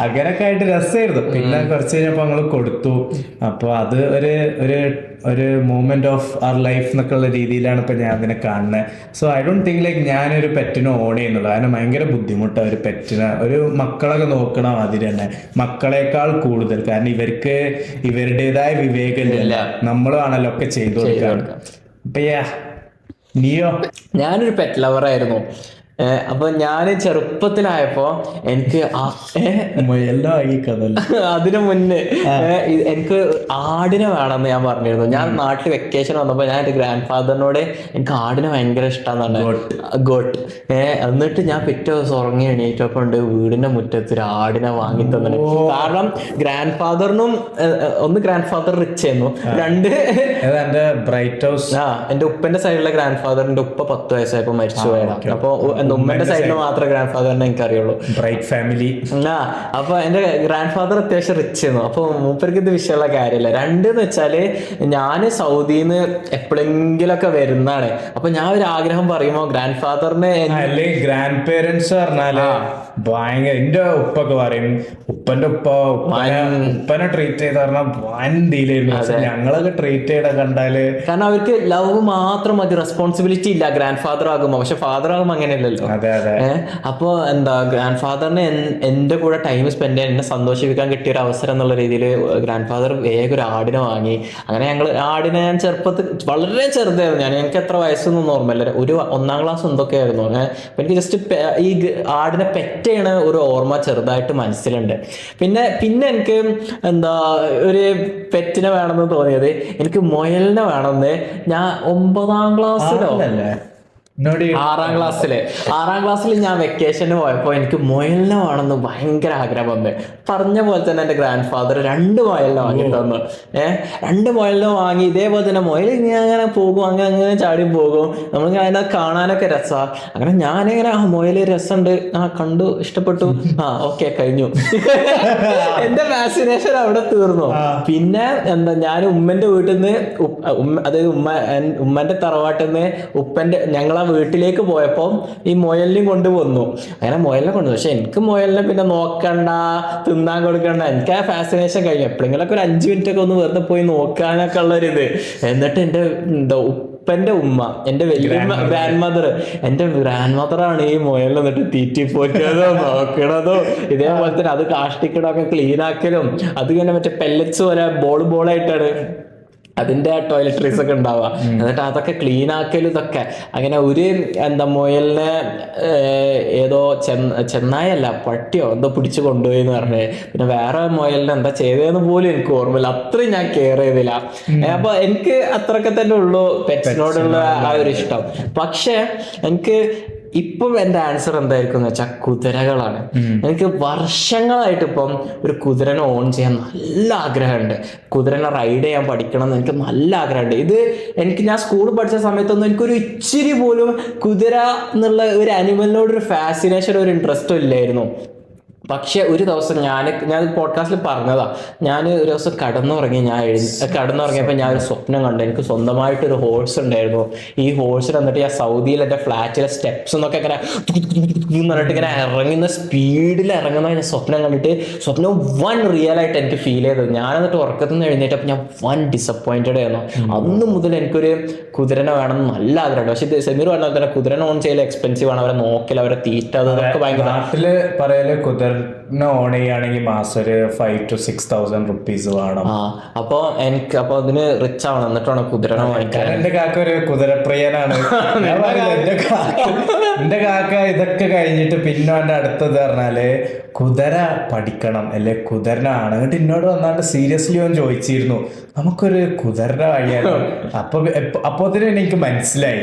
അങ്ങനൊക്കെ ആയിട്ട് രസമായിരുന്നു. പിന്നെ കുറച്ച് കഴിഞ്ഞപ്പോ ഞങ്ങൾ കൊടുത്തു. അപ്പൊ അത് ഒരു മൂമെന്റ് ഓഫ് അവർ ലൈഫ് എന്നൊക്കെ ഉള്ള രീതിയിലാണ് ഇപ്പൊ ഞാൻ അതിനെ കാണുന്നത്. So I don't think like ഞാനൊരു പെറ്റിനെ ഓൺ ചെയ്യുന്നുള്ളൂ. അതിന് ഭയങ്കര ബുദ്ധിമുട്ടാണ് ഒരു പെറ്റിനെ. ഒരു മക്കളൊക്കെ നോക്കണം അതിൽ തന്നെ, മക്കളെക്കാൾ കൂടുതൽ. കാരണം ഇവർക്ക് ഇവരുടേതായ വിവേകമില്ല, നമ്മളും ആണല്ലോ ഒക്കെ ചെയ്തു കൊടുക്കാൻ. അപ്പൊ നീയോ? ഞാനൊരു പെറ്റ് ലവർ ആയിരുന്നു. അപ്പൊ ഞാന് ചെറുപ്പത്തിലായപ്പോ എനിക്ക് അതിനു മുന്നേ എനിക്ക് ആടിനെ വേണമെന്ന് ഞാൻ പറഞ്ഞിരുന്നു. ഞാൻ നാട്ടിൽ വെക്കേഷൻ വന്നപ്പോ ഞാൻ എന്റെ ഗ്രാൻഡ് ഫാദറിനോട് എനിക്ക് ആടിനെ ഭയങ്കര ഇഷ്ടമാണ്, ഗോട്ട്. എന്നിട്ട് ഞാൻ പിറ്റേ ദിവസം ഉറങ്ങി എണീറ്റപ്പോ ഉണ്ട് വീടിന്റെ മുറ്റത്ത് ഒരു ആടിനെ വാങ്ങി തന്നിട്ട്. കാരണം ഗ്രാൻഡ് ഫാദറിനും ഒന്ന് ഗ്രാൻഡ് ഫാദർ റിച്ച് ആയിരുന്നു, രണ്ട് എന്റെ ഉപ്പന്റെ സൈഡിലെ ഗ്രാൻഡ് ഫാദറിന്റെ ഉപ്പ 10 വയസ്സായപ്പോ മരിച്ചു പോയതാണ്. അപ്പൊ ഉമ്മന്റെ സൈഡിൽ മാത്രമേ ഗ്രാൻഡ് ഫാദറിനെ എനിക്കറിയുള്ളൂ. Bright family. അപ്പൊ എന്റെ ഗ്രാൻഡ് ഫാദർ അത്യാവശ്യം റിച്ച് ആയിരുന്നു. അപ്പൊ മൂപ്പർക്ക് ഇത് വിഷയമുള്ള കാര്യമില്ല. രണ്ടെന്ന് വെച്ചാല് ഞാന് സൗദിന്ന് എപ്പോഴെങ്കിലൊക്കെ വരുന്നതാണ്. അപ്പൊ ഞാൻ ഒരു ആഗ്രഹം പറയുമ്പോ ഗ്രാൻഡ് ഫാദറിനെ ഗ്രാൻഡ് പേരൻസ് പറഞ്ഞാല് ഭയങ്കര, എന്റെ ഉപ്പൊക്കെ പറയും ഉപ്പനെ ട്രീറ്റ് ചെയ്ത് പറഞ്ഞാൽ വൻ ഡീലായിരുന്നു. ഞങ്ങളൊക്കെ ട്രീറ്റ് ചെയ്ത കണ്ടാല്, കാരണം അവർക്ക് ലവ് മാത്രം മതി, റെസ്പോൺസിബിലിറ്റി ഇല്ല ഗ്രാൻഡ് ഫാദർ ആകുമ്പോ. പക്ഷെ ഫാദർ ആകുമ്പോ അങ്ങനെയല്ലല്ലോ. അപ്പൊ ഗ്രാൻഡ് ഫാദറിന് എന്റെ കൂടെ ടൈം സ്പെൻഡ് ചെയ്യാൻ, എന്നെ സന്തോഷിപ്പിക്കാൻ കിട്ടിയ ഒരു അവസരം എന്നുള്ള രീതിയിൽ ഗ്രാൻഡ് ഫാദർ വേഗം ഒരു ആടിനെ വാങ്ങി. അങ്ങനെ ആടിനെ ഞാൻ ചെറുപ്പത്തിൽ വളരെ ചെറുതായിരുന്നു. എനിക്ക് എത്ര വയസ്സൊന്നും ഓർമ്മയില്ല, ഒരു 1ാം ക്ലാസ് എന്തൊക്കെയായിരുന്നു. അപ്പൊ എനിക്ക് ജസ്റ്റ് ഈ ആടിനെ പെറ്റ് ചെയ്യണ ഒരു ഓർമ്മ ചെറുതായിട്ട് മനസ്സിലുണ്ട്. പിന്നെ എനിക്ക് ഒരു പെറ്റിനെ വേണമെന്ന് തോന്നിയത്, എനിക്ക് മുയലിനെ വേണമെന്ന് ഞാൻ 9ാം ക്ലാസ്സിലോ 6ാം ക്ലാസ്സിൽ ഞാൻ വെക്കേഷന് പോയപ്പോ എനിക്ക് മുയലിനെ വേണമെന്ന് ഭയങ്കര ആഗ്രഹം വന്ന്. പറഞ്ഞ പോലെ തന്നെ എന്റെ ഗ്രാൻഡ് ഫാദർ 2 മുയലിനെ വാങ്ങി തന്നു. 2 മുയലിനെ വാങ്ങി. ഇതേപോലെ തന്നെ മുയൽ അങ്ങനെ പോകും, അങ്ങനെ ചാടി പോകും. നമ്മളിങ്ങനെ അതിനെ കാണാനൊക്കെ രസമാണ്. അങ്ങനെ ഞാനിങ്ങനെ മുയല് രസമുണ്ട്, കണ്ടു, ഇഷ്ടപ്പെട്ടു, ഓക്കെ കഴിഞ്ഞു. എന്റെ ഫാസിനേഷൻ അവിടെ തീർന്നു. പിന്നെ ഞാൻ ഉമ്മന്റെ വീട്ടിൽ നിന്ന്, അതായത് ഉമ്മന്റെ തറവാട്ടിൽ നിന്ന് ഞങ്ങളെ വീട്ടിലേക്ക് പോയപ്പോ ഈ മുയലിനെയും കൊണ്ടുവന്നു. അങ്ങനെ മുയലിനെ കൊണ്ടു. പക്ഷെ എനിക്ക് മുയലിനെ പിന്നെ നോക്കണ്ട, തിന്നാൻ കൊടുക്കണ്ട, എനിക്ക് ആ ഫാസിനേഷൻ കഴിഞ്ഞു. എപ്പോഴെങ്കിലൊക്കെ ഒരു 5 മിനിറ്റ് ഒക്കെ ഒന്ന് വെറുതെ പോയി നോക്കാനൊക്കെ ഉള്ളൊരിത്. എന്നിട്ട് എന്റെ ഉപ്പ ഉപ്പന്റെ ഉമ്മ, എന്റെ വലിയ ഗ്രാൻഡ് മദർ, എന്റെ ഗ്രാൻഡ് മദറാണ് ഈ മുയലിൽ നിന്നിട്ട് തീറ്റി പോറ്റതോ നോക്കണതോ, ഇതേപോലെ തന്നെ അത് കാഷ്ടിക്കണൊക്കെ ക്ലീൻ ആക്കലും, അത് ഇങ്ങനെ മറ്റേ പെല്ലറ്റ്സ് പോലെ ബോളായിട്ടാണ് അതിന്റെ ടോയ്ലറ്ററീസ് ഒക്കെ ഉണ്ടാവുക, എന്നിട്ട് അതൊക്കെ ക്ലീൻ ആക്കലും ഇതൊക്കെ. അങ്ങനെ ഒരു മുയലിനെ ഏതോ ചെന്നായല്ല പട്ടിയോ എന്തോ പിടിച്ചു കൊണ്ടുപോയി എന്ന് പറഞ്ഞേ. പിന്നെ വേറെ മുയലിനെ എന്താ ചെയ്തതെന്ന് പോലും എനിക്ക് ഓർമ്മയില്ല, അത്രയും ഞാൻ കെയർ ചെയ്തില്ല. അപ്പൊ എനിക്ക് അത്രയൊക്കെ തന്നെ ഉള്ളൂ പെറ്റ്സിനോടുള്ള ആ ഒരു ഇഷ്ടം. പക്ഷെ എനിക്ക് ഇപ്പം എന്റെ ആൻസർ എന്തായിരിക്കും എന്ന് വെച്ചാൽ കുതിരകളാണ്. എനിക്ക് വർഷങ്ങളായിട്ട് ഇപ്പം ഒരു കുതിരനെ ഓൺ ചെയ്യാൻ നല്ല ആഗ്രഹമുണ്ട്, കുതിരനെ റൈഡ് ചെയ്യാൻ പഠിക്കണം എന്ന് എനിക്ക് നല്ല ആഗ്രഹമുണ്ട്. ഇത് ഞാൻ സ്കൂളിൽ പഠിച്ച സമയത്തൊന്നും എനിക്കൊരു ഇച്ചിരി പോലും കുതിര എന്നുള്ള ഒരു അനിമലിനോടൊരു ഫാസിനേഷൻ, ഒരു ഇൻട്രസ്റ്റും ഇല്ലായിരുന്നു. പക്ഷെ ഒരു ദിവസം ഞാൻ പോഡ്കാസ്റ്റിൽ പറഞ്ഞതാ, ഞാൻ ഒരു ദിവസം കടന്നുറങ്ങിയപ്പോൾ ഞാൻ ഒരു സ്വപ്നം കണ്ടു. എനിക്ക് സ്വന്തമായിട്ടൊരു ഹോഴ്സ് ഉണ്ടായിരുന്നു. ഈ ഹോഴ്സിൽ എന്നിട്ട് ഞാൻ സൗദിയിൽ എൻ്റെ ഫ്ലാറ്റിലെ സ്റ്റെപ്സ് എന്നൊക്കെ ഇങ്ങനെ പറഞ്ഞിട്ട് ഇങ്ങനെ ഇറങ്ങുന്ന സ്പീഡിൽ ഇറങ്ങുന്ന സ്വപ്നം കണ്ടിട്ട്, സ്വപ്നം റിയൽ ആയിട്ട് എനിക്ക് ഫീൽ ചെയ്തത്. ഞാൻ എന്നിട്ട് ഉറക്കത്തിൽ നിന്ന് എഴുന്നേറ്റപ്പോൾ ഞാൻ ഡിസപ്പോയിന്റഡ് ആയിരുന്നു. അന്ന് മുതൽ എനിക്കൊരു കുതിരനെ വേണം നല്ല ആഗ്രഹമുണ്ട്. പക്ഷെ സെമീർ പറഞ്ഞാൽ തന്നെ കുതിരനെ ഓൺ ചെയ്യൽ എക്സ്പെൻസീവ് ആണ്, അവരെ നോക്കൽ, അവരെ തീറ്റ, അതൊക്കെ ഭയങ്കര. നാട്ടില് പറയല് കുതിരനെ ഓൺ ചെയ്യുകയാണെങ്കിൽ മാസം ഒരു 5,000 to 6,000 റുപ്പീസ് വേണം. അപ്പൊ അതിന് റിച്ച് ആവണം, എന്നിട്ടാണ് കുതിരനെ വാങ്ങിക്കാൻ. എന്റെ കാക്ക ഒരു കുതിരപ്രിയനാണ്. എന്റെ കാക്ക ഇതൊക്കെ കഴിഞ്ഞിട്ട് പിന്നെ അവന്റെ അടുത്തത് പറഞ്ഞാല് കുതിര പഠിക്കണം അല്ലെ കുതിരനാണ്. എന്നിട്ട് എന്നോട് വന്നാണ്ട് സീരിയസ്ലി അവൻ ചോദിച്ചിരുന്നു നമുക്കൊരു കുതിരനെ വാങ്ങിയാലോ. അപ്പൊ എനിക്ക് മനസ്സിലായി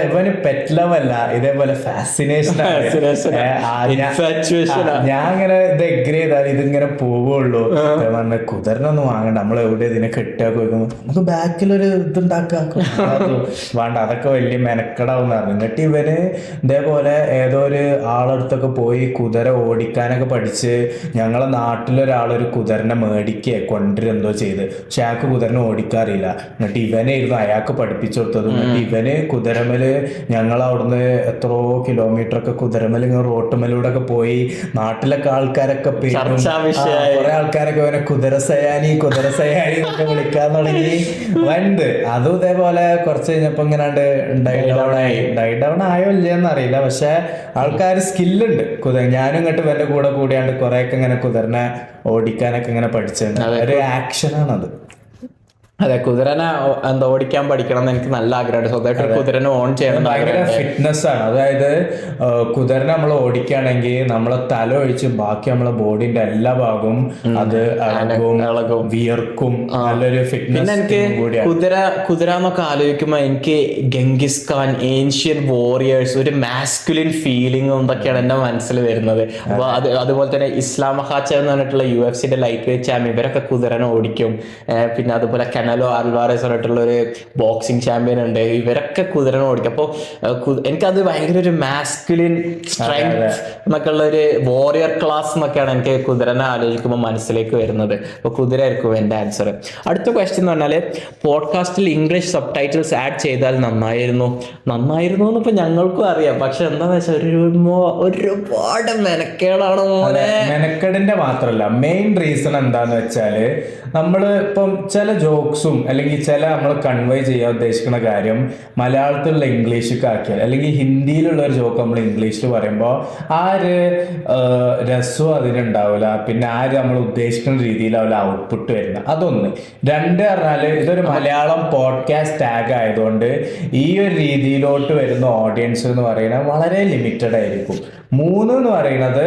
ഇവന് പെറ്റ് ലവ് അല്ല, ഇതേപോലെ ഫാസിനേഷൻ ഞാൻ ഇങ്ങനെ ഇത് എഗ്രി ചെയ്താൽ ഇതിങ്ങനെ പോവുള്ളൂ. പറഞ്ഞ കുതിരനൊന്നും വാങ്ങണ്ട, നമ്മൾ എവിടെ ഇതിനെ കെട്ടിയാക്കി വെക്കുമ്പോ നമുക്ക് ബാക്കിലൊരു ഇതുണ്ടാക്കാം വേണ്ട, അതൊക്കെ വലിയ മെനക്കെടാവും പറഞ്ഞു. എന്നിട്ട് ഇവന് ഇതേപോലെ ഏതോ ഒരു ആളടുത്തൊക്കെ പോയി കുതിര ഓടിക്കാനൊക്കെ പഠിച്ച് ഞങ്ങളെ നാട്ടിലൊരാളൊരു കുതിരനെ മേടിക്കുക കൊണ്ടുവരെന്തോ ചെയ്ത്. പക്ഷെ അയാൾക്ക് കുതിരനെ ഓടിക്കാറില്ല. എന്നിട്ട് ഇവനായിരുന്നു അയാൾക്ക് പഠിപ്പിച്ചു കൊടുത്തത്. എന്നിട്ട് ഇവന് കുതിരമേല് ഞങ്ങൾ അവിടുന്ന് എത്രയോ കിലോമീറ്റർ ഒക്കെ കുതിരമേല് ഇങ്ങനെ റോട്ടുമേലൂടെ ഒക്കെ പോയി നാട്ടിലൊക്കെ ആൾക്കാരൊക്കെ കുറെ ആൾക്കാരൊക്കെ ഇവനെ കുതിരസയാനി എന്നൊക്കെ വിളിക്കാൻ തുടങ്ങി. വണ്ട് അതും ഇതേപോലെ കുറച്ച് കഴിഞ്ഞപ്പോ ഇങ്ങനെ ഡൈ ഡൗൺ ആയോ ഇല്ലയെന്ന് അറിയില്ല. പക്ഷെ ആൾക്കാർ സ്കില്ലുണ്ട് ഞാനും ഇങ്ങോട്ട് ഇവന്റെ കൂടെ കൂടിയാണ്ട് കുറെയൊക്കെ ഇങ്ങനെ കുതിരനെ ഓടിക്കാനൊക്കെ ഇങ്ങനെ പഠിച്ചിട്ടുണ്ട്. ഒരു ആക്ഷനാണത്. അതെ, കുതിരനെ ഓടിക്കാൻ പഠിക്കണം എന്ന് എനിക്ക് നല്ല ആഗ്രഹമുണ്ട്. സ്വന്തമായിട്ട് കുതിരനെ ഓൺ ചെയ്യണം. ഭയങ്കര ഫിറ്റ്നസ് ആണ്. അതായത് കുതിരനെ നമ്മൾ ഓടിക്കുകയാണെങ്കിൽ നമ്മളെ തല ഒഴിച്ച് ബാക്കി നമ്മളെ ബോഡിന്റെ എല്ലാ ഭാഗവും അത് ഇളകും, വിയർക്കും, നല്ലൊരു ഫിറ്റ്നസ്. പിന്നെ എനിക്ക് കുതിര എന്നൊക്കെ ആലോചിക്കുമ്പോൾ എനിക്ക് ഗംഗിസ് ഖാൻ, ഏൻഷ്യൻ വോറിയേഴ്സ്, ഒരു മാസ്കുലിൻ ഫീലിംഗ് എന്തൊക്കെയാണ് എന്റെ മനസ്സിൽ വരുന്നത്. അപ്പൊ അതുപോലെ തന്നെ ഇസ്ലാം മഹാച്ച എന്ന് പറഞ്ഞിട്ടുള്ള UFC ലൈറ്റ് വെയിറ്റ് ചാമ്പ്യൻ, ഇവരൊക്കെ കുതിരനെ ഓടിക്കും. പിന്നെ അതുപോലെ കനലോ ആൽവാരസ് പറഞ്ഞിട്ടുള്ള ഒരു ബോക്സിംഗ് ചാമ്പ്യൻ ഉണ്ട്, ഇവരൊക്കെ കുതിരനെ ഓടിക്കും. അപ്പോൾ എനിക്കത് ഭയങ്കര ഒരു മാസ്കുലിൻ സ്ട്രെങ്ത് എന്നൊക്കെ ഉള്ള ഒരു വോറിയർ ക്ലാസ് എന്നൊക്കെയാണ് എനിക്ക് കുതിരനെ ആലോചിക്കുമ്പോൾ മനസ്സിലേക്ക് വരുന്നത്. അപ്പോൾ കുതിരയായിരിക്കും എൻ്റെ ആൻസർ. അടുത്ത ക്വസ്റ്റ്യൻ എന്ന് പറഞ്ഞാൽ പോഡ്കാസ്റ്റിൽ ഇംഗ്ലീഷ് സബ് ടൈറ്റിൽസ് ആഡ് ചെയ്താൽ നന്നായിരുന്നു എന്നിപ്പോൾ ഞങ്ങൾക്കും അറിയാം. പക്ഷെ എന്താണെന്ന് വെച്ചാൽ ഒരുപാട് മെനക്കേടാണ് മോനെ. മെനക്കേടിന്റെ മാത്രമല്ല, മെയിൻ റീസൺ എന്താന്ന് വെച്ചാല് നമ്മള് ഇപ്പം ചില ജോക്സും അല്ലെങ്കിൽ ചില നമ്മൾ കൺവേ ചെയ്യാൻ ഉദ്ദേശിക്കുന്ന കാര്യം മലയാളത്തിലുള്ള ഇംഗ്ലീഷിലേക്ക് ആക്കിയാൽ അല്ലെങ്കിൽ ഹിന്ദിയിലുള്ള ഒരു ജോക്ക് നമ്മൾ ഇംഗ്ലീഷിൽ പറയുമ്പോൾ ആ ഒരു രസവും അതിനുണ്ടാവില്ല. പിന്നെ നമ്മൾ ഉദ്ദേശിക്കുന്ന രീതിയിലാവില്ല ഔട്ട്പുട്ട് വരുന്നത്. അതൊന്ന്. രണ്ട് പറഞ്ഞാൽ ഇതൊരു മലയാളം പോഡ്കാസ്റ്റ് ടാഗ് ആയതുകൊണ്ട് ഈ ഒരു രീതിയിലോട്ട് വരുന്ന ഓഡിയൻസ് എന്ന് പറയുന്നത് വളരെ ലിമിറ്റഡ് ആയിരിക്കും. മൂന്ന് എന്ന് പറയുന്നത്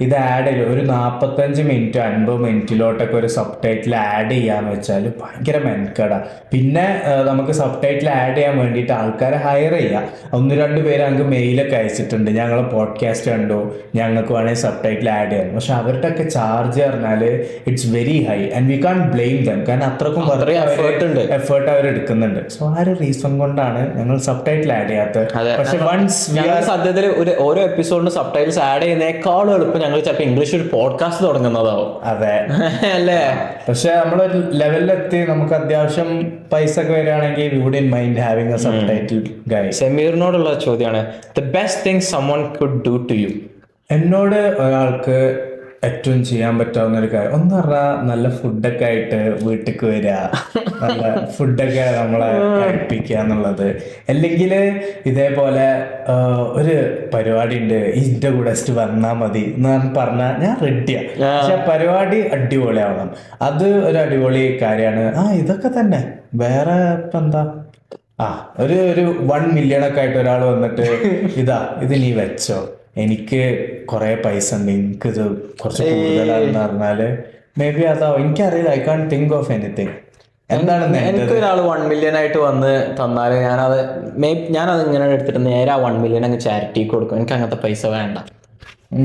ഇത് ആഡ് ചെയ്യും, ഒരു 45 മിനിറ്റ് 50 മിനിറ്റിലോട്ടൊക്കെ ഒരു സബ് ടൈറ്റിൽ ആഡ് ചെയ്യാന്ന് വെച്ചാൽ ഭയങ്കര മെനക്കേടാ. പിന്നെ നമുക്ക് സബ് ടൈറ്റിൽ ആഡ് ചെയ്യാൻ വേണ്ടിയിട്ട് ആൾക്കാരെ ഹയർ ചെയ്യാം. 1-2 പേര് ഞങ്ങൾക്ക് മെയിലൊക്കെ അയച്ചിട്ടുണ്ട്, ഞങ്ങൾ പോഡ്കാസ്റ്റ് കണ്ടു, ഞങ്ങൾക്ക് വേണമെങ്കിൽ സബ് ടൈറ്റിൽ ആഡ് ചെയ്യാം. പക്ഷെ അവരുടെ ഒക്കെ ചാർജ് പറഞ്ഞാൽ it's very high and we can't blame them. കാരണം അത്രക്കും എഫേർട്ട് അവർ എടുക്കുന്നുണ്ട്. സോ ആ ഒരു റീസൺ കൊണ്ടാണ് ഞങ്ങൾ സബ് ടൈറ്റിൽ ആഡ് ചെയ്യാത്തത്. പക്ഷെ വൺസ് സത്യത്തിൽ ഓരോ എപ്പിസോഡിന് സബ് ടൈറ്റിൽസ് ആഡ് ചെയ്യുന്നേക്കാളും എളുപ്പം ഞങ്ങൾ ചിലപ്പോൾ ഇംഗ്ലീഷ് ഒരു പോഡ്കാസ്റ്റ് തുടങ്ങുന്നതാവും. അതെ അല്ലേ? പക്ഷെ നമ്മളൊരു ലെവലിലെത്തി നമുക്ക് അത്യാവശ്യം പൈസ ഒക്കെ വരികയാണെങ്കിൽ we wouldn't mind having a subtitle guy. സമീറിനോടുള്ള ചോദ്യമാണ്, the best thing someone could do to you. എന്നോട് ഒരാൾക്ക് ഏറ്റവും ചെയ്യാൻ പറ്റാവുന്ന ഒരു കാര്യം ഒന്ന് പറഞ്ഞാൽ നല്ല ഫുഡൊക്കെ ആയിട്ട് വീട്ടിലേക്ക് വരിക, നല്ല ഫുഡൊക്കെ നമ്മളെ കഴിപ്പിക്കുക എന്നുള്ളത്. അല്ലെങ്കിൽ ഇതേപോലെ ഒരു പരിപാടി ഉണ്ട്, ഇതിന്റെ കൂടെ വന്നാൽ മതി എന്ന് പറഞ്ഞാൽ ഞാൻ റെഡിയാണ്. പക്ഷെ പരിപാടി അടിപൊളിയാവണം, അത് ഒരു അടിപൊളി കാര്യമാണ്. ഇതൊക്കെ തന്നെ. വേറെ ഇപ്പം എന്താ, ഒരു 1 million ഒക്കെ ആയിട്ട് ഒരാൾ വന്നിട്ട് ഇത് നീ വെച്ചോ, എനിക്ക് കുറെ പൈസ ഉണ്ട്, എനിക്ക് ഇത് കുറച്ച് കൂടുതലാണെന്ന് പറഞ്ഞാല് മേ ബി അതാവും, എനിക്കറിയില്ല. I can't think of anything. എന്താണ് എനിക്ക് ഒരാൾ 1 million ആയിട്ട് വന്ന് തന്നാല് ഞാനത് ഇങ്ങനെ എടുത്തിട്ട് നേരെ ആ 1 million അങ്ങ് ചാരിറ്റിക്ക് കൊടുക്കും. എനിക്ക് അങ്ങനത്തെ പൈസ വേണ്ട.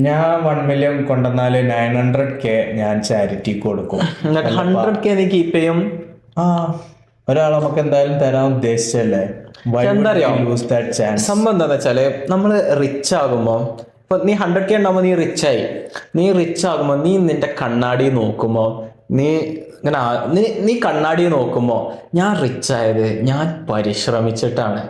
ഞാൻ 1 million കൊണ്ടുവന്നാല് 900K ഞാൻ ചാരിറ്റിക്ക് കൊടുക്കും. 100K നീ കീപ്പ് ചെയ്യും. ഒരാൾ നമുക്ക് എന്തായാലും തരാൻ ഉദ്ദേശിച്ചല്ലേ. സംഭവം എന്താന്ന് വെച്ചാല് നമ്മള് റിച്ച് ആകുമ്പോ, ഇപ്പൊ നീ 100K ഉണ്ടാകുമ്പോ നീ റിച്ചായി. നീ റിച്ച് ആകുമ്പോ നീ നിന്റെ കണ്ണാടി നോക്കുമ്പോ നീ കണ്ണാടി നോക്കുമ്പോ ഞാൻ റിച്ചായത് ഞാൻ പരിശ്രമിച്ചിട്ടാണ്,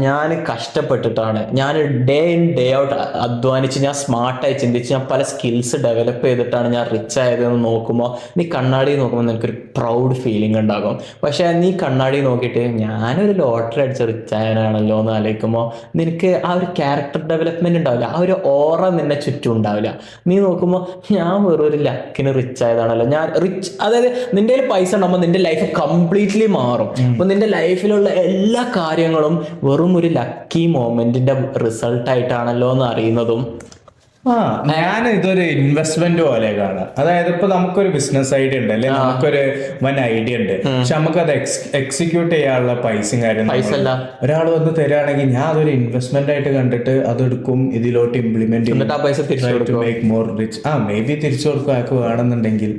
ഞാൻ കഷ്ടപ്പെട്ടിട്ടാണ്, ഞാൻ ഡേ ഇൻ ഡേ ഔട്ട് അധ്വാനിച്ച്, ഞാൻ സ്മാർട്ടായി ചിന്തിച്ച്, ഞാൻ പല സ്കിൽസ് ഡെവലപ്പ് ചെയ്തിട്ടാണ് ഞാൻ റിച്ച് ആയതെന്ന് നോക്കുമ്പോൾ, നീ കണ്ണാടി നോക്കുമ്പോൾ നിനക്കൊരു പ്രൗഡ് ഫീലിംഗ് ഉണ്ടാകും. പക്ഷെ നീ കണ്ണാടി നോക്കിയിട്ട് ഞാനൊരു ലോട്ടറി അടിച്ച് റിച്ച് ആയതാണല്ലോ എന്ന് ആലോചിക്കുമ്പോൾ നിനക്ക് ആ ഒരു ക്യാരക്ടർ ഡെവലപ്മെന്റ് ഉണ്ടാവില്ല, ആ ഒരു ഓറ നിന്നെ ചുറ്റും ഉണ്ടാവില്ല. നീ നോക്കുമ്പോൾ ഞാൻ വെറും ഒരു ലക്കിന് റിച്ച് ആയതാണല്ലോ, ഞാൻ റിച്ച്, അതായത് നിന്റെ കയ്യിൽ പൈസ ഉണ്ടാകുമ്പോൾ നിന്റെ ലൈഫ് കംപ്ലീറ്റ്ലി മാറും. അപ്പൊ നിന്റെ ലൈഫിലുള്ള എല്ലാ കാര്യങ്ങളും വെറും ഒരു ലക്കി മൊമെന്റിന്റെ റിസൾട്ട് ആയിട്ടാണല്ലോ എന്ന് അറിയുന്നതും. ഞാൻ ഇതൊരു ഇൻവെസ്റ്റ്മെന്റ് പോലെ കാണാം. അതായത് ഇപ്പൊ നമുക്കൊരു ബിസിനസ് ഐഡിയ ഉണ്ട്, അല്ലെങ്കിൽ നമുക്കൊരു വൻ ഐഡിയ ഉണ്ട്, പക്ഷെ നമുക്കത് എക്സിക്യൂട്ട് ചെയ്യാനുള്ള പൈസയും കാര്യം ഒരാൾ വന്ന് തരാണെങ്കിൽ ഞാൻ അതൊരു ഇൻവെസ്റ്റ്മെന്റ് ആയിട്ട് കണ്ടിട്ട് അതെടുക്കും, ഇതിലോട്ട് ഇംപ്ലിമെന്റ് ചെയ്യും, make more rich. May be തിരിച്ചു കൊടുക്കും അയാൾക്ക് വേണമെന്നുണ്ടെങ്കിൽ.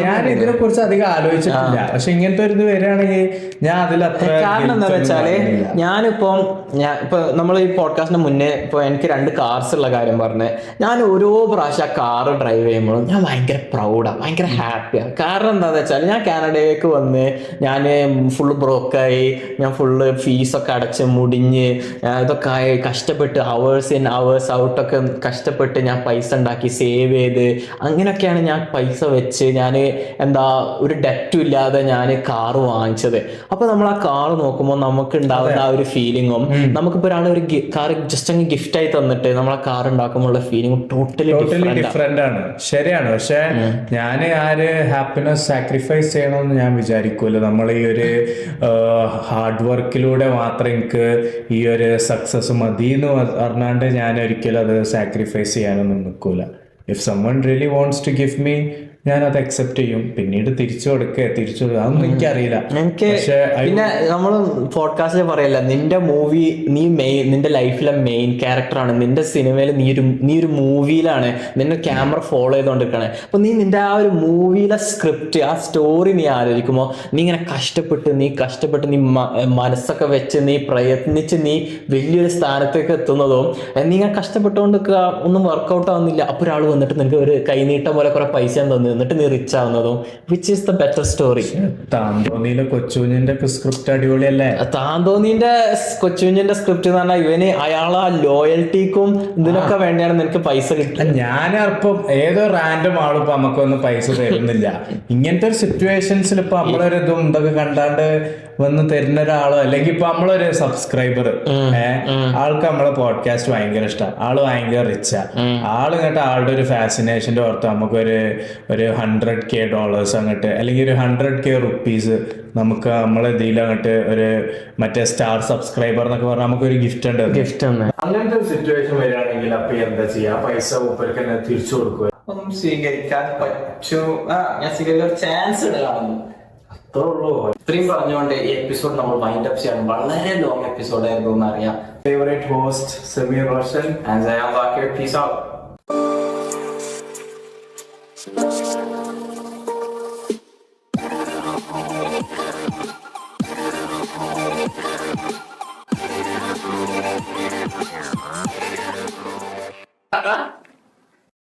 ഞാൻ ഇതിനെ കുറിച്ച് അധികം ആലോചിച്ചിട്ടില്ല, പക്ഷെ ഇങ്ങനത്തെ ഒരു ഇത് വരികയാണെങ്കിൽ ഞാൻ അതിൽ അത്ര. കാരണം എന്താ വെച്ചാല് ഇപ്പൊ നമ്മൾ ഈ പോഡ്കാസ്റ്റിന് മുന്നേ ഇപ്പൊ എനിക്ക് 2 കാർസ് ഉള്ള കാര്യം പറഞ്ഞ്, ഞാൻ ഓരോ പ്രാവശ്യം ആ കാറ് ഡ്രൈവ് ചെയ്യുമ്പോഴും ഞാൻ ഭയങ്കര പ്രൗഡാണ്, ഭയങ്കര ഹാപ്പിയാണ്. കാരണം എന്താണെന്ന് വെച്ചാൽ ഞാൻ കാനഡയിലേക്ക് വന്ന് ഞാൻ ഫുള്ള് ബ്രോക്കായി, ഞാൻ ഫുള്ള് ഫീസൊക്കെ അടച്ച് മുടിഞ്ഞ് ഇതൊക്കെ ആയി കഷ്ടപ്പെട്ട് അവേഴ്സ് ഇൻ അവേഴ്സ് ഔട്ടൊക്കെ കഷ്ടപ്പെട്ട് ഞാൻ പൈസ ഉണ്ടാക്കി സേവ് ചെയ്ത് അങ്ങനെയൊക്കെയാണ് ഞാൻ പൈസ വെച്ച് ഞാൻ ഒരു ഡെറ്റും ഇല്ലാതെ ഞാൻ കാറ് വാങ്ങിച്ചത്. അപ്പൊ നമ്മൾ ആ കാറ് നോക്കുമ്പോൾ നമുക്ക് ഉണ്ടാവുന്ന ആ ഒരു ഫീലിങ്ങും, നമുക്കിപ്പോ ഒരാൾ ഒരു കാർ ജസ്റ്റ് അങ്ങ് ഗിഫ്റ്റ് ആയി തന്നിട്ട് നമ്മൾ ആ കാർ ഉണ്ടാക്കുമ്പോൾ ഫീലിംഗും ടോട്ടലി ഡിഫറെന്റ് ആണ്. ശരിയാണ്. പക്ഷെ ഞാൻ ഹാപ്പിനെസ് സാക്രിഫൈസ് ചെയ്യണമെന്ന് ഞാൻ വിചാരിക്കൂല. നമ്മൾ ഈ ഒരു ഹാർഡ് വർക്കിലൂടെ മാത്രം എനിക്ക് ഈ ഒരു സക്സസ് മതി എന്ന് പറഞ്ഞാണ്ട് ഞാൻ ഒരിക്കലും അത് സാക്രിഫൈസ് ചെയ്യാനൊന്നും നിൽക്കൂല. If someone really wants to give me, ഞാൻ അത് അക്സെപ്റ്റ് ചെയ്യും. പിന്നീട് തിരിച്ചു കൊടുക്കുക അതൊന്നും എനിക്കറിയില്ല. പിന്നെ നമ്മള് പോഡ്കാസ്റ്റിൽ പറയല്ല, നിന്റെ മൂവി നിന്റെ ലൈഫിലെ മെയിൻ ക്യാരക്ടറാണ്. നിന്റെ സിനിമയിൽ നീ ഒരു മൂവിയിലാണ്, നിന്നെ ക്യാമറ ഫോളോ ചെയ്തോണ്ടിരിക്കണേ. അപ്പൊ നിന്റെ ആ ഒരു മൂവിയിലെ സ്ക്രിപ്റ്റ്, ആ സ്റ്റോറി നീ ആലോചിക്കുമ്പോൾ നീ ഇങ്ങനെ കഷ്ടപ്പെട്ട് നീ മനസ്സൊക്കെ വെച്ച് നീ പ്രയത്നിച്ച് നീ വലിയൊരു സ്ഥാനത്തേക്ക് എത്തുന്നതും, നീ ഇങ്ങനെ കഷ്ടപ്പെട്ടുകൊണ്ടിരിക്കുക, ഒന്നും വർക്കൗട്ട് ആവുന്നില്ല, അപ്പൊ ഒരാൾ വന്നിട്ട് നിനക്ക് ഒരു കൈനീട്ടം പോലെ കുറെ പൈസ തന്നു എന്നിട്ട് നീ റിച്ച് ആവുന്നതും, which is the better story. താന്തോന്നിയിലെ കൊച്ചുകുഞ്ഞിന്റെ സ്ക്രിപ്റ്റ് അടിപൊളിയല്ലേ? താന്തോന്നിന്റെ കൊച്ചുകുഞ്ഞിന്റെ സ്ക്രിപ്റ്റ് എന്ന് പറഞ്ഞാൽ ഇവന് അയാളെ ലോയൽറ്റിക്കും ഇതിനൊക്കെ വേണ്ടിയാണ് നിനക്ക് പൈസ കിട്ടുക. ഞാനപ്പം ഏതോ റാൻഡം ആളും ഇപ്പൊ നമുക്കൊന്നും പൈസ തരുന്നില്ല. ഇങ്ങനത്തെ ഒരു സിറ്റുവേഷൻസിൽ ഇപ്പൊ നമ്മളൊരു ഇതും ഇതൊക്കെ കണ്ടാണ്ട് വന്ന് തരുന്ന ഒരാളോ, അല്ലെങ്കിൽ ഇപ്പൊ നമ്മളൊരു സബ്സ്ക്രൈബർ ആൾക്ക് നമ്മളെ പോഡ്കാസ്റ്റ് ഭയങ്കര ഇഷ്ടം, ആള് ഭയങ്കര റിച്ചാ, ആള് ഇങ്ങോട്ട് ആളുടെ ഒരു ഫാസിനേഷന്റെ ഓർത്ത് നമുക്കൊരു $100K അങ്ങോട്ട്, അല്ലെങ്കിൽ ഒരു $100K നമുക്ക് നമ്മളെ ഇതിൽ അങ്ങോട്ട് ഒരു മറ്റേ സ്റ്റാർ സബ്സ്ക്രൈബർ എന്നൊക്കെ പറഞ്ഞാൽ നമുക്കൊരു ഗിഫ്റ്റ് ഉണ്ട്. അങ്ങനത്തെ ഒരു സിറ്റുവേഷൻ വരികയാണെങ്കിൽ അപ്പൊ എന്താ ചെയ്യാ? പൈസ ഉപ്പർക്ക് തന്നെ തിരിച്ചു കൊടുക്കുക? ഒന്നും സ്വീകരിക്കാൻ ഞാൻ സ്വീകരിക്കാൻ ചാൻസ് കാണുന്നു. ഇത്രയും പറഞ്ഞുകൊണ്ട് ഈ എപ്പിസോഡ് നമ്മൾ വൈൻഡ് അപ്പ് ചെയ്യണം. വളരെ ലോങ് എപ്പിസോഡ് ആയിരുന്നു എന്നറിയാം. Favourite host Sameer Roshan and I am Zakir. Peace out.